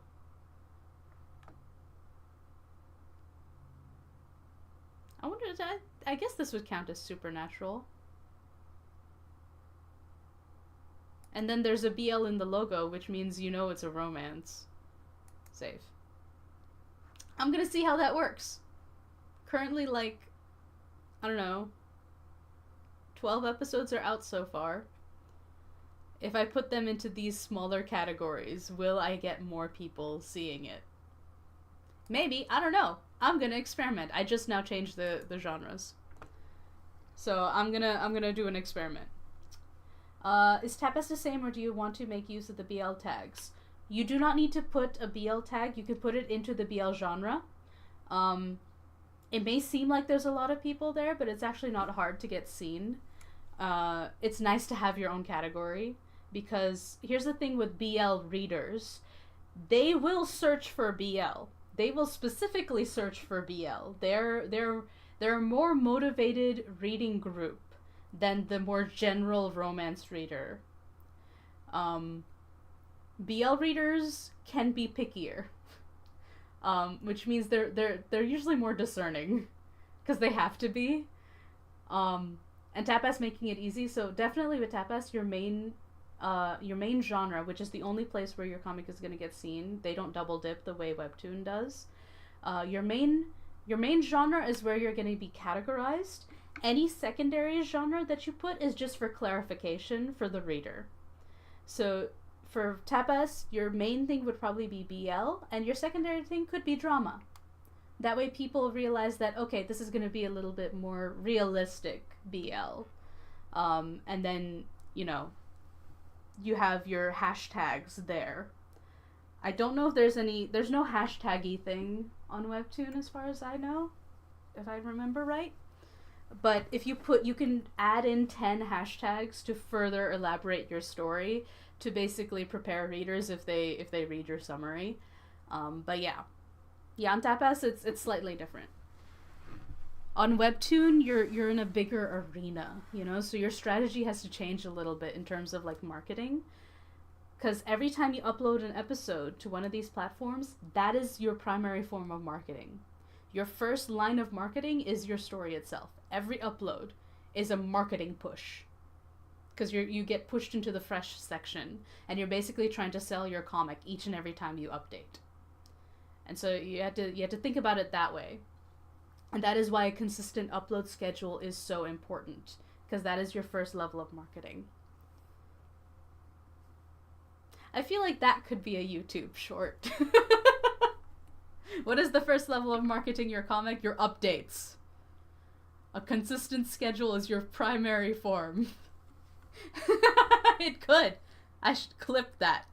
[SPEAKER 1] I guess this would count as supernatural. And then there's a BL in the logo, which means you know it's a romance. Save. I'm gonna see how that works. Currently, like, I don't know, 12 episodes are out so far. If I put them into these smaller categories, will I get more people seeing it? Maybe. I don't know. I'm gonna experiment. I just now changed the genres. So I'm gonna do an experiment. Is Tapas the same, or do you want to make use of the BL tags? You do not need to put a BL tag. You can put it into the BL genre. It may seem like there's a lot of people there, but it's actually not hard to get seen. It's nice to have your own category, because here's the thing with BL readers. They will search for BL. They will specifically search for BL. They're a more motivated reading group than the more general romance reader. BL readers can be pickier, which means they're usually more discerning, because they have to be. And Tapas making it easy. So definitely with Tapas, your main genre, which is the only place where your comic is going to get seen. They don't double dip the way Webtoon does. Your main genre is where you're going to be categorized. Any secondary genre that you put is just for clarification for the reader. So for Tapas, your main thing would probably be BL, and your secondary thing could be drama. That way people realize that, okay, this is going to be a little bit more realistic BL. And then, you know, you have your hashtags there. I don't know if there's no hashtaggy thing on Webtoon as far as I know, if I remember right. But if you can add in 10 hashtags to further elaborate your story, to basically prepare readers if they read your summary. But yeah, on Tapas it's slightly different. On Webtoon, you're in a bigger arena, you know, so your strategy has to change a little bit in terms of like marketing. Because every time you upload an episode to one of these platforms, that is your primary form of marketing. Your first line of marketing is your story itself. Every upload is a marketing push. Because you get pushed into the fresh section, and you're basically trying to sell your comic each and every time you update. And so you have to think about it that way. And that is why a consistent upload schedule is so important, because that is your first level of marketing. I feel like that could be a YouTube short. What is the first level of marketing your comic? Your updates. A consistent schedule is your primary form. It could. I should clip that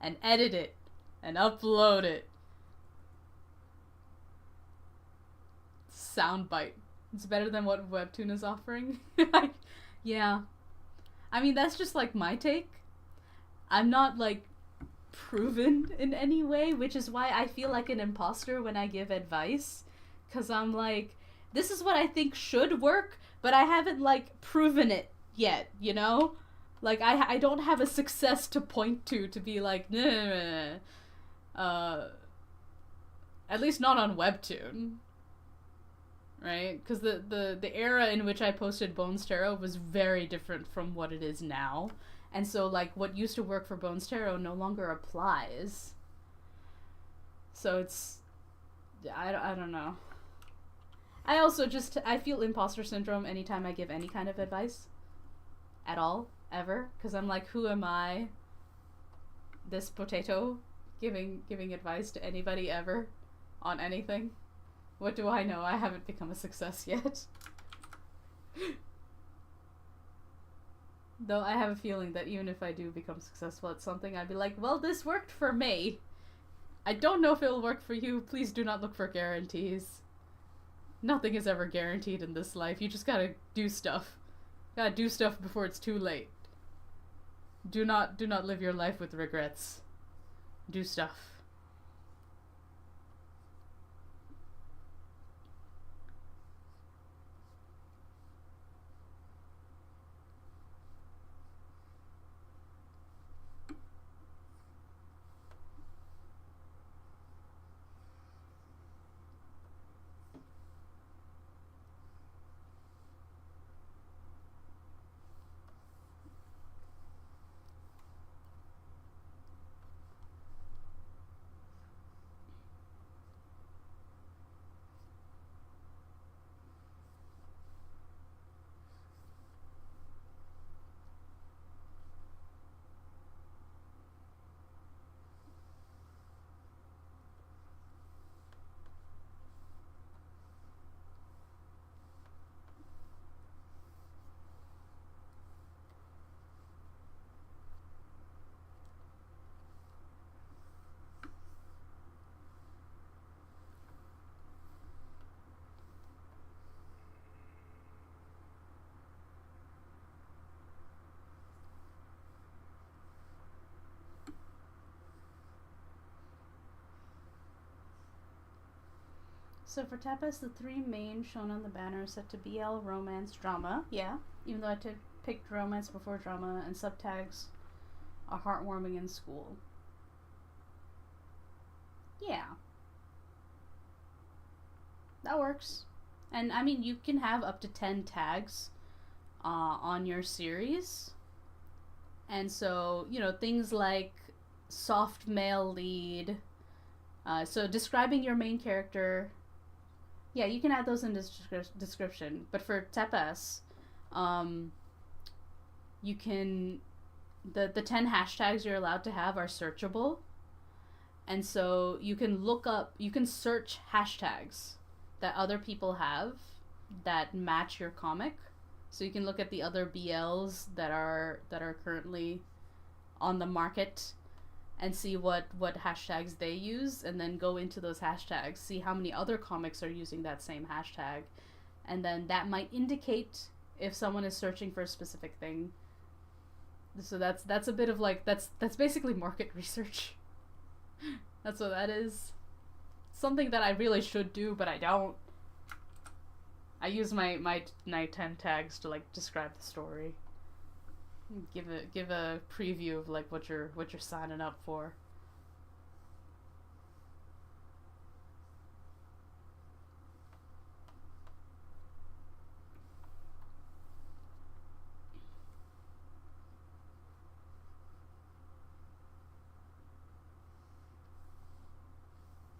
[SPEAKER 1] and edit it and upload it. Soundbite. It's better than what Webtoon is offering. Yeah. I mean, that's just like my take. I'm not like proven in any way, which is why I feel like an imposter when I give advice. Because I'm like, this is what I think should work, but I haven't like proven it yet, you know? Like, I don't have a success to point to be like, nah. At least not on Webtoon. Right? Because the era in which I posted Bones Tarot was very different from what it is now. And so, like, what used to work for Bones Tarot no longer applies. So it's... I don't know. I also I feel imposter syndrome anytime I give any kind of advice. At all. Ever. Because I'm like, who am I? This potato giving advice to anybody ever on anything? What do I know? I haven't become a success yet. Though I have a feeling that even if I do become successful at something, I'd be like, well, this worked for me. I don't know if it'll work for you. Please do not look for guarantees. Nothing is ever guaranteed in this life. You just gotta do stuff. Gotta do stuff before it's too late. Do not live your life with regrets. Do stuff. So for Tapas, the three main shown on the banner are set to BL, romance, drama. Yeah, even though I picked romance before drama, and subtags are heartwarming in school. Yeah. That works. And I mean, you can have up to 10 tags on your series. And so, things like soft male lead. So describing your main character. Yeah, you can add those in the description. But for Tapas, you can... The 10 hashtags you're allowed to have are searchable. And so you can search hashtags that other people have that match your comic. So you can look at the other BLs that are currently on the market and see what hashtags they use, and then go into those hashtags, see how many other comics are using that same hashtag, and then that might indicate if someone is searching for a specific thing. So that's a bit of like that's basically market research. That's what that is. Something that I really should do, but I don't. I use my 10 tags to like describe the story. Give a preview of like what you're signing up for.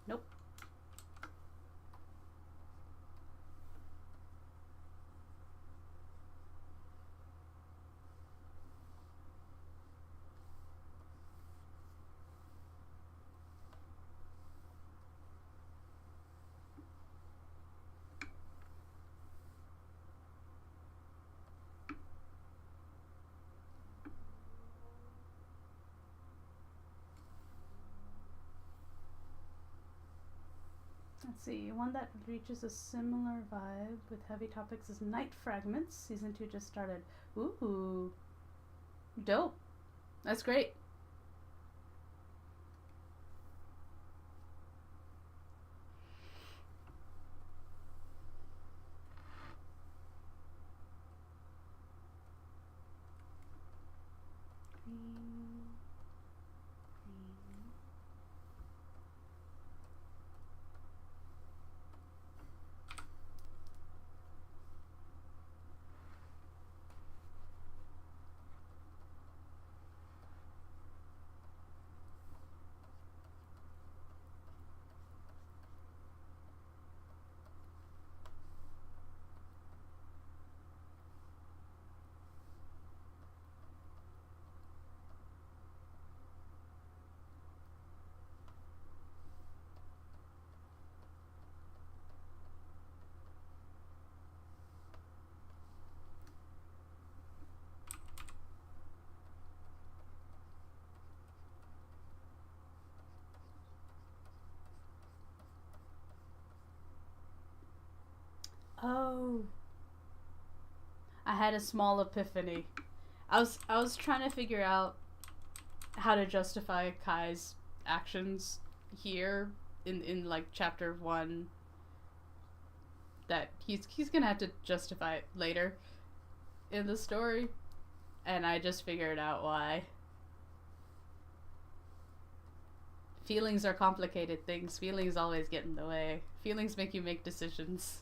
[SPEAKER 1] Nope. Let's see, one that reaches a similar vibe with heavy topics is Night Fragments. Season 2 just started. Ooh. Dope. That's great. Oh. I had a small epiphany. I was trying to figure out how to justify Kai's actions here in like chapter 1, that he's gonna have to justify it later in the story, and I just figured out why. Feelings are complicated things. Feelings always get in the way. Feelings make you make decisions.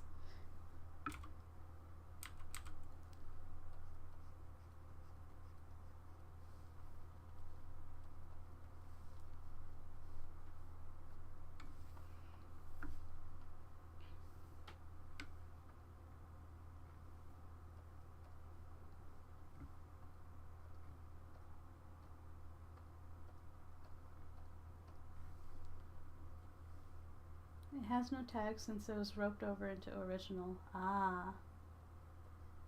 [SPEAKER 1] It has no tag since it was roped over into original. Ah.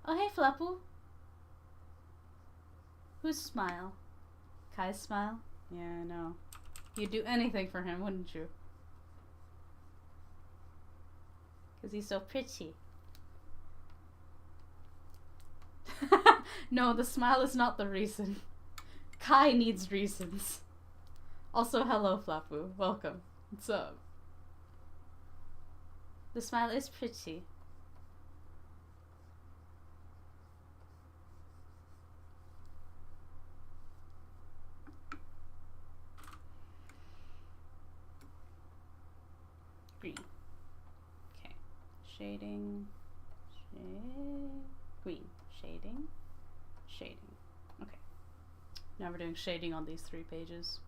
[SPEAKER 1] Oh, hey, Flapple. Whose smile? Kai's smile? Yeah, I know. You'd do anything for him, wouldn't you? Because he's so pretty. No, the smile is not the reason. Kai needs reasons. Also, hello, Flapple. Welcome. What's up? The smile is pretty. Green. Okay. Shading. Green. Shading. Shading. Okay. Now we're doing shading on these 3 pages.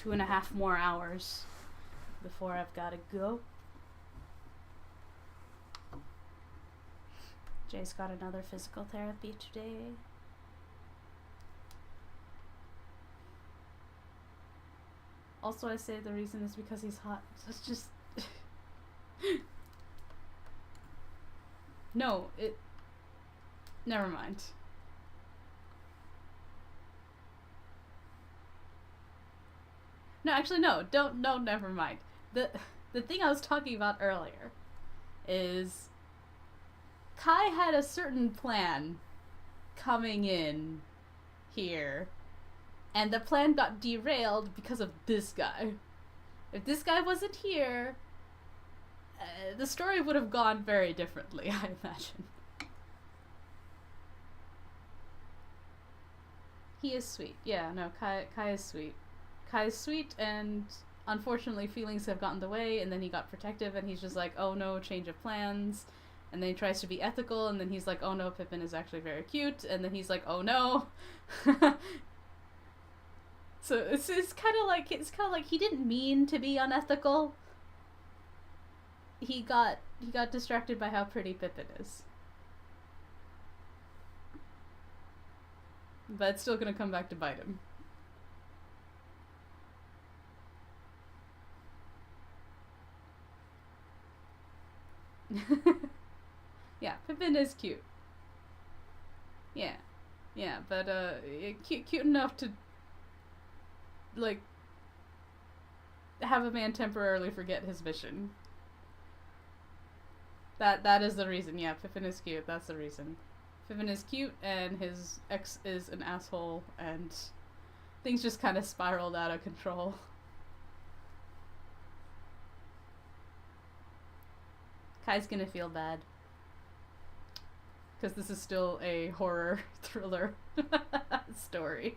[SPEAKER 1] 2.5 more hours before I've gotta go. Jay's got another physical therapy today. Also, I say the reason is because he's hot. It's just... No, it... Never mind. No, actually, no. No, never mind. The thing I was talking about earlier is Kai had a certain plan coming in here, and the plan got derailed because of this guy. If this guy wasn't here, the story would have gone very differently, I imagine. He is sweet. Yeah, no, Kai is sweet. Kai is sweet, and unfortunately feelings have gotten in the way, and then he got protective, and he's just like, oh no, change of plans. And then he tries to be ethical, and then he's like, oh no, Pippin is actually very cute, and then he's like, oh no. So it's kind of like he didn't mean to be unethical. He got distracted by how pretty Pippin is. But it's still gonna come back to bite him. Yeah, Pippin is cute. Yeah, but cute enough to like have a man temporarily forget his mission. That is the reason. Yeah, Pippin is cute. That's the reason. Pippin is cute, and his ex is an asshole, and things just kind of spiraled out of control. Kai's gonna feel bad. Because this is still a horror thriller story.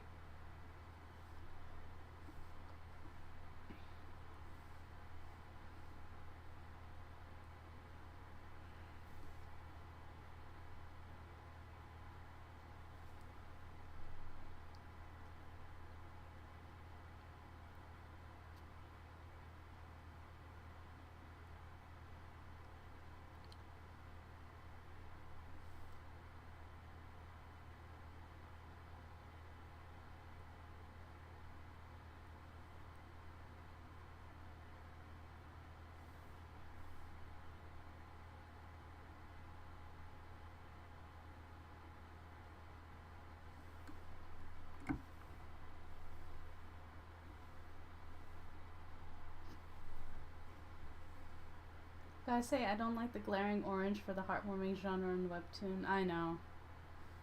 [SPEAKER 1] Guys say I don't like the glaring orange for the heartwarming genre in Webtoon. I know.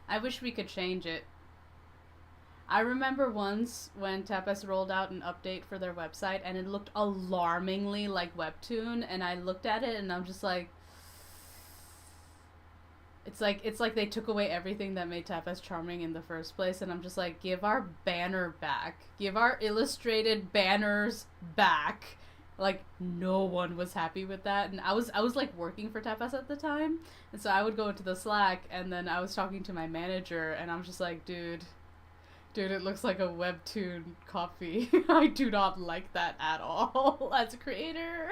[SPEAKER 1] I wish we could change it. I remember once when Tapas rolled out an update for their website and it looked alarmingly like Webtoon, and I looked at it and I'm just like, it's like they took away everything that made Tapas charming in the first place, and I'm just like, give our banner back. Give our illustrated banners back. Like, no one was happy with that, and I was like working for Tapas at the time, and so I would go into the Slack, and then I was talking to my manager, and I'm just like, dude, it looks like a Webtoon copy. I do not like that at all as a creator.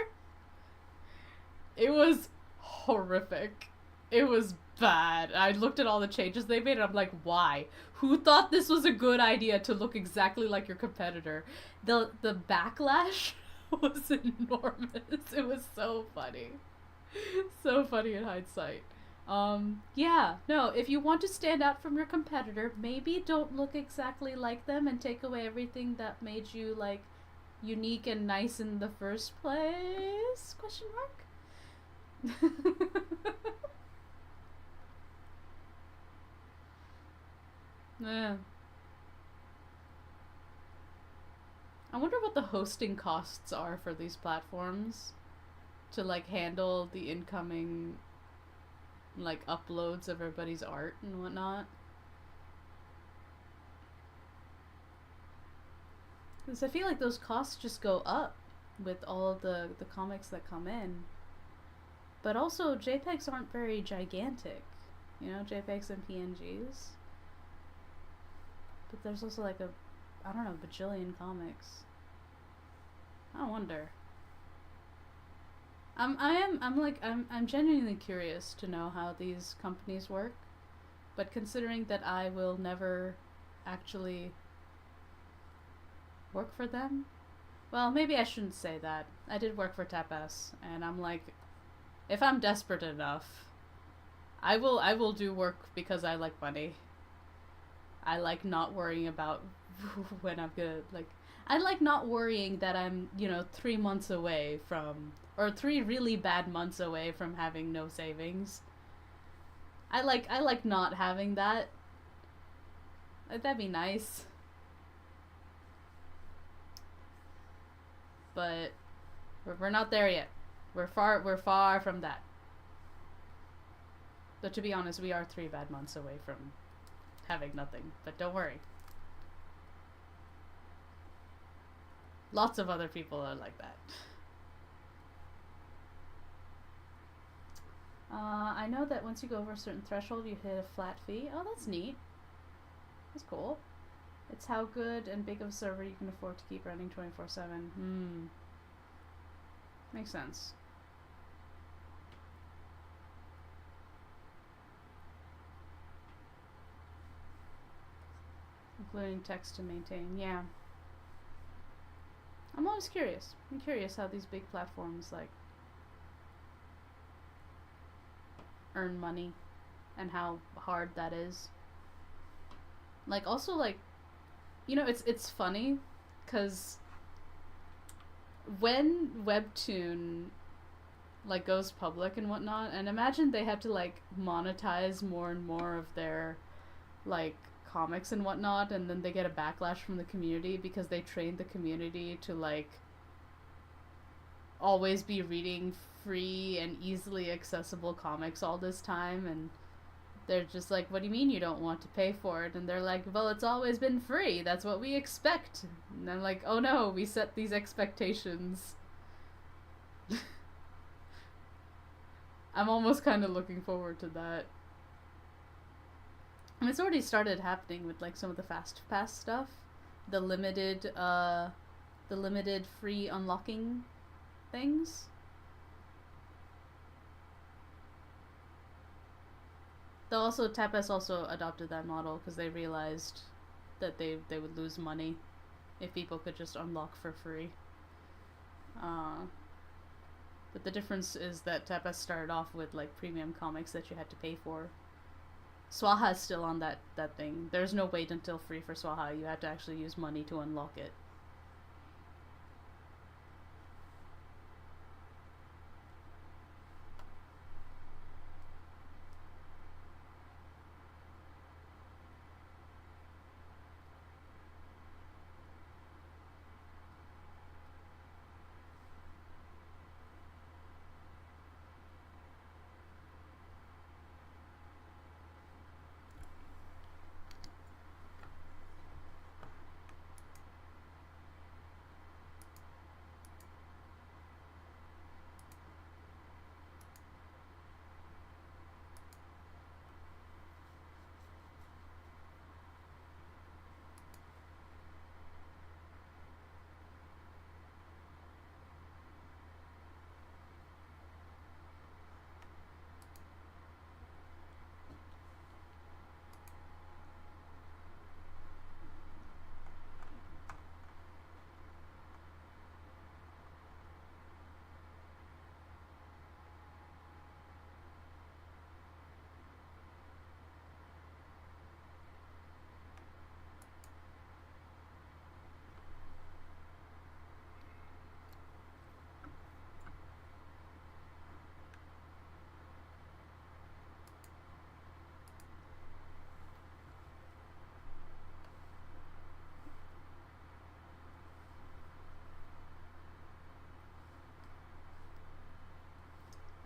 [SPEAKER 1] It was horrific. It was bad. I looked at all the changes they made, and I'm like, why? Who thought this was a good idea to look exactly like your competitor? The backlash was enormous. It was so funny. So funny in hindsight. Yeah, no, if you want to stand out from your competitor, maybe don't look exactly like them and take away everything that made you, like, unique and nice in the first place? Question mark? Yeah. I wonder what the hosting costs are for these platforms to, like, handle the incoming, like, uploads of everybody's art and whatnot. Because I feel like those costs just go up with all of the comics that come in. But also, JPEGs aren't very gigantic. You know, JPEGs and PNGs. But there's also, like, I don't know, bajillion comics. I wonder. I'm genuinely curious to know how these companies work, but considering that I will never actually work for them, well, maybe I shouldn't say that. I did work for Tapas, and I'm like, if I'm desperate enough, I will do work because I like money. I like not worrying about when I'm gonna like. I like not worrying that I'm 3 months away from, or 3 really bad months away from having no savings. I like not having that. That'd be nice, but we're not there yet. We're far from that. But to be honest, we are 3 bad months away from having nothing. But don't worry. Lots of other people are like that. I know that once you go over a certain threshold, you hit a flat fee. Oh, that's neat. That's cool. It's how good and big of a server you can afford to keep running 24/7. Makes sense. Including text to maintain. Yeah. I'm always curious. I'm curious how these big platforms like earn money and how hard that is. Like also like it's funny cuz when Webtoon like goes public and whatnot, and imagine they have to like monetize more and more of their like comics and whatnot, and then they get a backlash from the community because they trained the community to like always be reading free and easily accessible comics all this time, and they're just like, what do you mean you don't want to pay for it? And they're like, well, it's always been free, that's what we expect. And I'm like, oh no, we set these expectations. I'm almost kind of looking forward to that. And it's already started happening with like some of the fast pass stuff, the limited free unlocking things. Though also Tapas also adopted that model because they realized that they would lose money if people could just unlock for free. But the difference is that Tapas started off with like premium comics that you had to pay for. Swaha is still on that thing. There's no wait until free for Swaha. You have to actually use money to unlock it.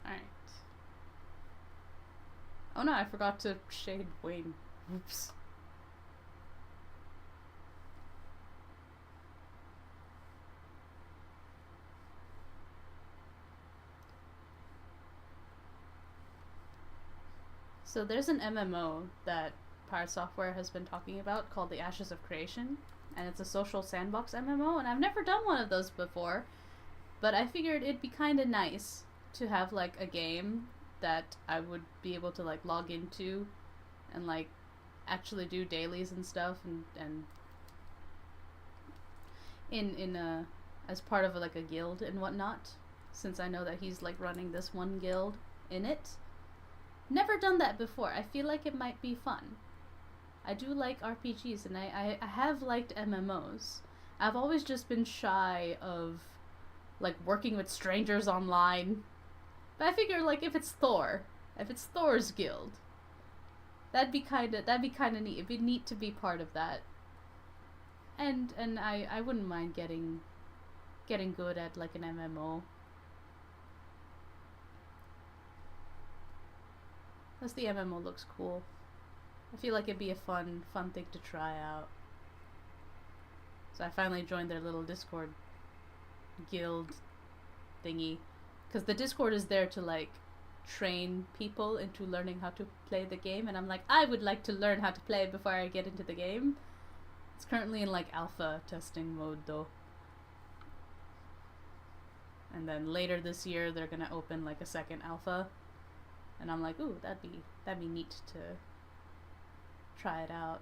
[SPEAKER 1] Alright. Oh no, I forgot to shade Wayne. Oops. So there's an MMO that Pirate Software has been talking about called The Ashes of Creation, and it's a social sandbox MMO, and I've never done one of those before, But I figured it'd be kind of nice to have like a game that I would be able to like log into and like actually do dailies and stuff and in a as part of like a guild and whatnot, since I know that he's like running this one guild in it. Never done that before. I feel like it might be fun. I do like RPGs and I have liked MMOs. I've always just been shy of like working with strangers online. But I figure like if it's Thor's guild, that'd be kinda neat. It'd be neat to be part of that. And I wouldn't mind getting good at like an MMO. Plus the MMO looks cool. I feel like it'd be a fun thing to try out. So I finally joined their little Discord guild thingy. Because the Discord is there to like train people into learning how to play the game. And I'm like, I would like to learn how to play before I get into the game. It's currently in like alpha testing mode though. And then later this year they're gonna open like a second alpha. And I'm like, ooh, that'd be neat to try it out.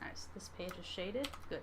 [SPEAKER 1] Nice. This page is shaded. Good.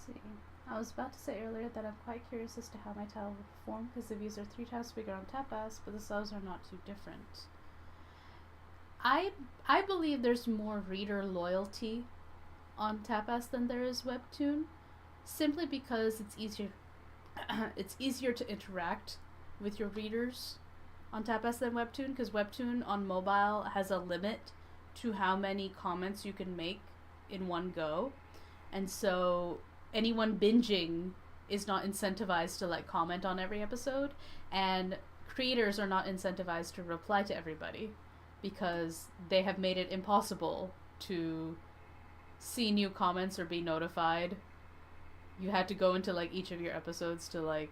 [SPEAKER 1] see. I was about to say earlier that I'm quite curious as to how my title will perform because the views are 3 times bigger on Tapas, but the subs are not too different. I believe there's more reader loyalty on Tapas than there is Webtoon, simply because it's easier to interact with your readers on Tapas than Webtoon, because Webtoon on mobile has a limit to how many comments you can make in one go, and so anyone binging is not incentivized to like comment on every episode, and creators are not incentivized to reply to everybody because they have made it impossible to see new comments or be notified. You had to go into like each of your episodes to like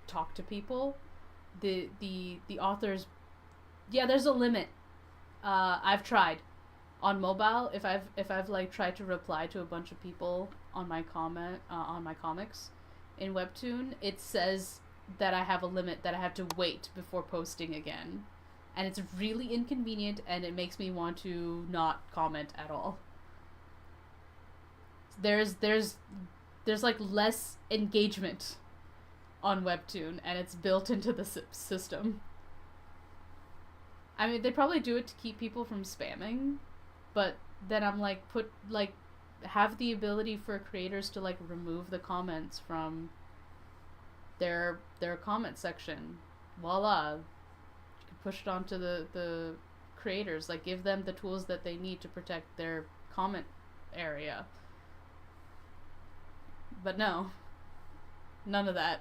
[SPEAKER 1] talk to people. The authors, yeah, there's a limit. I've tried on mobile. If I've like tried to reply to a bunch of people on my on my comics in Webtoon, it says that I have a limit, that I have to wait before posting again, and it's really inconvenient, and it makes me want to not comment at all. There's like less engagement on Webtoon, and it's built into the system. I mean, they probably do it to keep people from spamming, but then I'm like, have the ability for creators to like remove the comments from their comment section. Voila. You can push it onto the creators, like give them the tools that they need to protect their comment area. But no. None of that.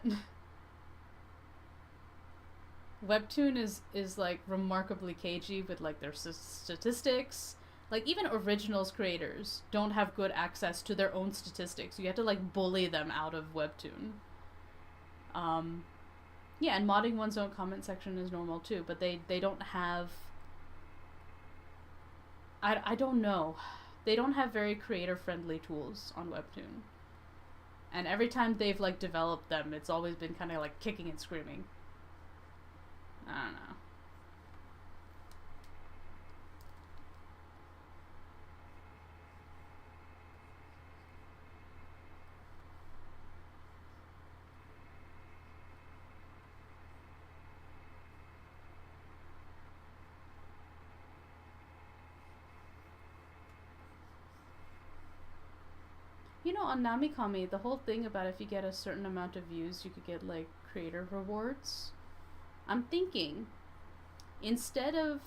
[SPEAKER 1] Webtoon is like remarkably cagey with like their statistics. Like even Originals creators don't have good access to their own statistics. You have to like bully them out of Webtoon. Yeah, and modding one's own comment section is normal too, but they don't have... I don't know. They don't have very creator-friendly tools on Webtoon. And every time they've like developed them, it's always been kind of like kicking and screaming. I don't know. You know, on Namikami, the whole thing about if you get a certain amount of views, you could get like creator rewards. I'm thinking, instead of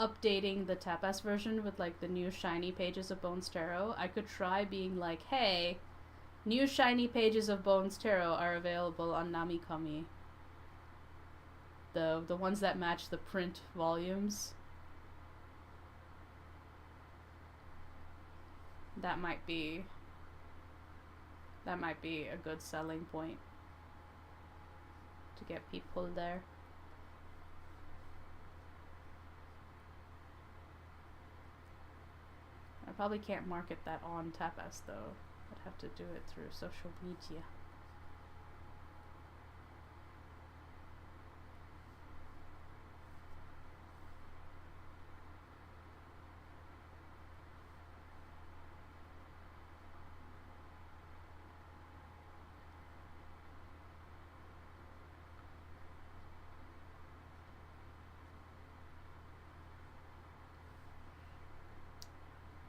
[SPEAKER 1] updating the Tapas version with like the new shiny pages of Bones Tarot, I could try being like, hey, new shiny pages of Bones Tarot are available on Namikami. The ones that match the print volumes. That might be a good selling point to get people there. I probably can't market that on Tapas though. I'd have to do it through social media.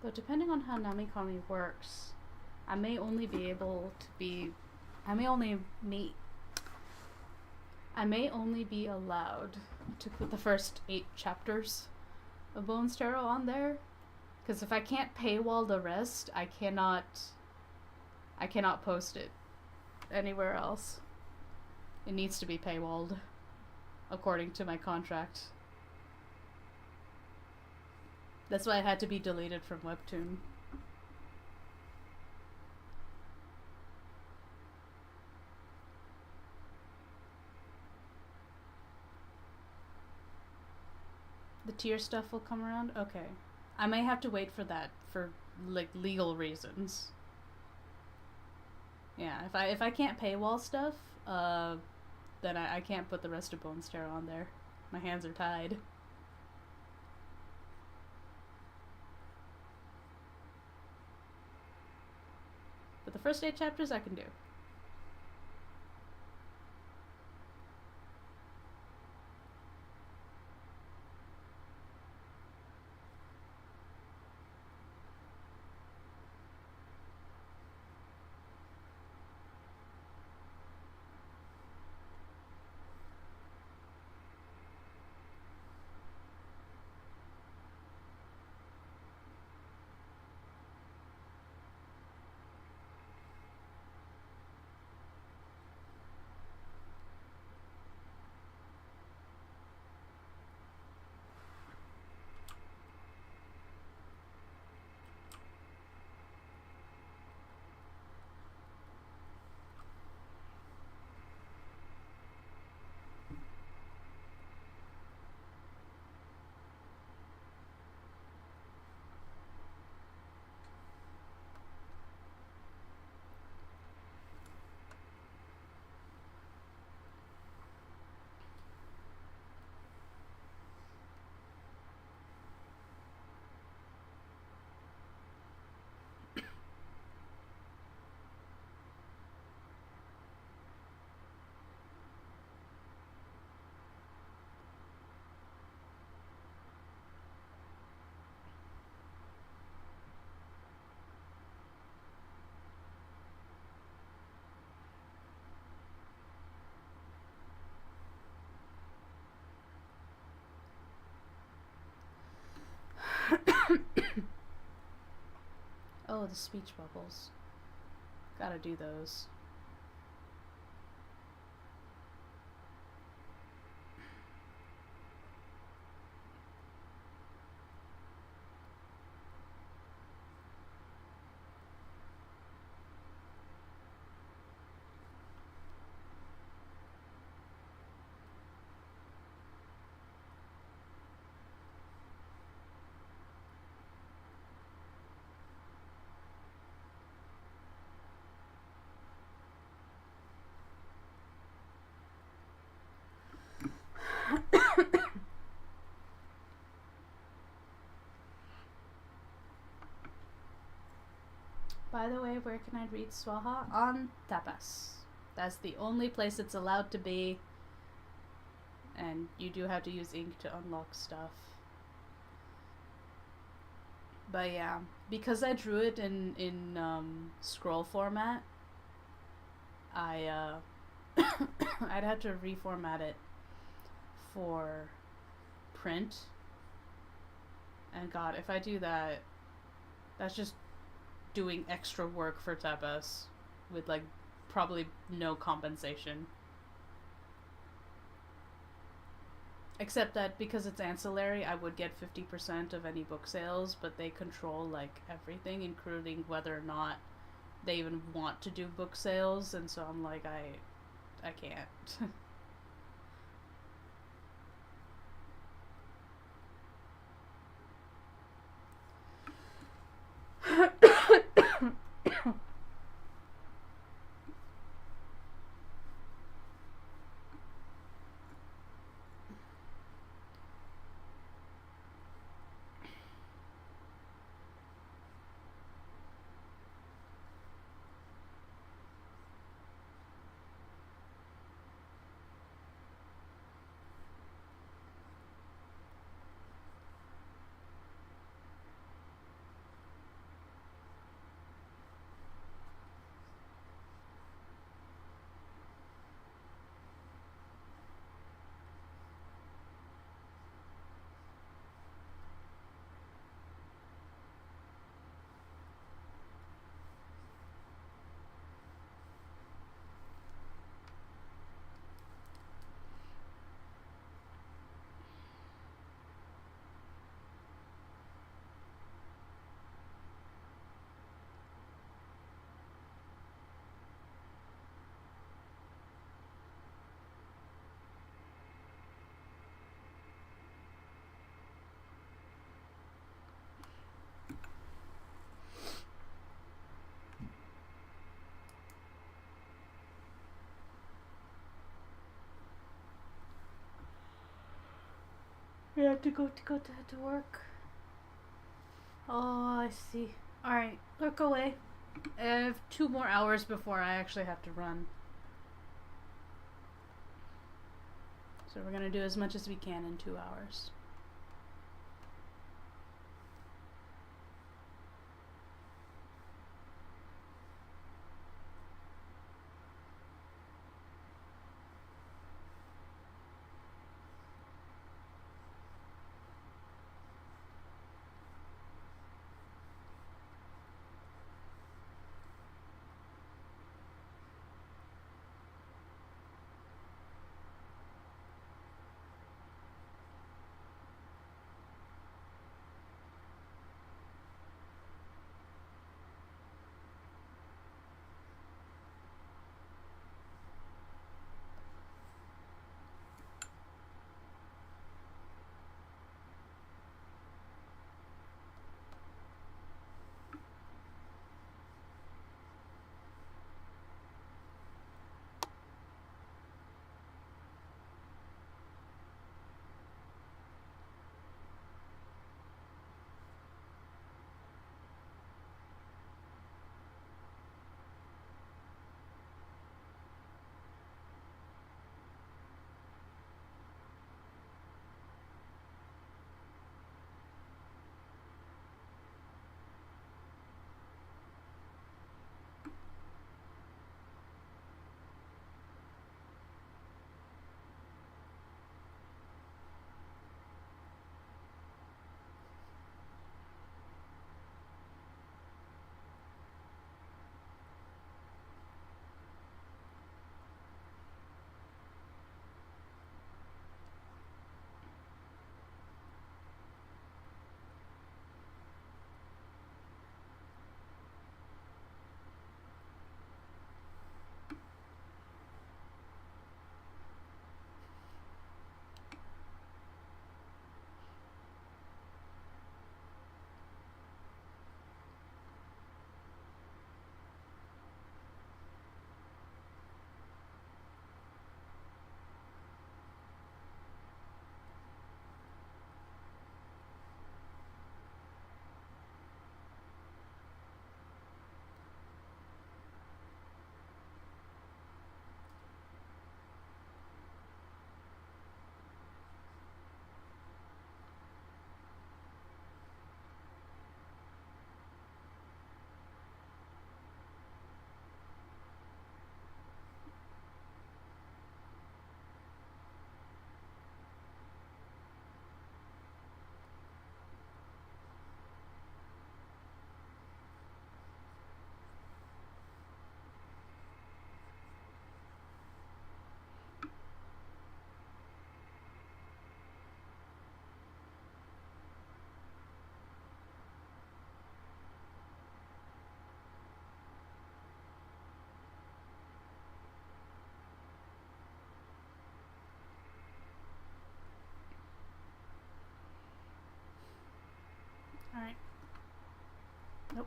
[SPEAKER 1] Though depending on how Namikami works, I may only be allowed to put the first 8 chapters of Bones Tarot on there, because if I can't paywall the rest, I cannot post it anywhere else. It needs to be paywalled according to my contract. That's why it had to be deleted from Webtoon. The tier stuff will come around? Okay. I may have to wait for that for like legal reasons. Yeah, if I can't paywall stuff, then I can't put the rest of Bones Tarot on there. My hands are tied. But the first 8 chapters I can do. Oh, the speech bubbles. Gotta do those. By the way, where can I read Swaha? On Tapas. That's the only place it's allowed to be. And you do have to use ink to unlock stuff. But yeah, because I drew it in scroll format, I'd have to reformat it for print. And God, if I do that, that's just doing extra work for Tapas with like probably no compensation. Except that because it's ancillary, I would get 50% of any book sales, but they control like everything, including whether or not they even want to do book sales, and so I'm like, I can't. You have to go to work. Oh, I see. All right, look away. I have 2 more hours before I actually have to run. So we're going to do as much as we can in 2 hours. Alright. Nope.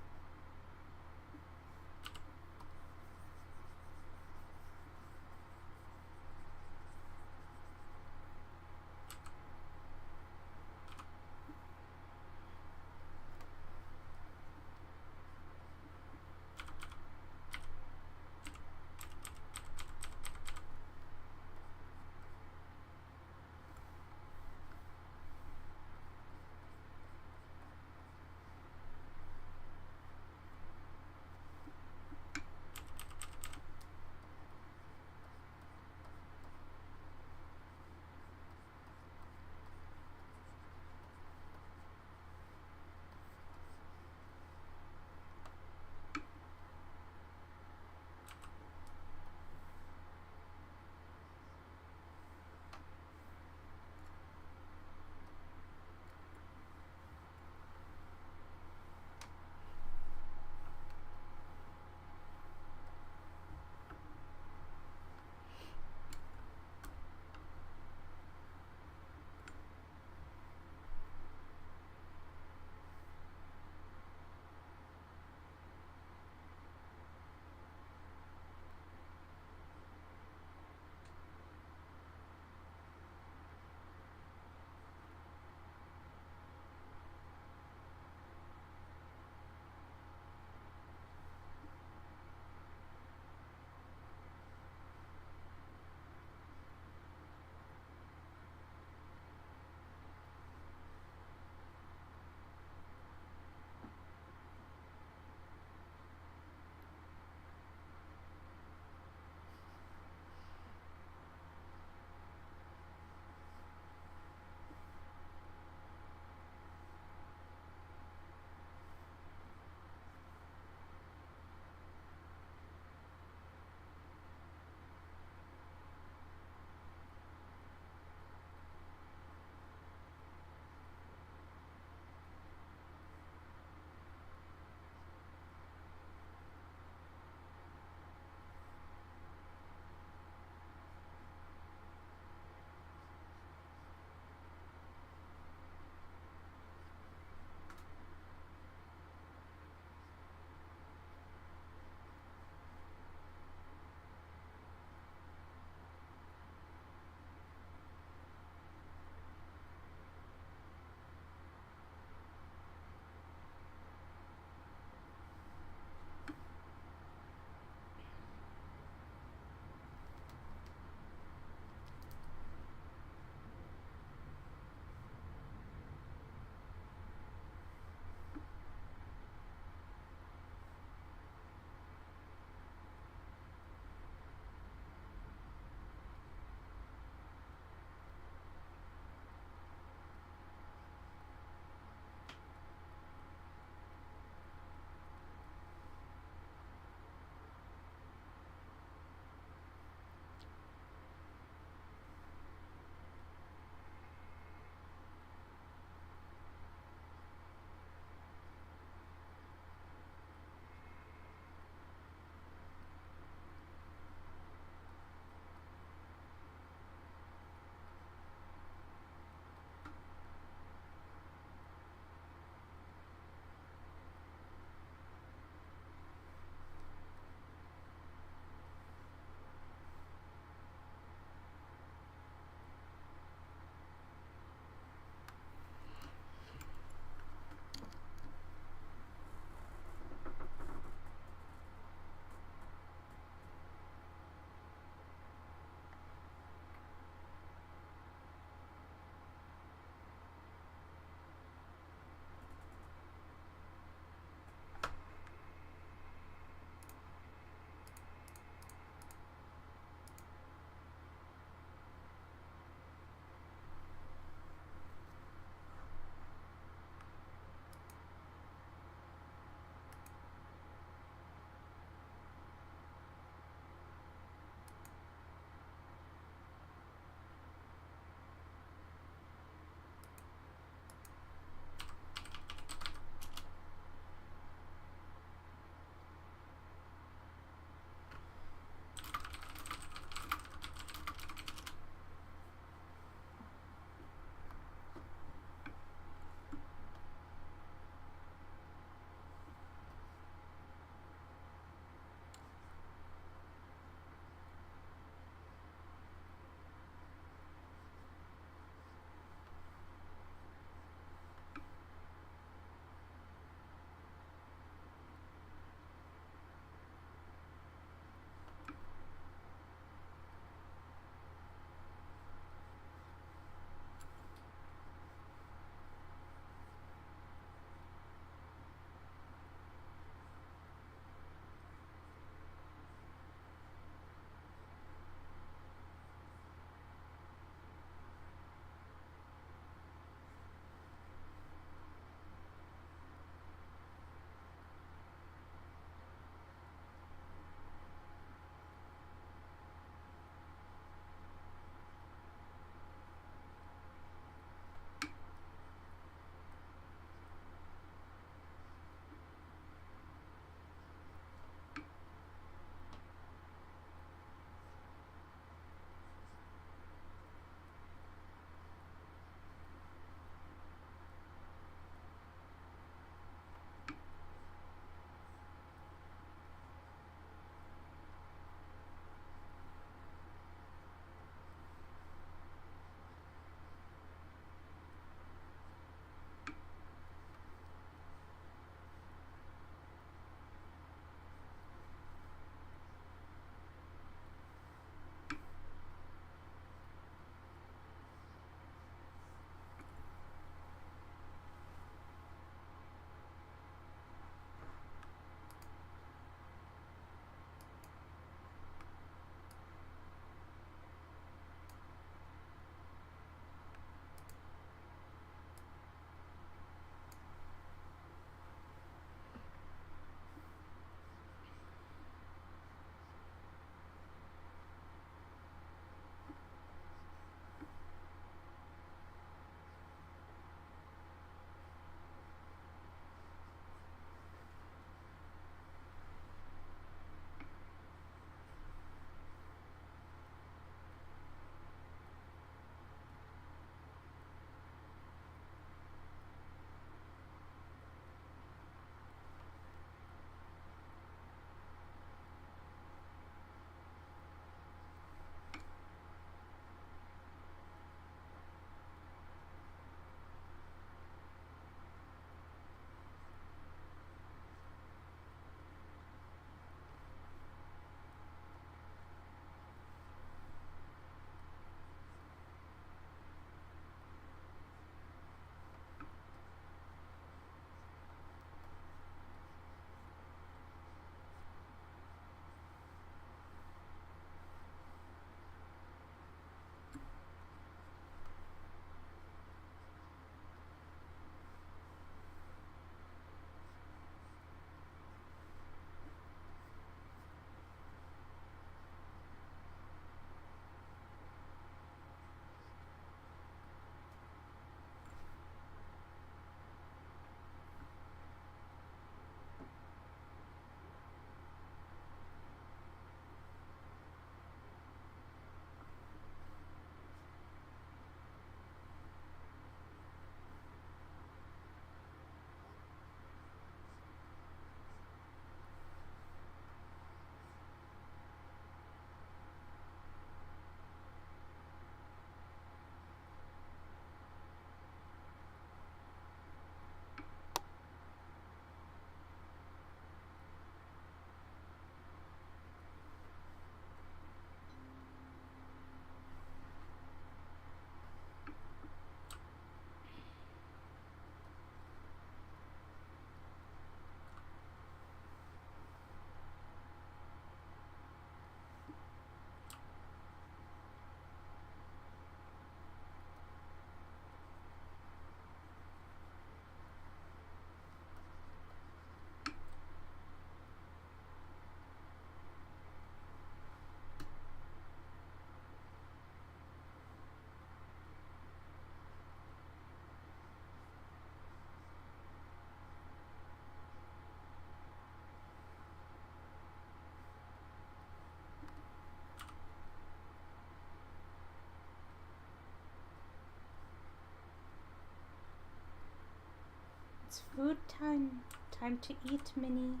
[SPEAKER 1] It's food time. Time to eat, Minnie.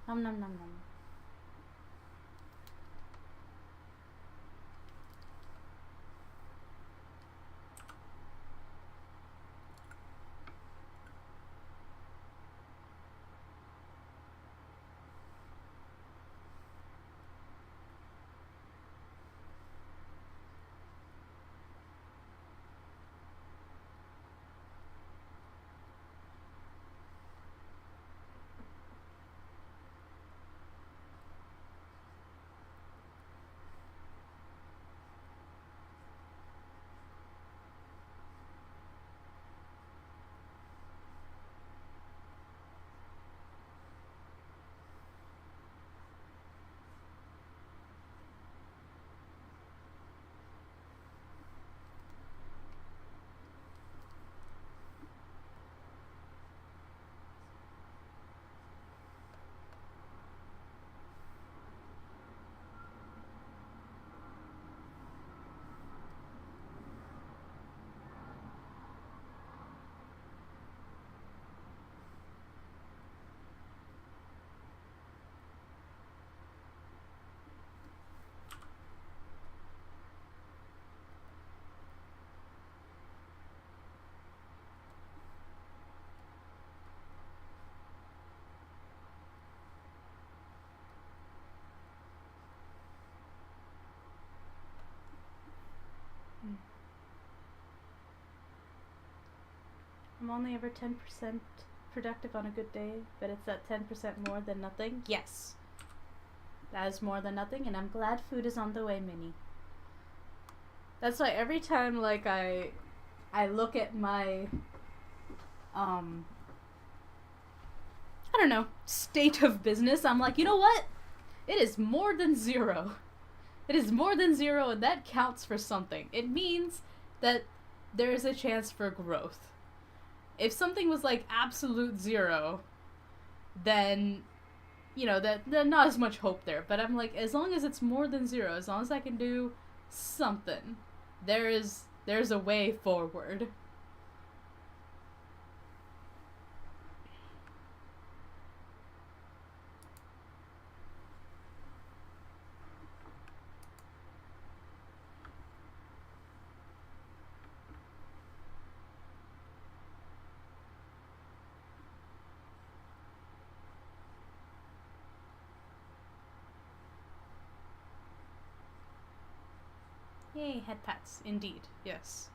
[SPEAKER 1] Nom nom nom nom. I'm only ever 10% productive on a good day, but it's that 10% more than nothing. Yes. That is more than nothing, and I'm glad food is on the way, Minnie. That's why every time, like, I look at my, I don't know, state of business, I'm like, you know what? It is more than 0. It is more than 0, and that counts for something. It means that there is a chance for growth. If something was like absolute 0, then, you know, then not as much hope there. But I'm like, as long as it's more than 0, as long as I can do something, there's a way forward. Yay, head pats. Indeed, yes.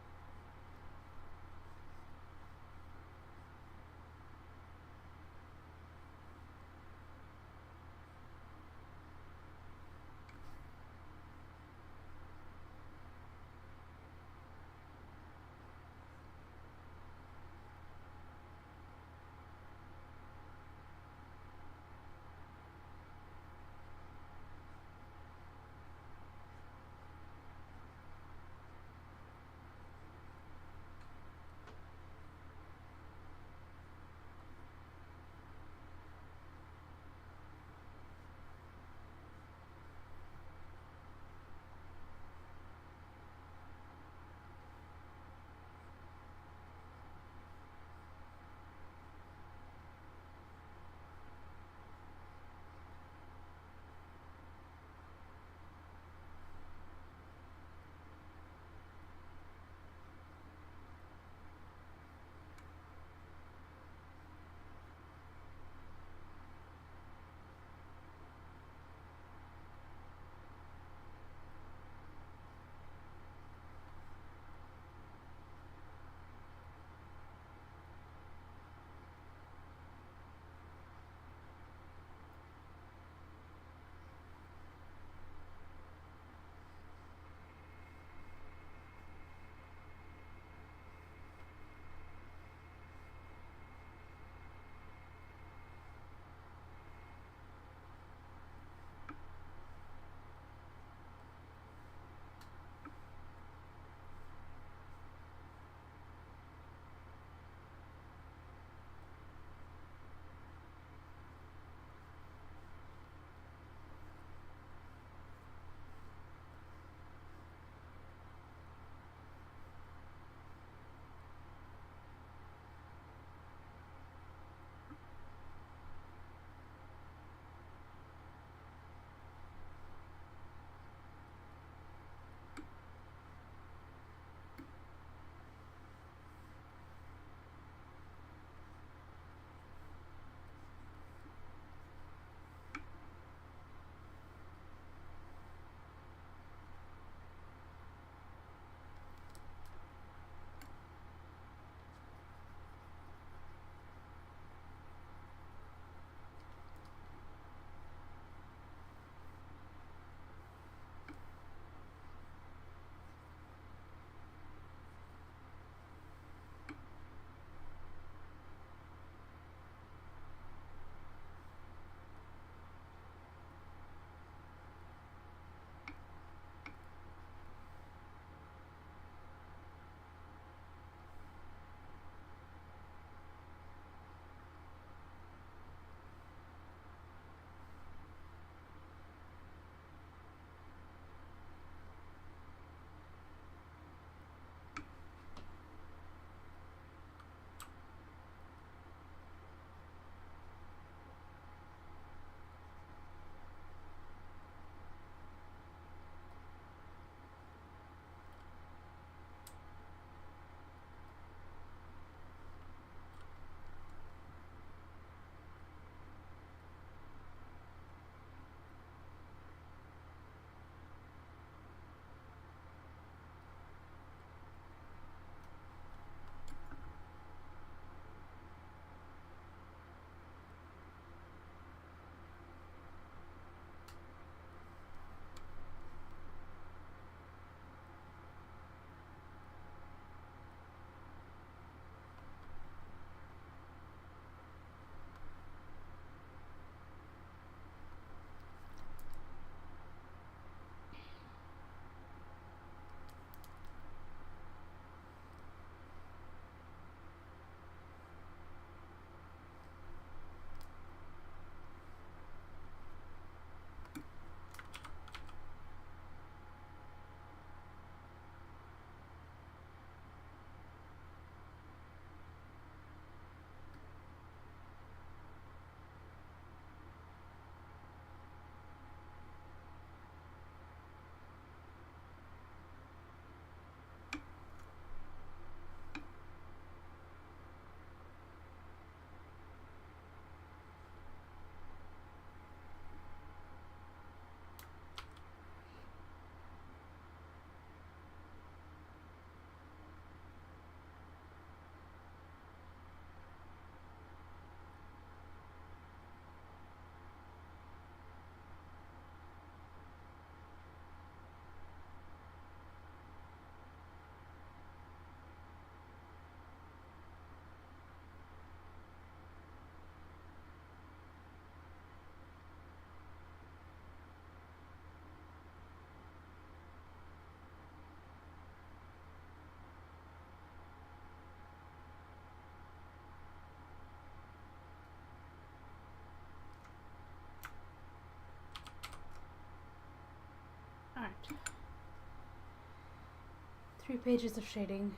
[SPEAKER 1] 3 pages of shading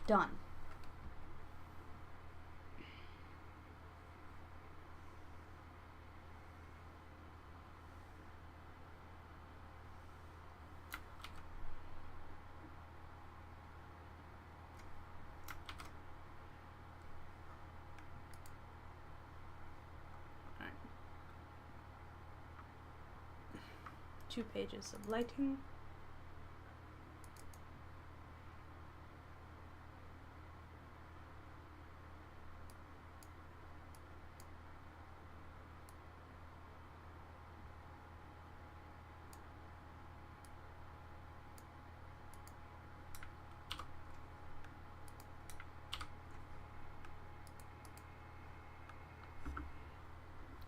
[SPEAKER 1] done. All right. 2 pages of lighting.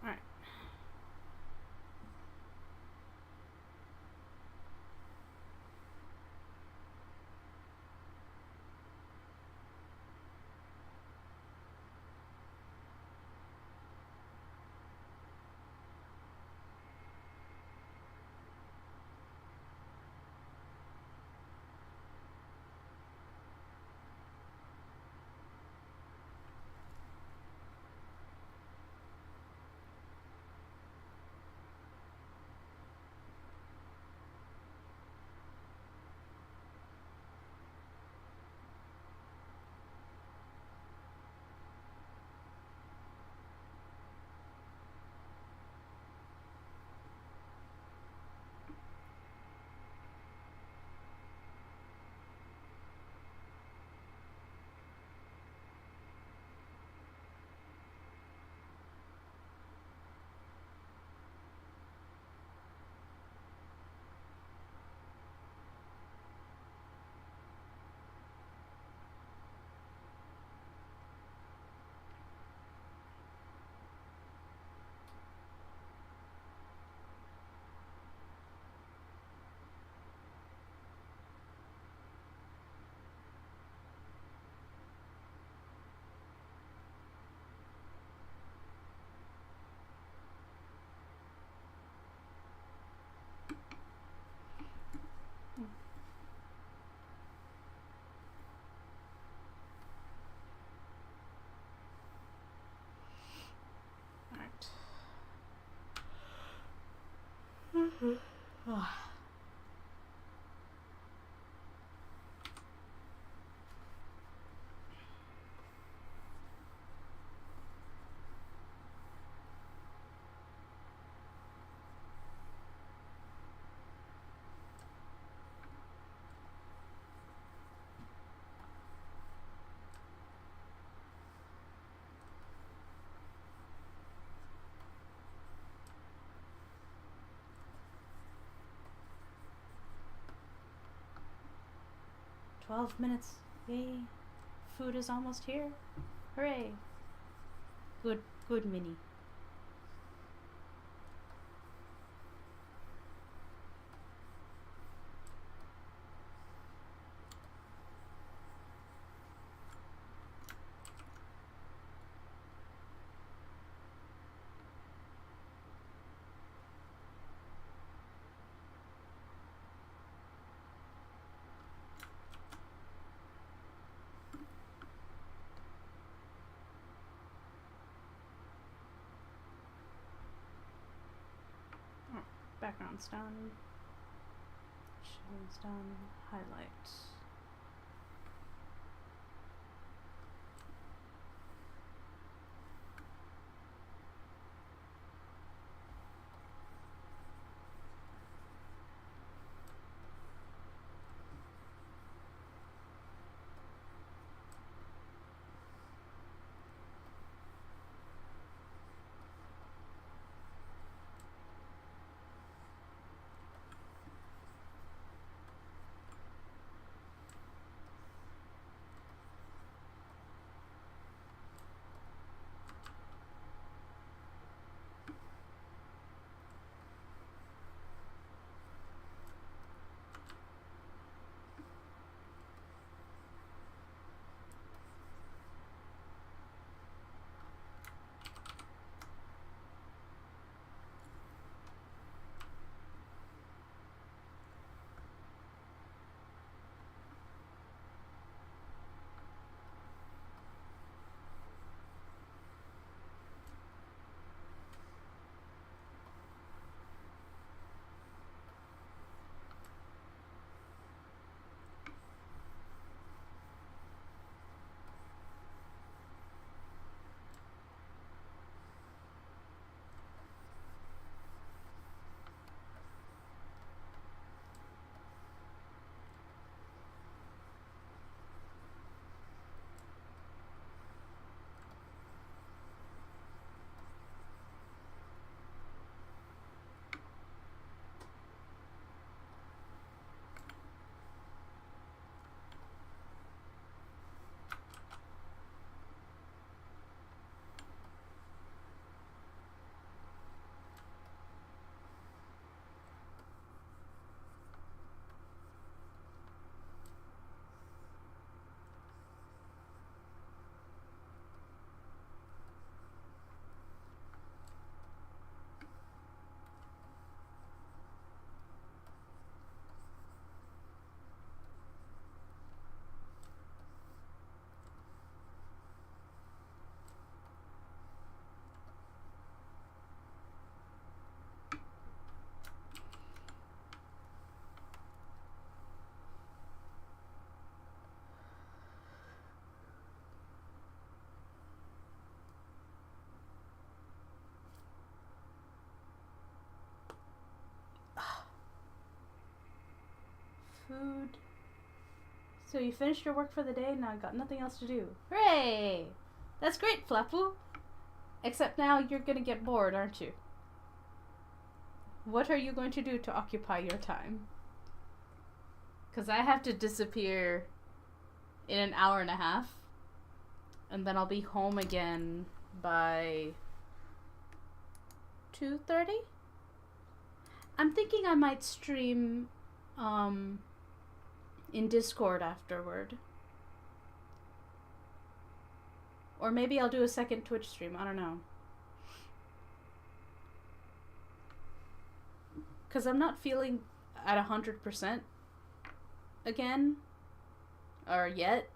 [SPEAKER 1] Alright. Alright. 12 minutes. Yay. Food is almost here. Hooray. Good Minnie. Background's done. Shadow's done. Highlight. food. So you finished your work for the day and now got nothing else to do. Hooray! That's great, Flapu. Except now you're gonna get bored, aren't you? What are you going to do to occupy your time? Because I have to disappear in an hour and a half. And then I'll be home again by 2:30? I'm thinking I might stream in Discord afterward. Or maybe I'll do a second Twitch stream. I don't know. Because I'm not feeling at 100% again. Or yet.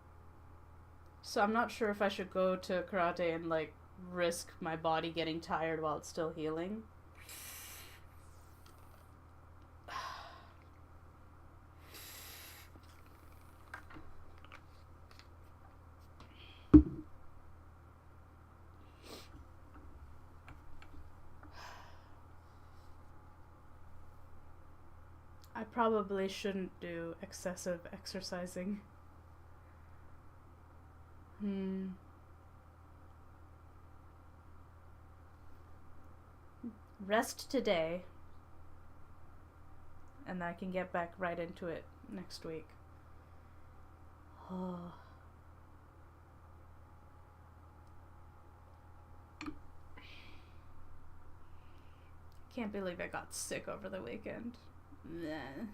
[SPEAKER 1] So I'm not sure if I should go to karate and, like, risk my body getting tired while it's still healing. I probably shouldn't do excessive exercising. Rest today. And I can get back right into it next week. Oh. Can't believe I got sick over the weekend. Nah.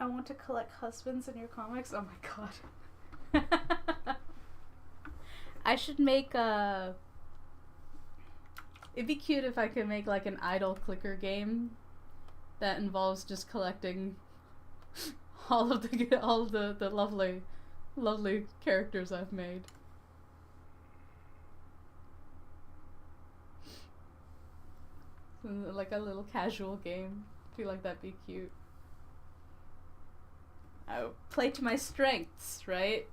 [SPEAKER 1] I want to collect husbands in your comics. Oh my god. I should make a... It'd be cute if I could make like an idol clicker game that involves just collecting all the lovely characters I've made. Like a little casual game. I feel like that'd be cute. I would play to my strengths, right?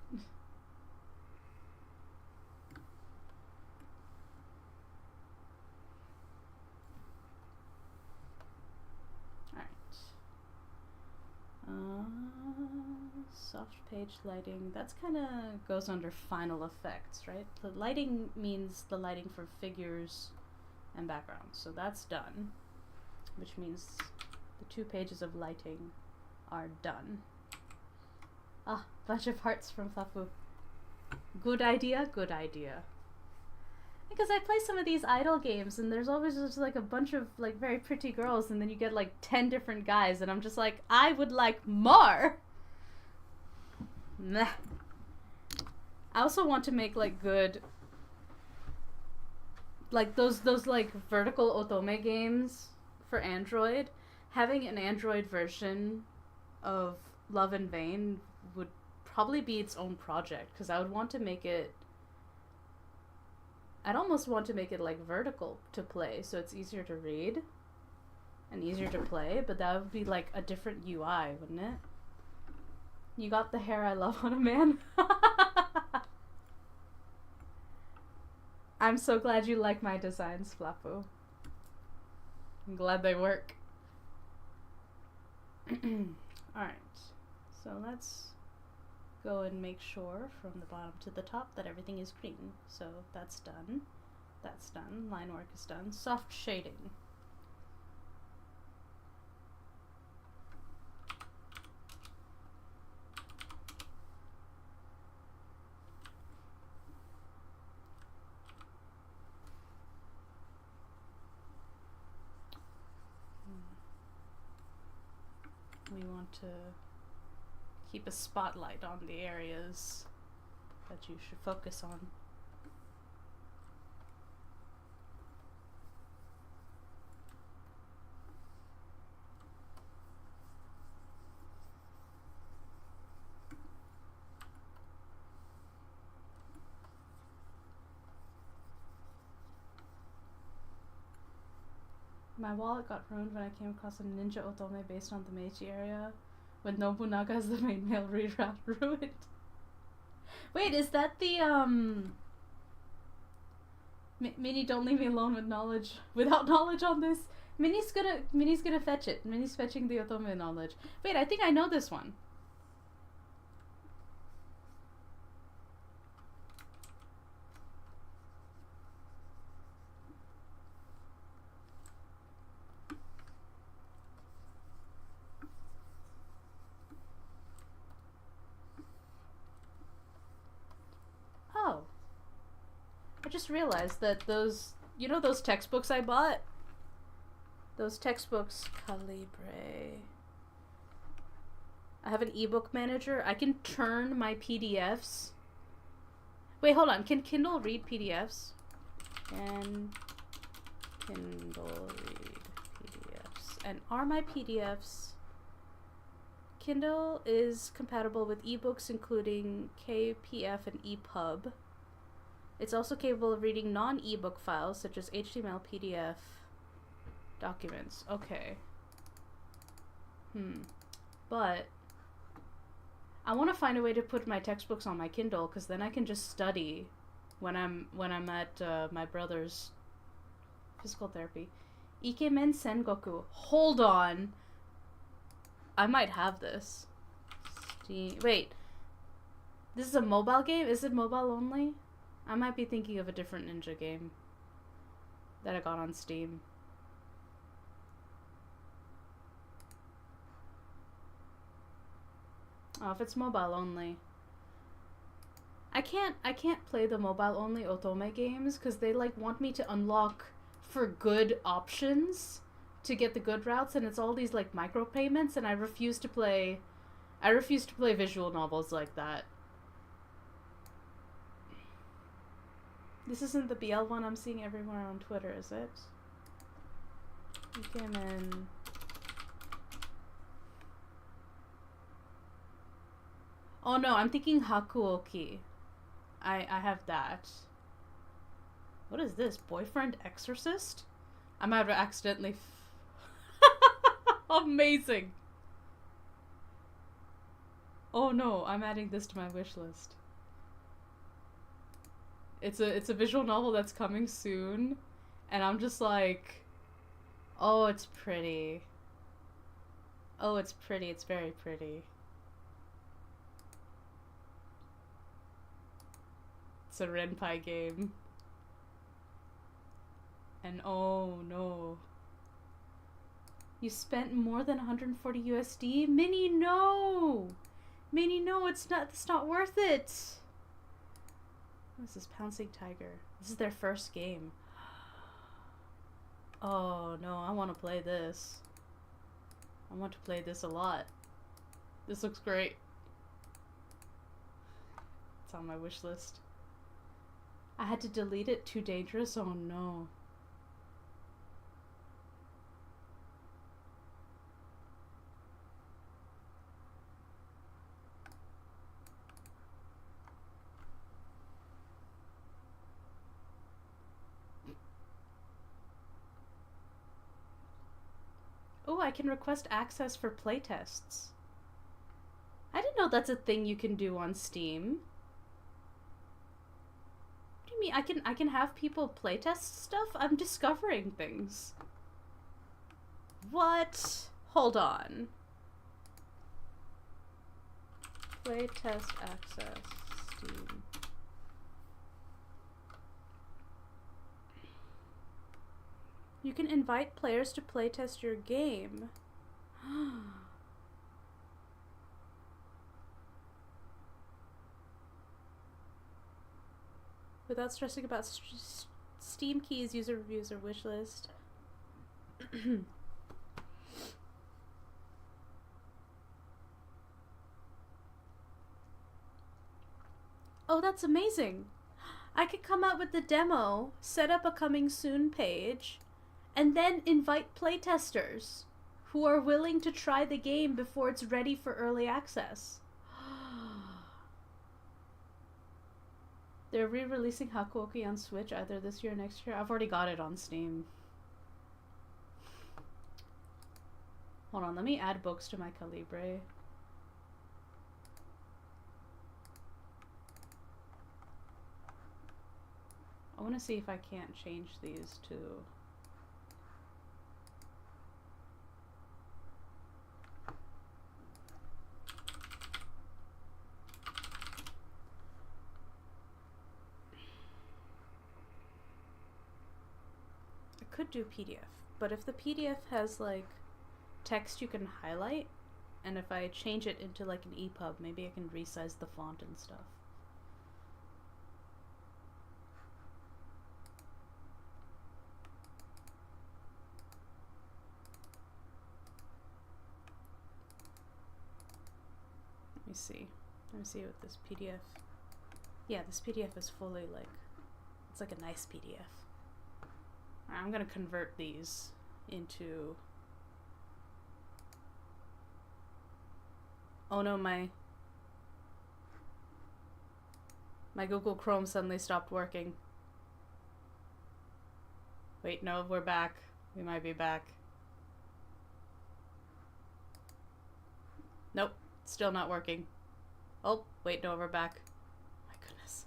[SPEAKER 1] Soft page lighting. That's kind of goes under final effects, right? The lighting means the lighting for figures and backgrounds. So that's done, which means the 2 pages of lighting are done. Ah, bunch of hearts from Fafu. Good idea, good idea. Because I play some of these idol games and there's always just like a bunch of like very pretty girls and then you get like 10 different guys and I'm just like, I would like more! Meh. I also want to make like good, like those like vertical otome games for Android. Having an Android version of Love in Vain would probably be its own project because I would want to make it, I'd almost want to make it like vertical to play so it's easier to read and easier to play, but that would be like a different UI, wouldn't it? You got the hair I love on a man. I'm so glad you like my designs, Flapo. I'm glad they work. Alright, so let's go and make sure from the bottom to the top that everything is green. So that's done. That's done. Line work is done. Soft shading. We want to keep a spotlight on the areas that you should focus on. My wallet got ruined when I came across a ninja otome based on the Meiji area, with Nobunaga as the main male ruined. Wait, is that the Minnie, don't leave me alone without knowledge on this. Minnie's gonna fetch it. Minnie's fetching the otome knowledge. Wait, I think I know this one. I just realized that those, you know those textbooks I bought? Those textbooks, Calibre. I have an ebook manager. I can turn my PDFs. Wait, hold on. Can Kindle read PDFs? Can Kindle read PDFs? And are my PDFs... Kindle is compatible with ebooks including KPF and EPUB. It's also capable of reading non-ebook files such as HTML, PDF, documents. Okay. But I want to find a way to put my textbooks on my Kindle because then I can just study when I'm at my brother's physical therapy. Ikemen Sengoku. Hold on. I might have this. Wait. This is a mobile game? Is it mobile only? I might be thinking of a different ninja game that I got on Steam. Oh, if it's mobile only. I can't play the mobile only otome games because they like want me to unlock for good options to get the good routes, and it's all these like micropayments, and I refuse to play I refuse to play visual novels like that. This isn't the BL one I'm seeing everywhere on Twitter, is it? You came in. Oh no, I'm thinking Hakuoki. I have that. What is this? Boyfriend Exorcist? I might have accidentally. Amazing! Oh no, I'm adding this to my wish list. It's a visual novel that's coming soon, and I'm just like, oh, it's pretty. Oh, it's pretty. It's very pretty. It's a Renpai game. And oh no. You spent more than 140 USD? Minnie, no! Minnie, no, it's not worth it! This is Pouncing Tiger. This is their first game. Oh no, I want to play this. I want to play this a lot. This looks great. It's on my wish list. I had to delete it. Too dangerous? Oh no. Oh, I can request access for playtests. I didn't know that's a thing you can do on Steam. What do you mean? I can have people playtest stuff? I'm discovering things. What? Hold on. Playtest access, Steam. You can invite players to playtest your game. Without stressing about Steam keys, user reviews, or wishlist. Oh, that's amazing. I could come out with the demo, set up a coming soon page, and then invite playtesters who are willing to try the game before it's ready for early access. They're re-releasing Hakuoki on Switch either this year or next year. I've already got it on Steam. Hold on, let me add books to my Calibre. I want to see if I can't change these to... I could do PDF, but if the PDF has like text you can highlight, and if I change it into like an EPUB, maybe I can resize the font and stuff. Let me see. Let me see what this PDF... Yeah, this PDF is fully like... It's like a nice PDF. I'm gonna convert these into... Oh no, my Google Chrome suddenly stopped working. Wait, no, we're back. We might be back. Nope, still not working. Oh, wait, no, we're back. My goodness.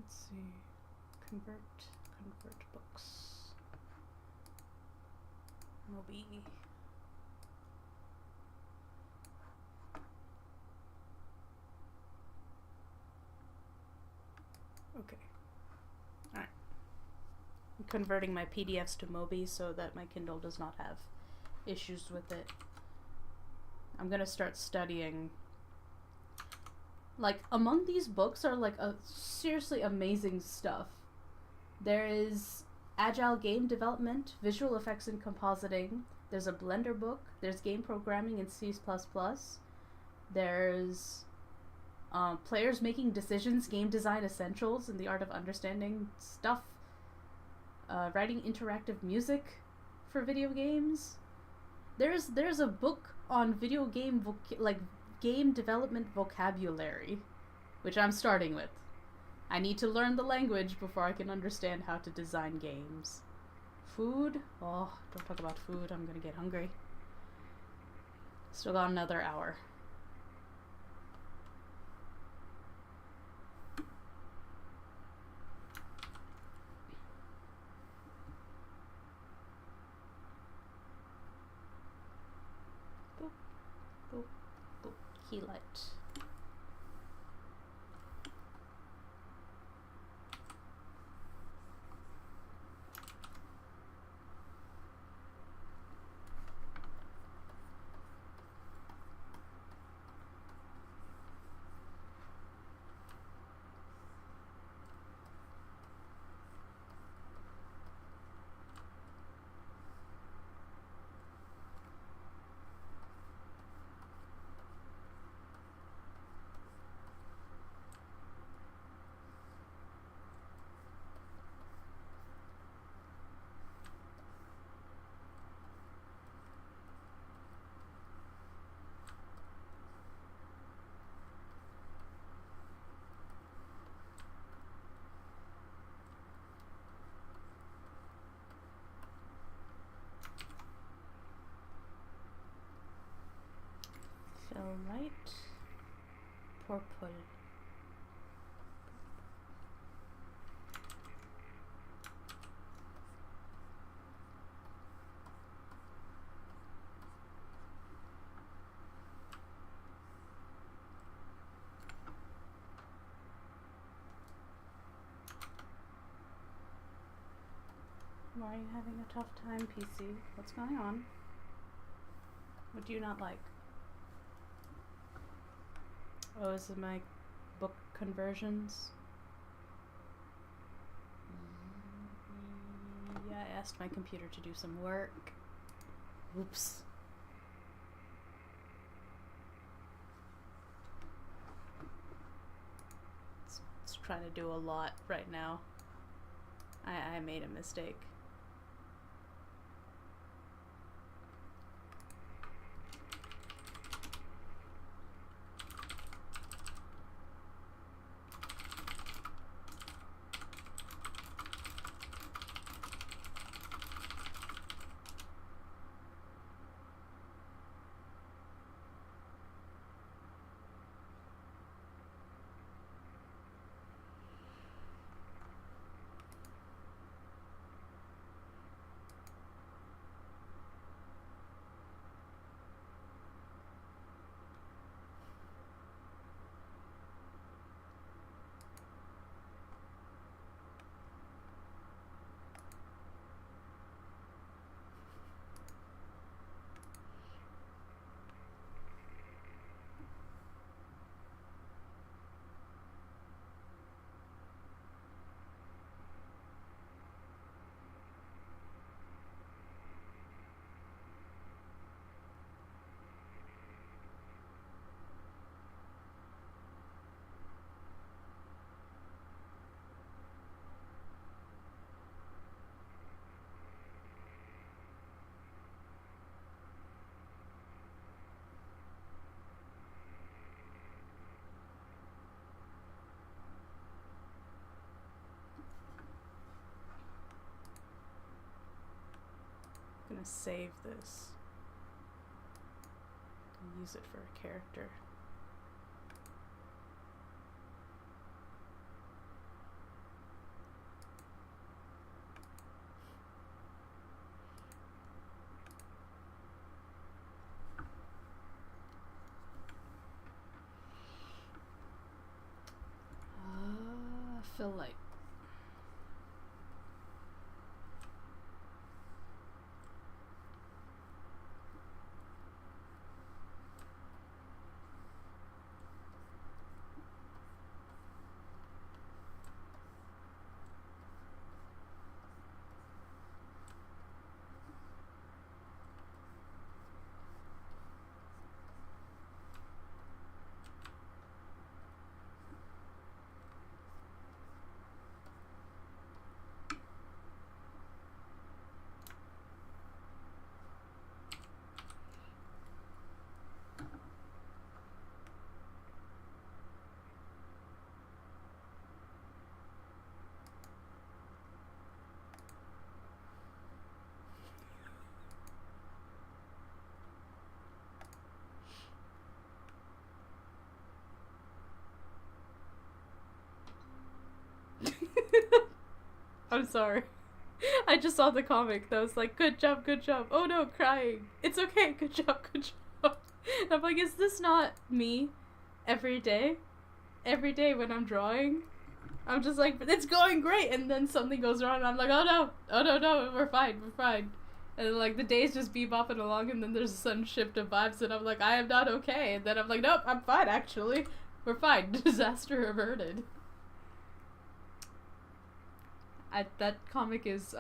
[SPEAKER 1] Let's see. Convert books. Moby. Okay. Alright. I'm converting my PDFs to Moby so that my Kindle does not have issues with it. I'm gonna start studying. Like, among these books are like a seriously amazing stuff. There is Agile Game Development, Visual Effects and Compositing. There's a Blender book. There's Game Programming in C++. There's Players Making Decisions, Game Design Essentials, and the Art of Understanding Stuff. Writing interactive music for video games. There's a book on video game game development vocabulary, which I'm starting with. I need to learn the language before I can understand how to design games. Food? Oh, don't talk about food. I'm gonna get hungry. Still got another hour. Boop, boop, boop. Key light. Right. Purple. Why are you having a tough time, PC? What's going on? What do you not like? Oh, is it my book conversions? Yeah, I asked my computer to do some work. Oops. It's trying to do a lot right now. I made a mistake. I'm gonna save this and use it for a character. Fill light. I'm sorry. I just saw the comic that was like, good job, good job. Oh no, crying. It's okay, good job, good job. And I'm like, is this not me every day? Every day when I'm drawing, I'm just like, it's going great, and then something goes wrong, and I'm like, oh no, we're fine. And then, like, the days just bebopping along, and then there's a sudden shift of vibes, and I'm like, I am not okay. And then I'm like, nope, I'm fine, actually. We're fine. Disaster averted. That comic is,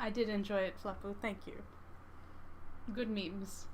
[SPEAKER 1] I did enjoy it, Flappo. Thank you. Good memes.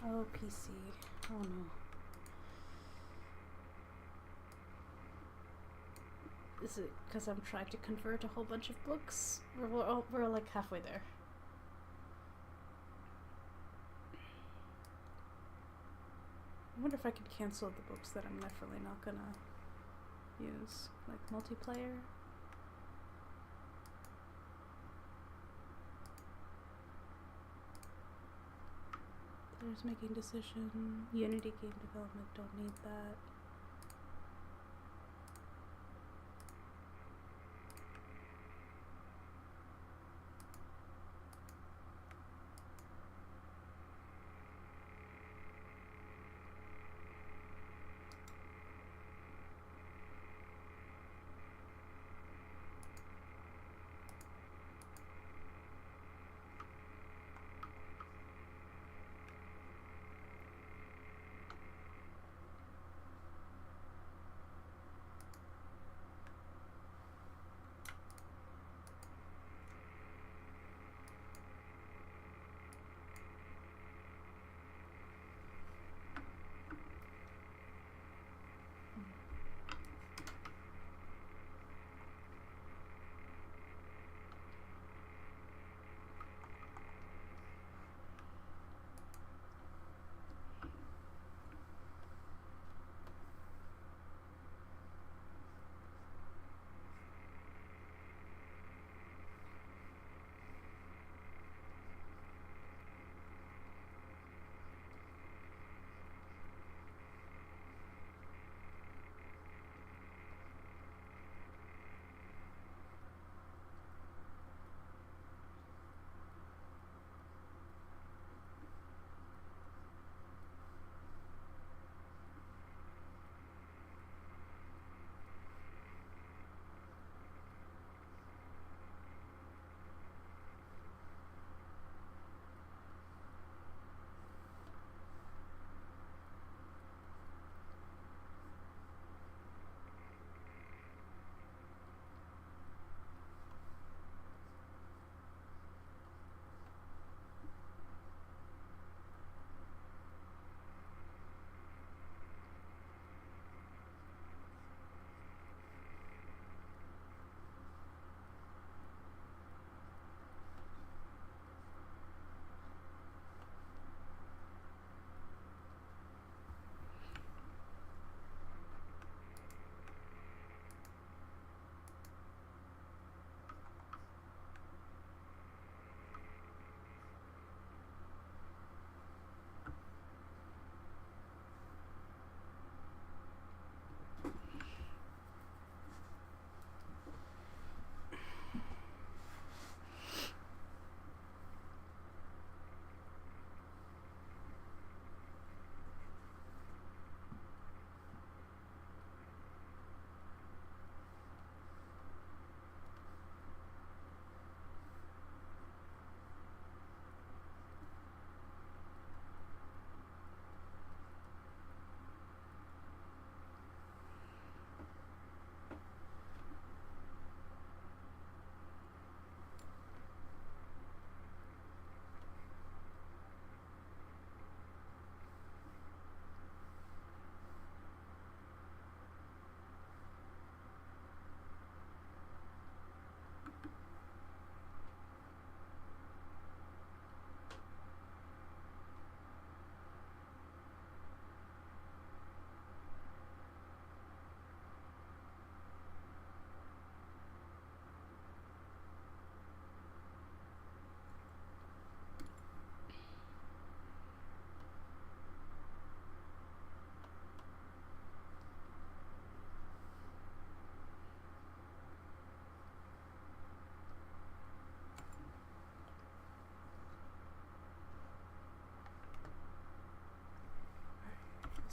[SPEAKER 1] Oh, PC. Oh no. Is it because I'm trying to convert a whole bunch of books? We're like halfway there. I wonder if I could cancel the books that I'm definitely not gonna use. Like multiplayer. There's making decision. Unity game development, don't need that.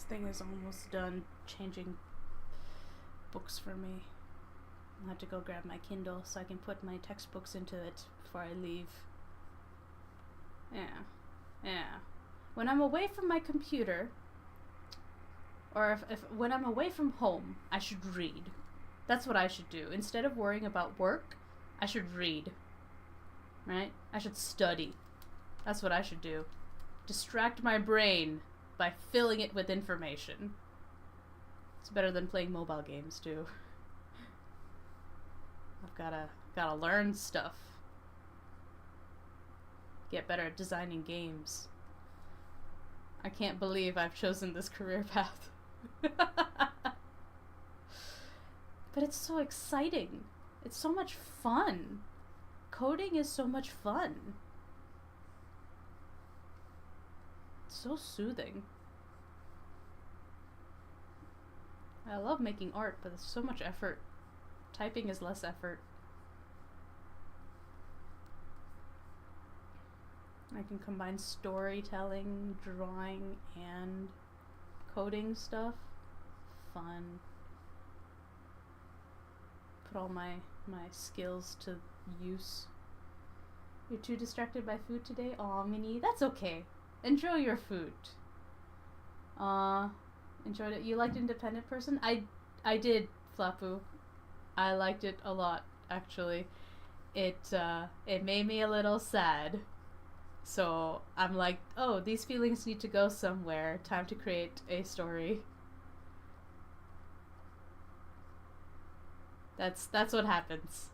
[SPEAKER 1] thing is almost done changing books for me. I'll have to go grab my Kindle so I can put my textbooks into it before I leave. Yeah. When I'm away from my computer, or if when I'm away from home, I should read. That's what I should do. Instead of worrying about work, I should read. Right? I should study. That's what I should do. Distract my brain by filling it with information. It's better than playing mobile games, too. I've gotta learn stuff. Get better at designing games. I can't believe I've chosen this career path. But it's so exciting. It's so much fun. Coding is so much fun. It's so soothing. I love making art, but it's so much effort. Typing is less effort. I can combine storytelling, drawing, and coding stuff. Fun. Put all my skills to use. You're too distracted by food today? Aw, Minnie, that's okay. Enjoy your food. Enjoyed it. You liked Independent Person? I did, Flapu. I liked it a lot, actually. It made me a little sad. So I'm like, oh, these feelings need to go somewhere. Time to create a story. That's what happens.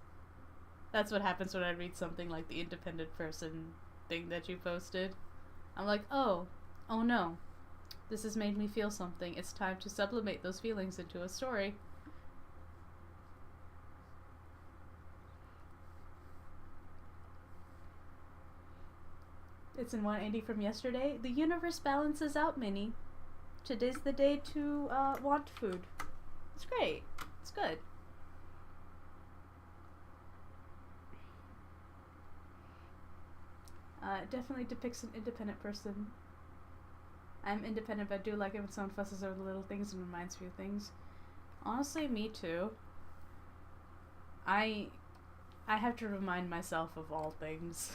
[SPEAKER 1] That's what happens when I read something like the Independent Person thing that you posted. I'm like, oh no. This has made me feel something. It's time to sublimate those feelings into a story. It's in 180 from yesterday. The universe balances out, Minnie. Today's the day to want food. It's great. It's good. It definitely depicts an independent person. I'm independent, but I do like it when someone fusses over the little things and reminds me of things. Honestly, me too. I have to remind myself of all things.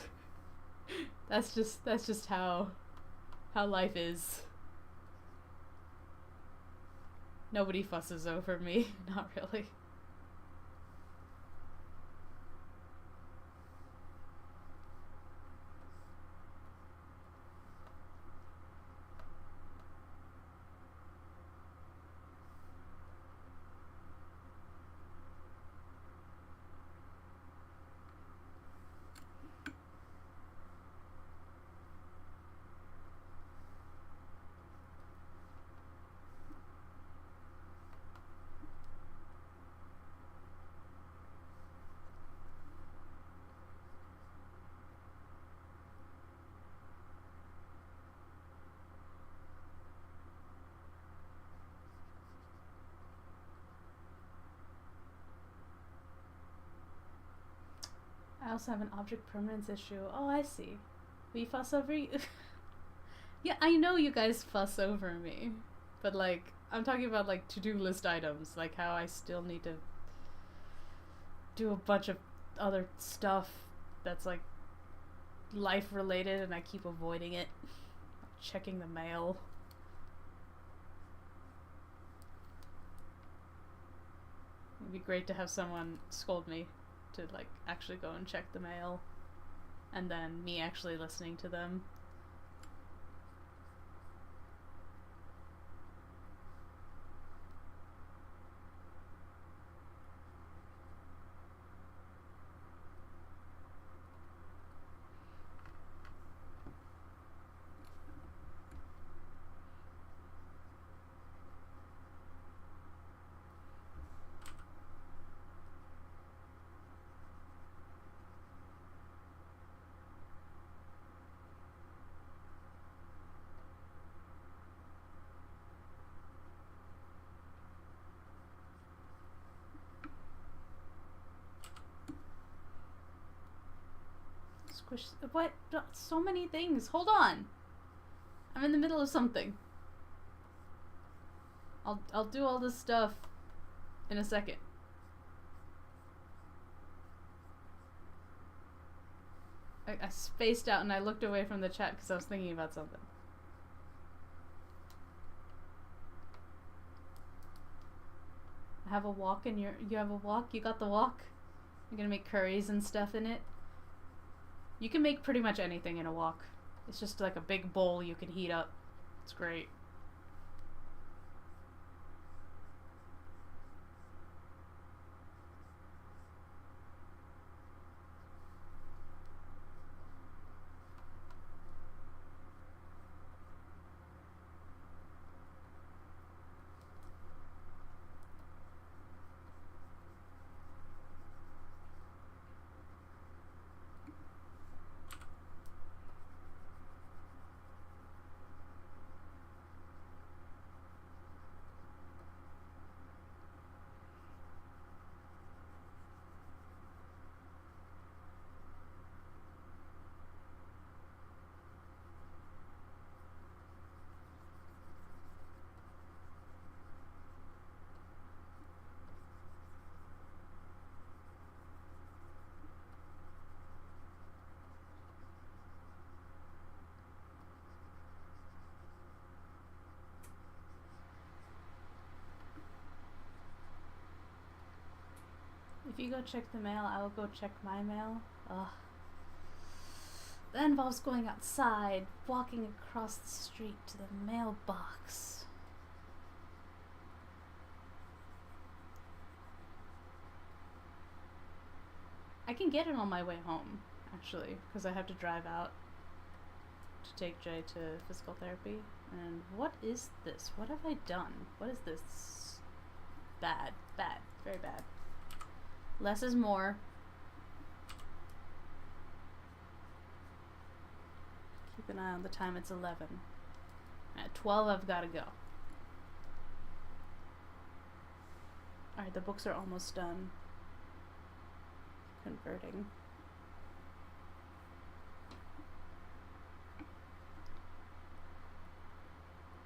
[SPEAKER 1] That's just how life is. Nobody fusses over me. Not really. I also have an object permanence issue. Oh, I see. We fuss over you. Yeah, I know you guys fuss over me. But, like, I'm talking about, like, to-do list items. Like, how I still need to do a bunch of other stuff that's, like, life-related, and I keep avoiding it. Checking the mail. It'd be great to have someone scold me to, like, actually go and check the mail, and then me actually listening to them. Squish. What? So many things. Hold on. I'm in the middle of something. I'll do all this stuff in a second. I spaced out and I looked away from the chat because I was thinking about something. I have a wok in you have a wok? You got the wok? You're gonna make curries and stuff in it? You can make pretty much anything in a wok. It's just like a big bowl you can heat up. It's great. If you go check the mail, I will go check my mail. Ugh. That involves going outside, walking across the street to the mailbox. I can get it on my way home, actually, because I have to drive out to take Jay to physical therapy. And what is this? What have I done? What is this? Bad. Bad. Very bad. Less is more. Keep an eye on the time. It's 11. At 12, I've got to go. Alright, the books are almost done converting.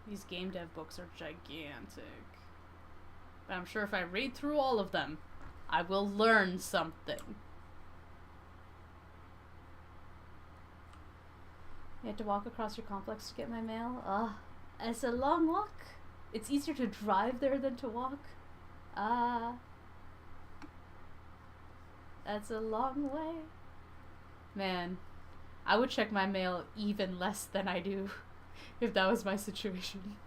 [SPEAKER 1] These game dev books are gigantic. But I'm sure if I read through all of them, I will learn something. You had to walk across your complex to get my mail? It's a long walk. It's easier to drive there than to walk. That's a long way. Man, I would check my mail even less than I do if that was my situation.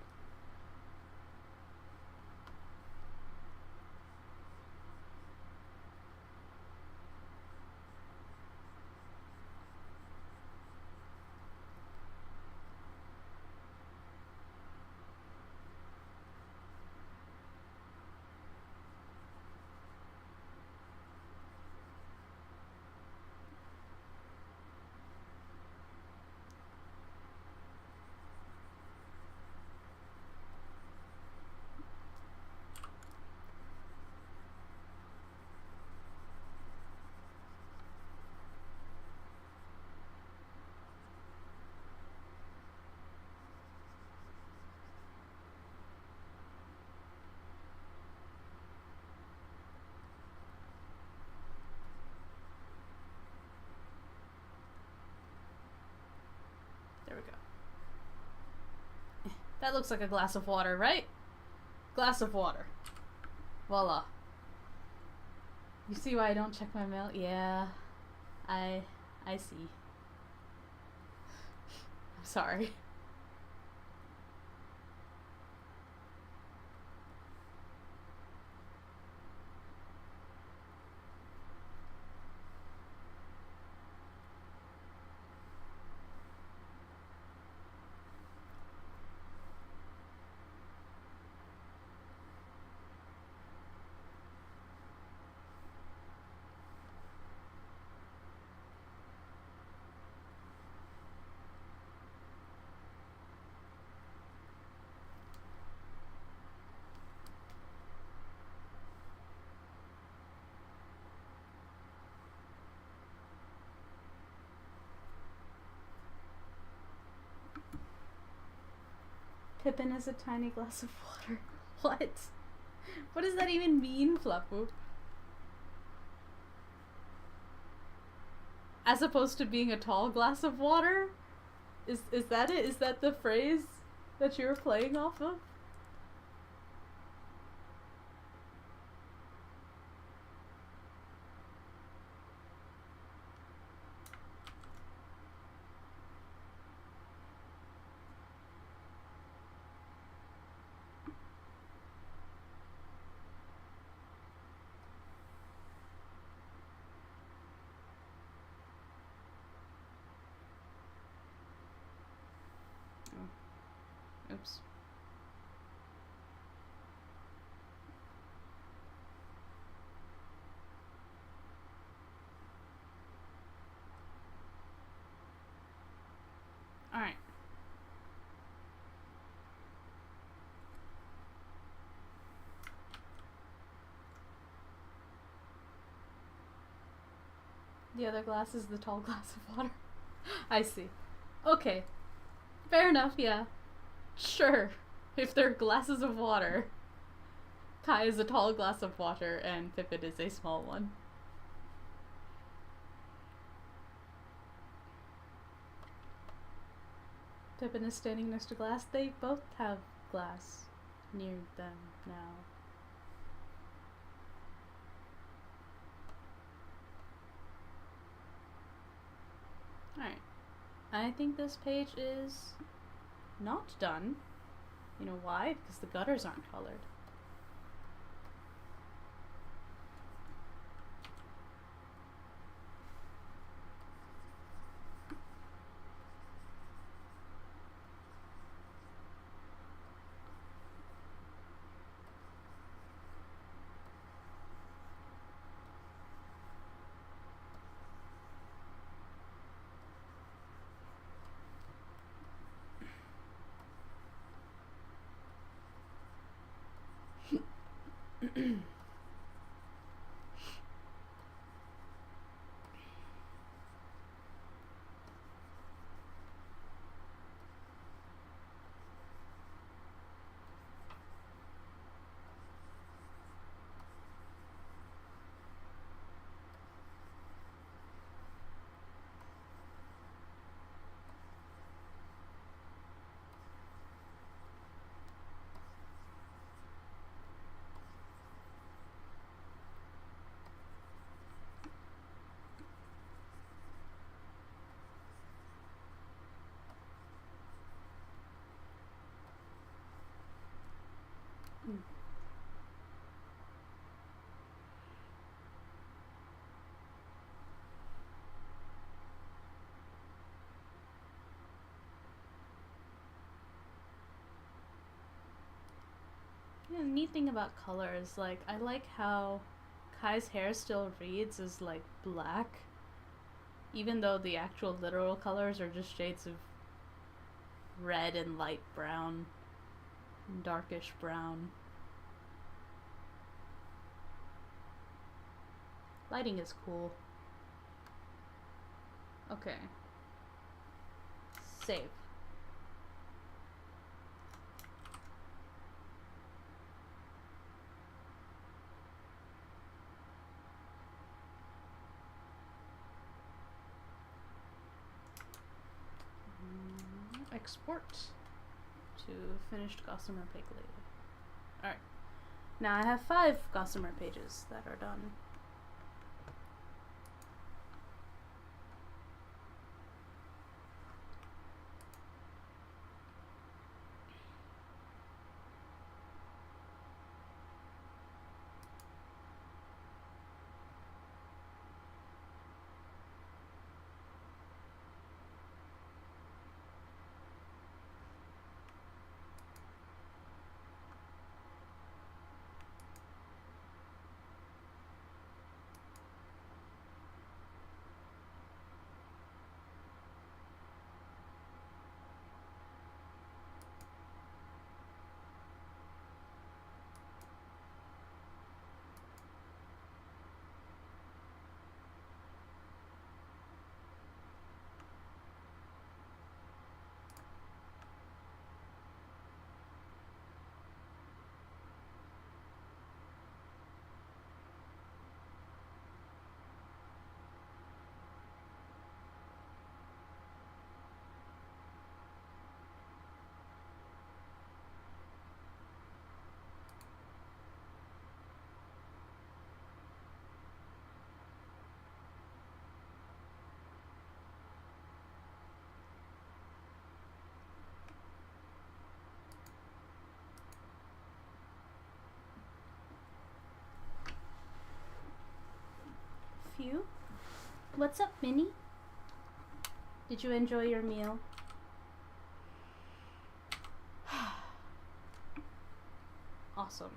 [SPEAKER 1] There we go. That looks like a glass of water, right? Glass of water. Voila. You see why I don't check my mail? Yeah. I see. I'm sorry. Pippin is a tiny glass of water. What? What does that even mean, Flappu? As opposed to being a tall glass of water? Is that it? Is that the phrase that you were playing off of? Oops. Alright. The other glass is the tall glass of water. I see. Okay. Fair enough, yeah. Sure. If they're glasses of water. Kai is a tall glass of water and Pippin is a small one. Pippin is standing next to glass. They both have glass near them now. Alright. I think this page is not done. You know why? Because the gutters aren't colored. Yeah, the neat thing about color is, like, I like how Kai's hair still reads as, like, black, even though the actual literal colors are just shades of red and light brown and darkish brown. Lighting is cool. Okay. Save. Export to finished Gossamer page later. Alright. Now I have 5 Gossamer pages that are done. nephew. What's up, Minnie? Did you enjoy your meal? Awesome.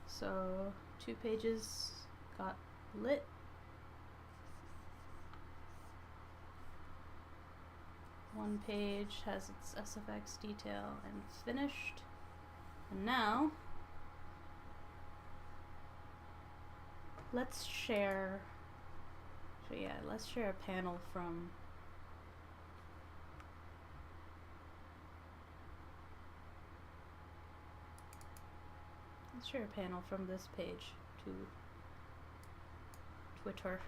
[SPEAKER 1] So, 2 pages got lit. One page has its SFX detail and finished. And now, let's share. So yeah, let's share a panel from. Let's share a panel from this page to Twitter.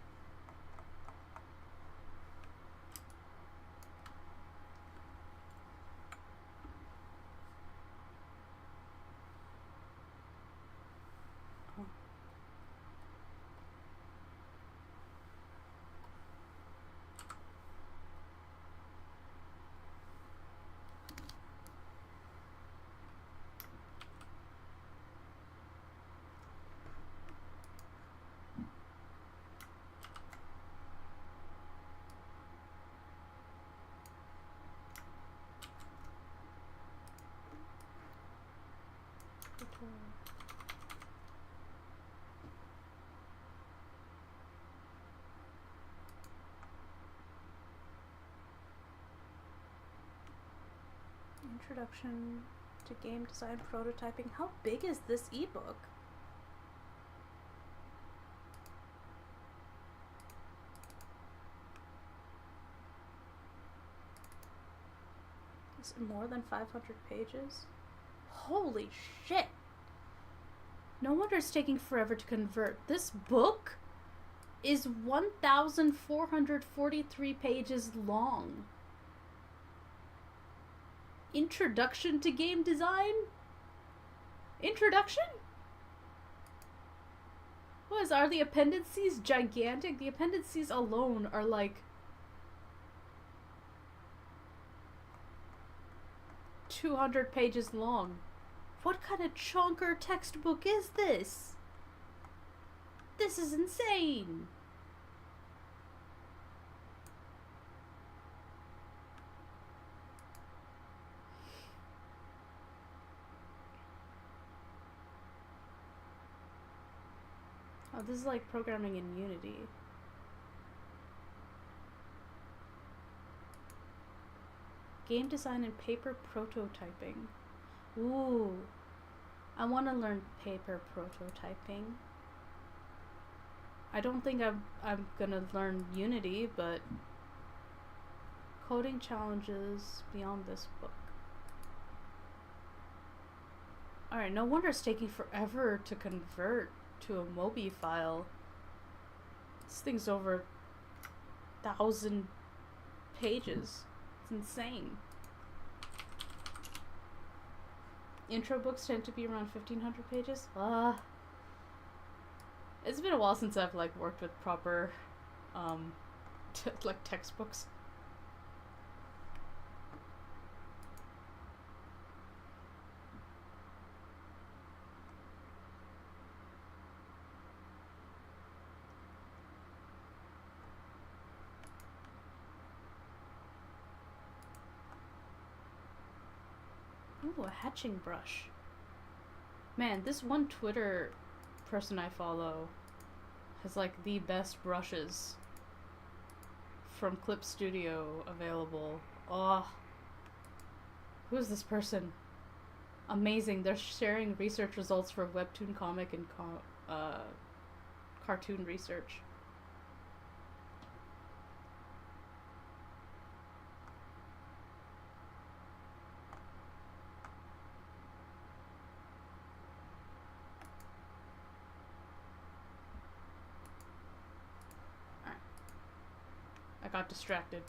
[SPEAKER 1] Introduction to Game Design Prototyping. How big is this ebook? Is it more than 500 pages? Holy shit! No wonder it's taking forever to convert. This book is 1,443 pages long. Introduction to Game Design? Introduction? Are the appendices gigantic? The appendices alone are like 200 pages long. What kind of chonker textbook is this? This is insane. Oh, this is like programming in Unity. Game design and paper prototyping. Ooh. I want to learn paper prototyping. I don't think I'm gonna learn Unity, but coding challenges beyond this book. Alright, no wonder it's taking forever to convert to a Mobi file. This thing's over 1,000 pages. It's insane. Intro books tend to be around 1,500 pages. It's been a while since I've like worked with proper like textbooks. Ooh, a hatching brush. Man, this one Twitter person I follow has like the best brushes from Clip Studio available. Oh, who is this person? Amazing. They're sharing research results for webtoon comic and cartoon research. I got distracted.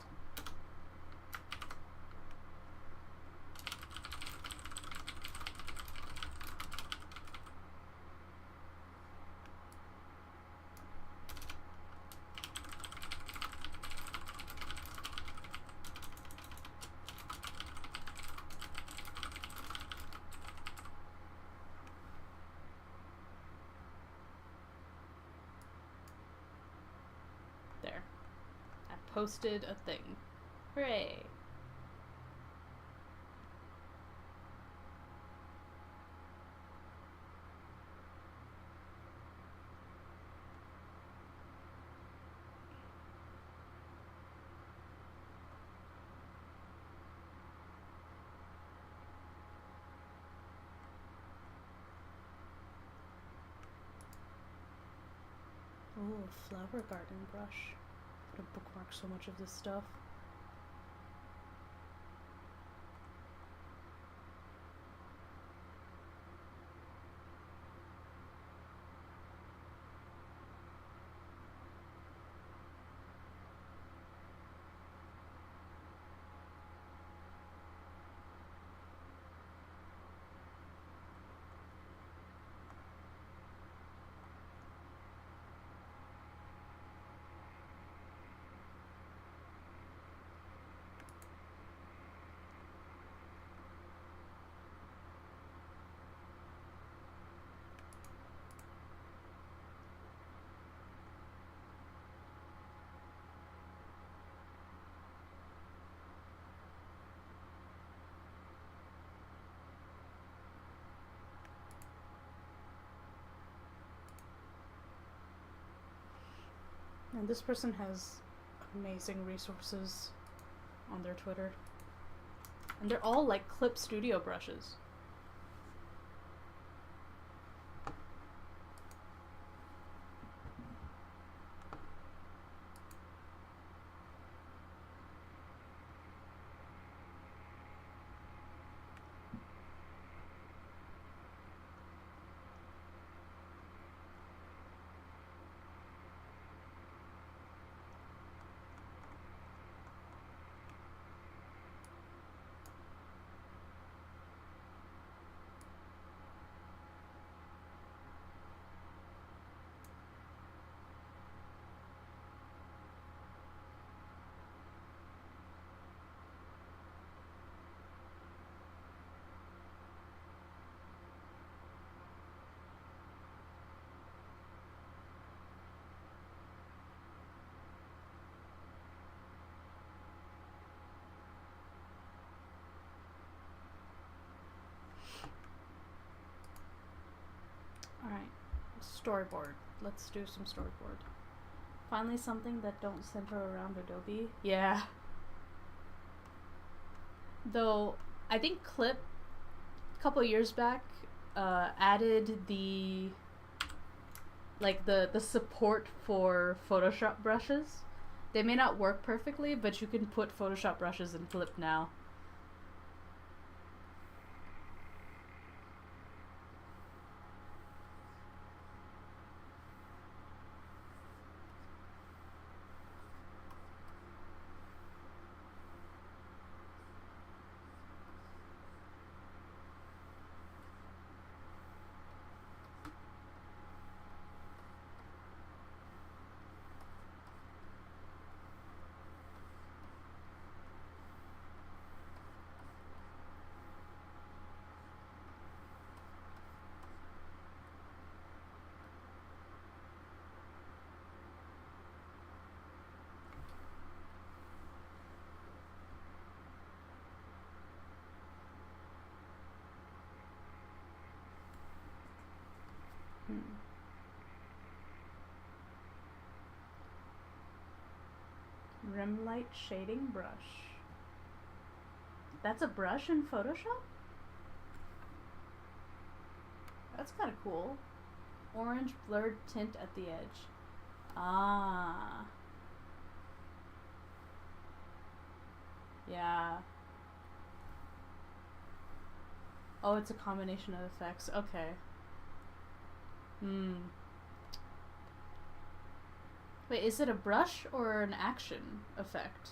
[SPEAKER 1] posted a thing. Hooray. Oh, flower garden brush. I'm gonna bookmark so much of this stuff. And this person has amazing resources on their Twitter. And they're all like Clip Studio brushes. Alright, storyboard. Let's do some storyboard. Finally something that don't center around Adobe. Yeah. Though, I think Clip, a couple years back, added the support for Photoshop brushes. They may not work perfectly, but you can put Photoshop brushes in Clip now. Rim light shading brush. That's a brush in Photoshop? That's kind of cool. Orange blurred tint at the edge. Ah. Yeah. Oh, it's a combination of effects. Okay. Wait, is it a brush or an action effect?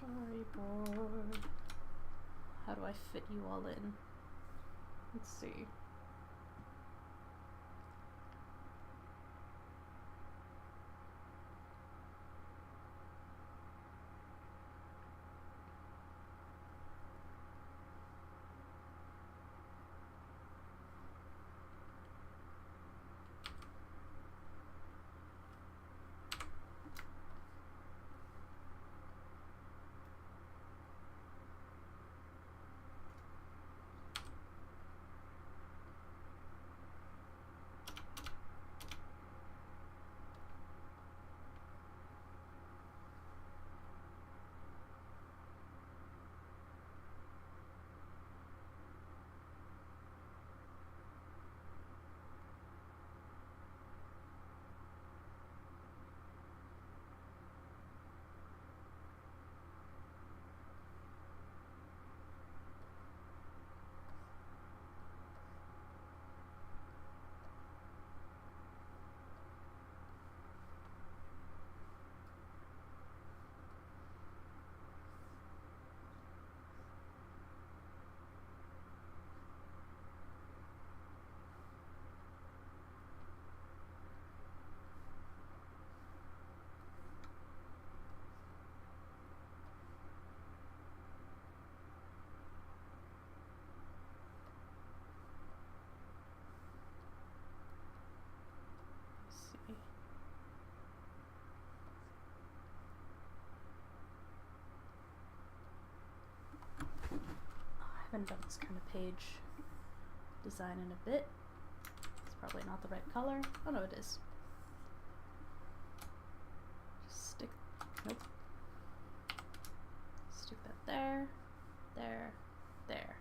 [SPEAKER 1] Storyboard. How do I fit you all in? Let's see. I haven't done this kind of page design in a bit. It's probably not the right color. Oh no, it is. Just stick, nope. Stick that there, there, there.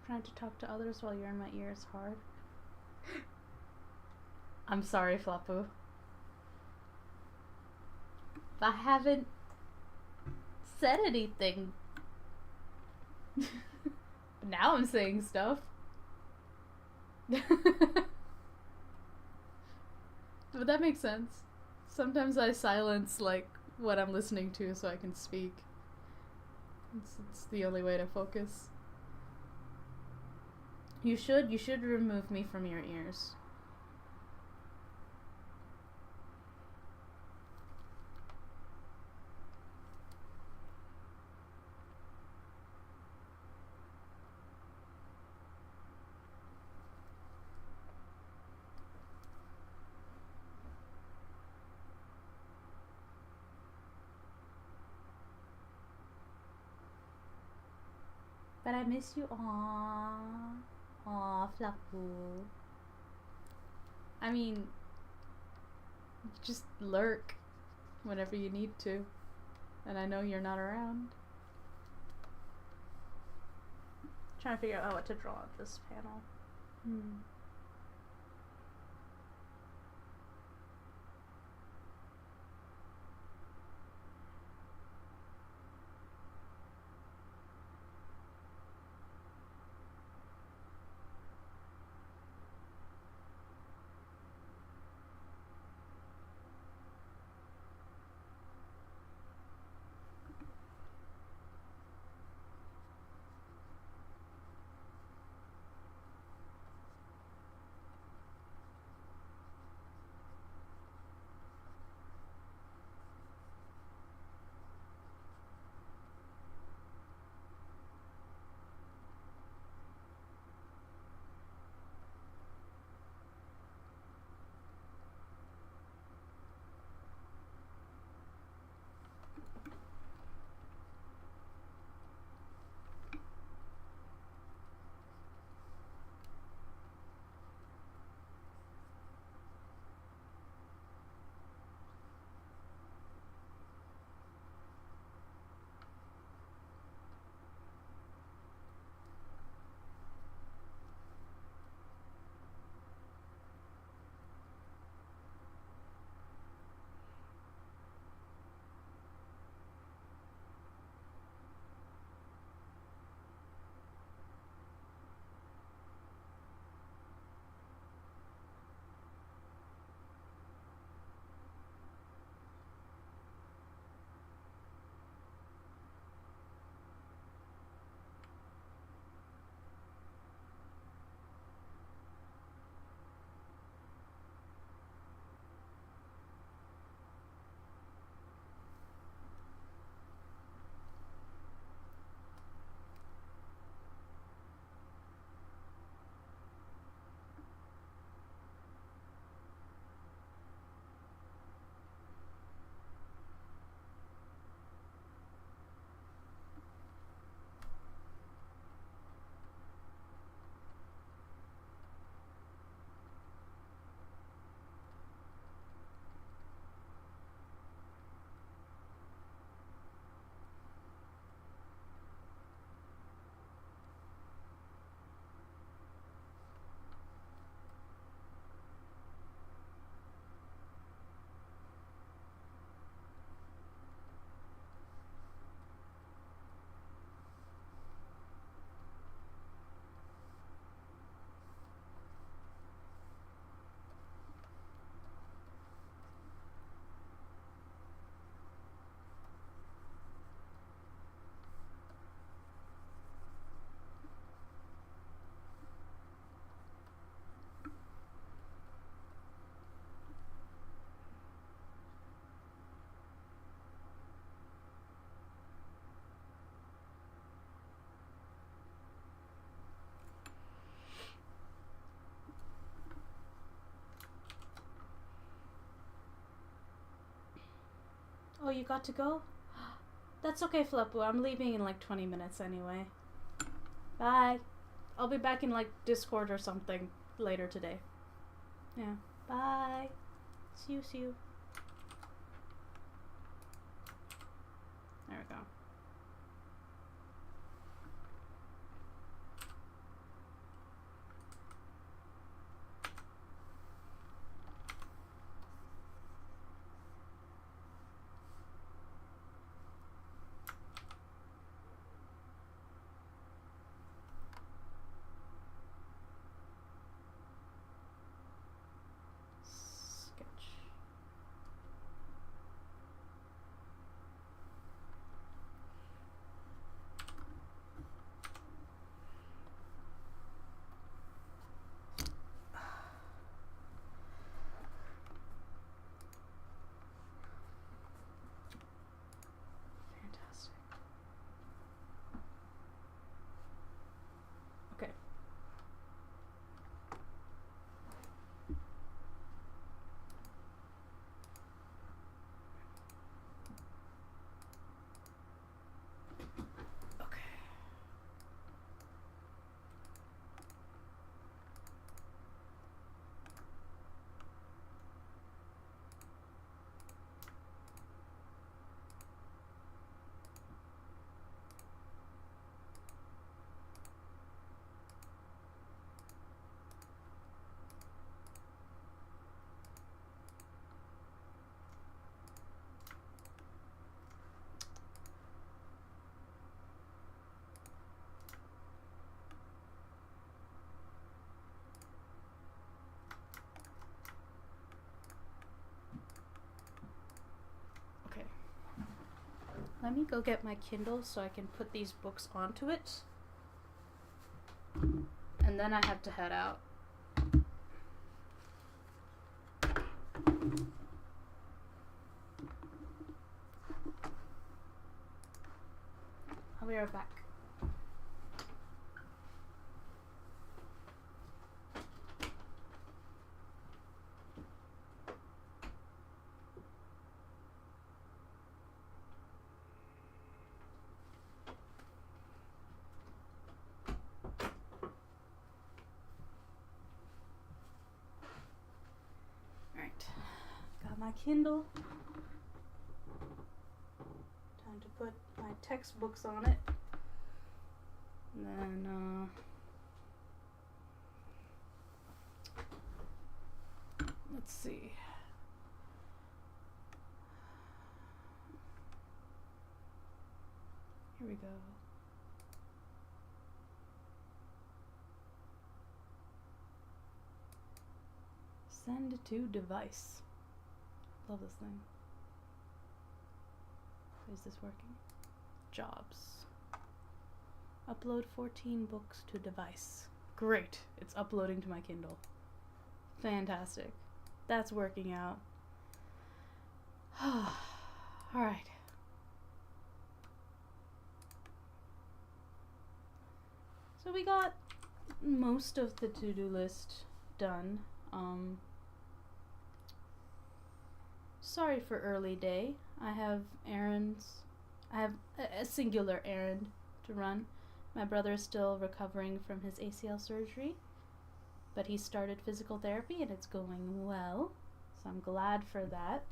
[SPEAKER 1] Trying to talk to others while you're in my ear is hard. I'm sorry, Flapu. I haven't said anything. Now I'm saying stuff. But that makes sense. Sometimes I silence like what I'm listening to so I can speak. It's the only way to focus. You should remove me from your ears. But I miss you. Aww. Aw, Flapu. I mean, just lurk whenever you need to. And I know you're not around. Trying to figure out what to draw on this panel. Oh, you got to go? That's okay, Fleppo. I'm leaving in like 20 minutes anyway. Bye. I'll be back in like Discord or something later today. Yeah. Bye. See you, see you. There we go. Okay. Okay. Let me go get my Kindle so I can put these books onto it. And then I have to head out. I'll be right back. My Kindle. Time to put my textbooks on it. And then, let's see. Here we go. Send to device. Love this thing. Is this working? Jobs. Upload 14 books to device. Great. It's uploading to my Kindle. Fantastic. That's working out. Alright. So we got most of the to-do list done. Sorry for early day. I have errands. I have a singular errand to run. My brother is still recovering from his ACL surgery, but he started physical therapy and it's going well, so I'm glad for that.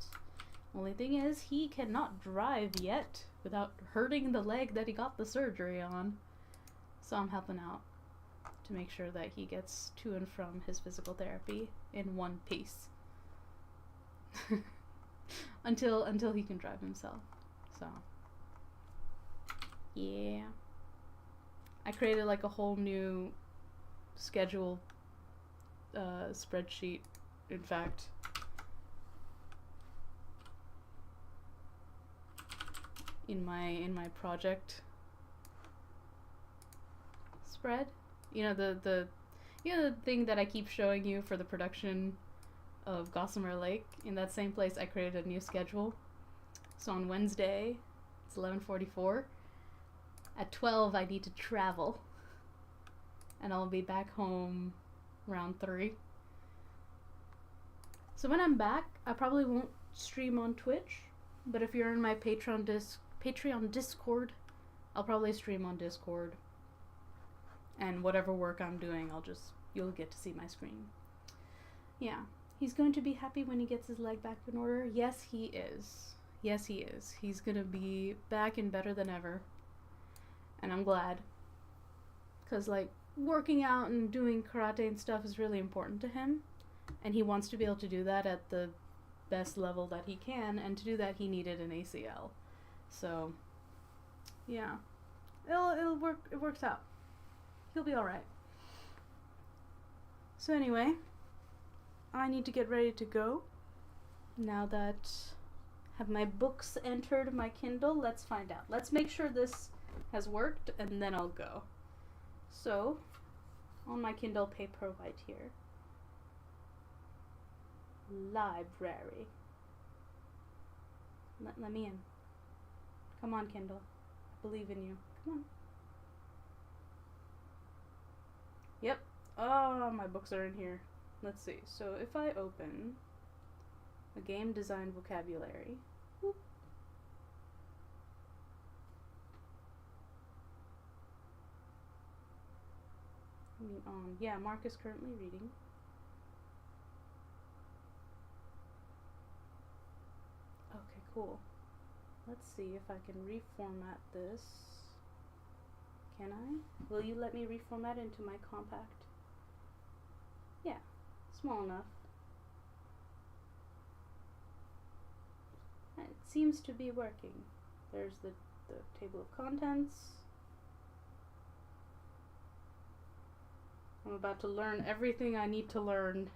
[SPEAKER 1] Only thing is, he cannot drive yet without hurting the leg that he got the surgery on, so I'm helping out to make sure that he gets to and from his physical therapy in one piece. until he can drive himself. So yeah, I created like a whole new schedule spreadsheet, in fact, in my project spread. You know, the thing that I keep showing you for the production of Gossamer Lake. In that same place I created a new schedule. So on Wednesday, it's 11:44. At 12 I need to travel, and I'll be back home around 3. So when I'm back, I probably won't stream on Twitch, but if you're in my Patreon Discord, I'll probably stream on Discord. And whatever work I'm doing, you'll get to see my screen. Yeah. He's going to be happy when he gets his leg back in order. Yes, he is. Yes, he is. He's going to be back and better than ever. And I'm glad. Because, like, working out and doing karate and stuff is really important to him. And he wants to be able to do that at the best level that he can. And to do that, he needed an ACL. So, yeah. It'll work. It works out. He'll be alright. So anyway, I need to get ready to go. Now that I have my books entered my Kindle, let's find out. Let's make sure this has worked, and then I'll go. So, on my Kindle Paperwhite here. Library. Let me in. Come on, Kindle. I believe in you. Come on. Yep. Oh, my books are in here. Let's see. So if I open a game design vocabulary. Whoop. Yeah, Mark is currently reading. Okay, cool. Let's see if I can reformat this. Can I? Will you let me reformat into my compact? Yeah, small enough. It seems to be working. There's the table of contents. I'm about to learn everything I need to learn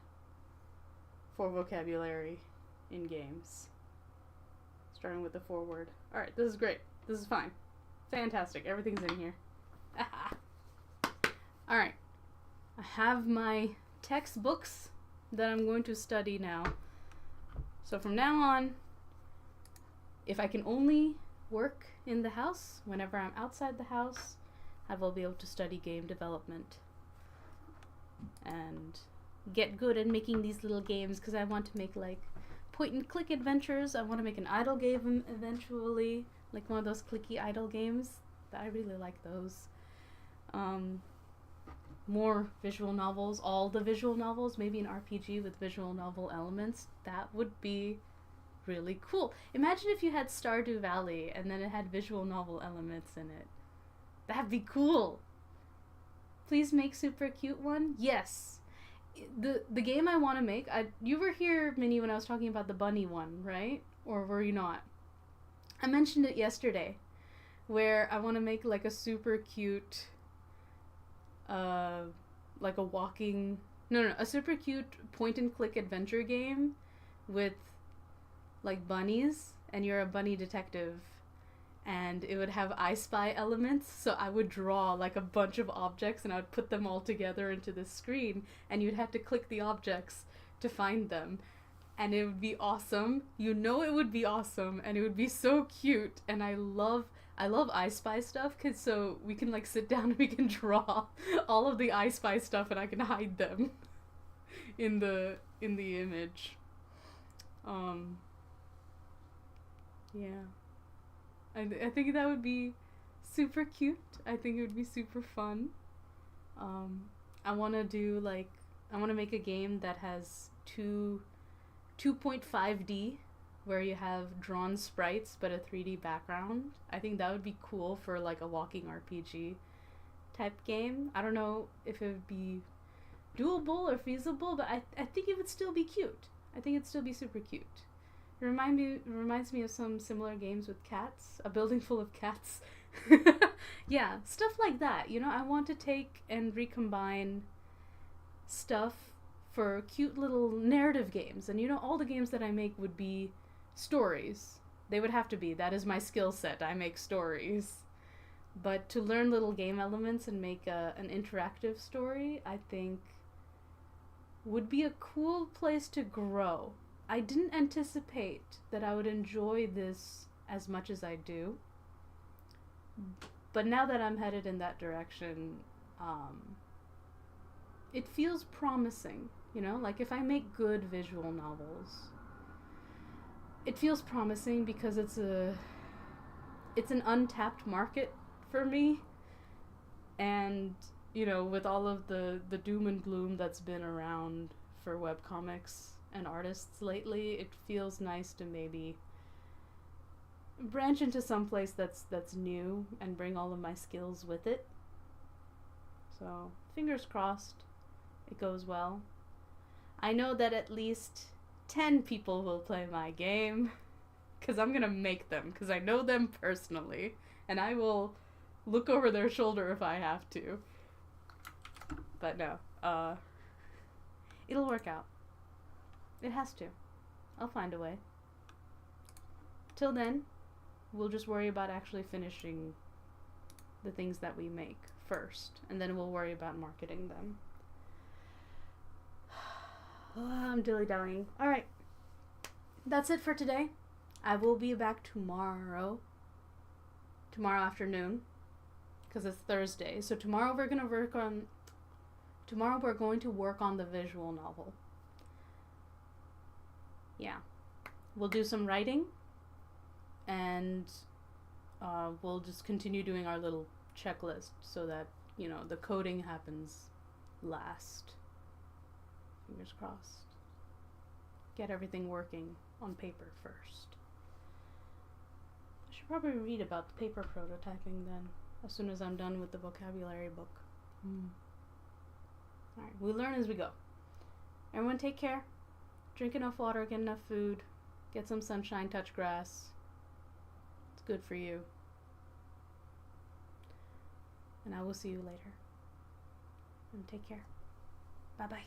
[SPEAKER 1] for vocabulary in games. Starting with the foreword. Alright, this is great. This is fine. Fantastic. Everything's in here. Alright. I have my textbooks that I'm going to study now. So from now on, if I can only work in the house, whenever I'm outside the house, I will be able to study game development and get good at making these little games, because I want to make like point and click adventures. I want to make an idle game eventually, like one of those clicky idle games. I really like those. More visual novels, all the visual novels, maybe an RPG with visual novel elements. That would be really cool. Imagine if you had Stardew Valley and then it had visual novel elements in it. That'd be cool. Please make super cute one. Yes. The game I want to make, you were here, Minnie, when I was talking about the bunny one, right? Or were you not? I mentioned it yesterday, where I want to make like a super cute like a super cute point and click adventure game with like bunnies, and you're a bunny detective, and it would have I Spy elements. So I would draw like a bunch of objects and I would put them all together into this screen, and you'd have to click the objects to find them, and it would be awesome. You know it would be awesome, and it would be so cute. And I love I Spy stuff, cause so we can like sit down and we can draw all of the I Spy stuff, and I can hide them in the image. Yeah. I think that would be super cute. I think it would be super fun. I want to make a game that has 2.5D, where you have drawn sprites but a 3D background. I think that would be cool for like a walking RPG type game. I don't know if it would be doable or feasible, but I think it would still be cute. I think it'd still be super cute. It reminds me of some similar games with cats. A building full of cats. Yeah, stuff like that. You know, I want to take and recombine stuff for cute little narrative games. And you know, all the games that I make would be stories. They would have to be. That is my skill set. I make stories. But to learn little game elements and make an interactive story, I think would be a cool place to grow. I didn't anticipate that I would enjoy this as much as I do. But now that I'm headed in that direction, it feels promising, you know? Like if I make good visual novels, it feels promising because it's an untapped market for me, and with all of the doom and gloom that's been around for webcomics and artists lately, it feels nice to maybe branch into some place that's new and bring all of my skills with it. So fingers crossed it goes well. I know that at least 10 people will play my game, because I'm gonna make them, because I know them personally, and I will look over their shoulder if I have to. But no, it'll work out. It has to. I'll find a way. Till then, we'll just worry about actually finishing the things that we make first, and then we'll worry about marketing them. Oh, I'm dilly-dallying. Alright. That's it for today. I will be back tomorrow afternoon, because it's Thursday. So tomorrow we're going to work on the visual novel. Yeah. We'll do some writing, and we'll just continue doing our little checklist so that, the coding happens last. Fingers crossed. Get everything working on paper first. I should probably read about the paper prototyping then, as soon as I'm done with the vocabulary book. Alright, we learn as we go. Everyone take care. Drink enough water, get enough food, get some sunshine, touch grass. It's good for you. And I will see you later. And take care. Bye-bye.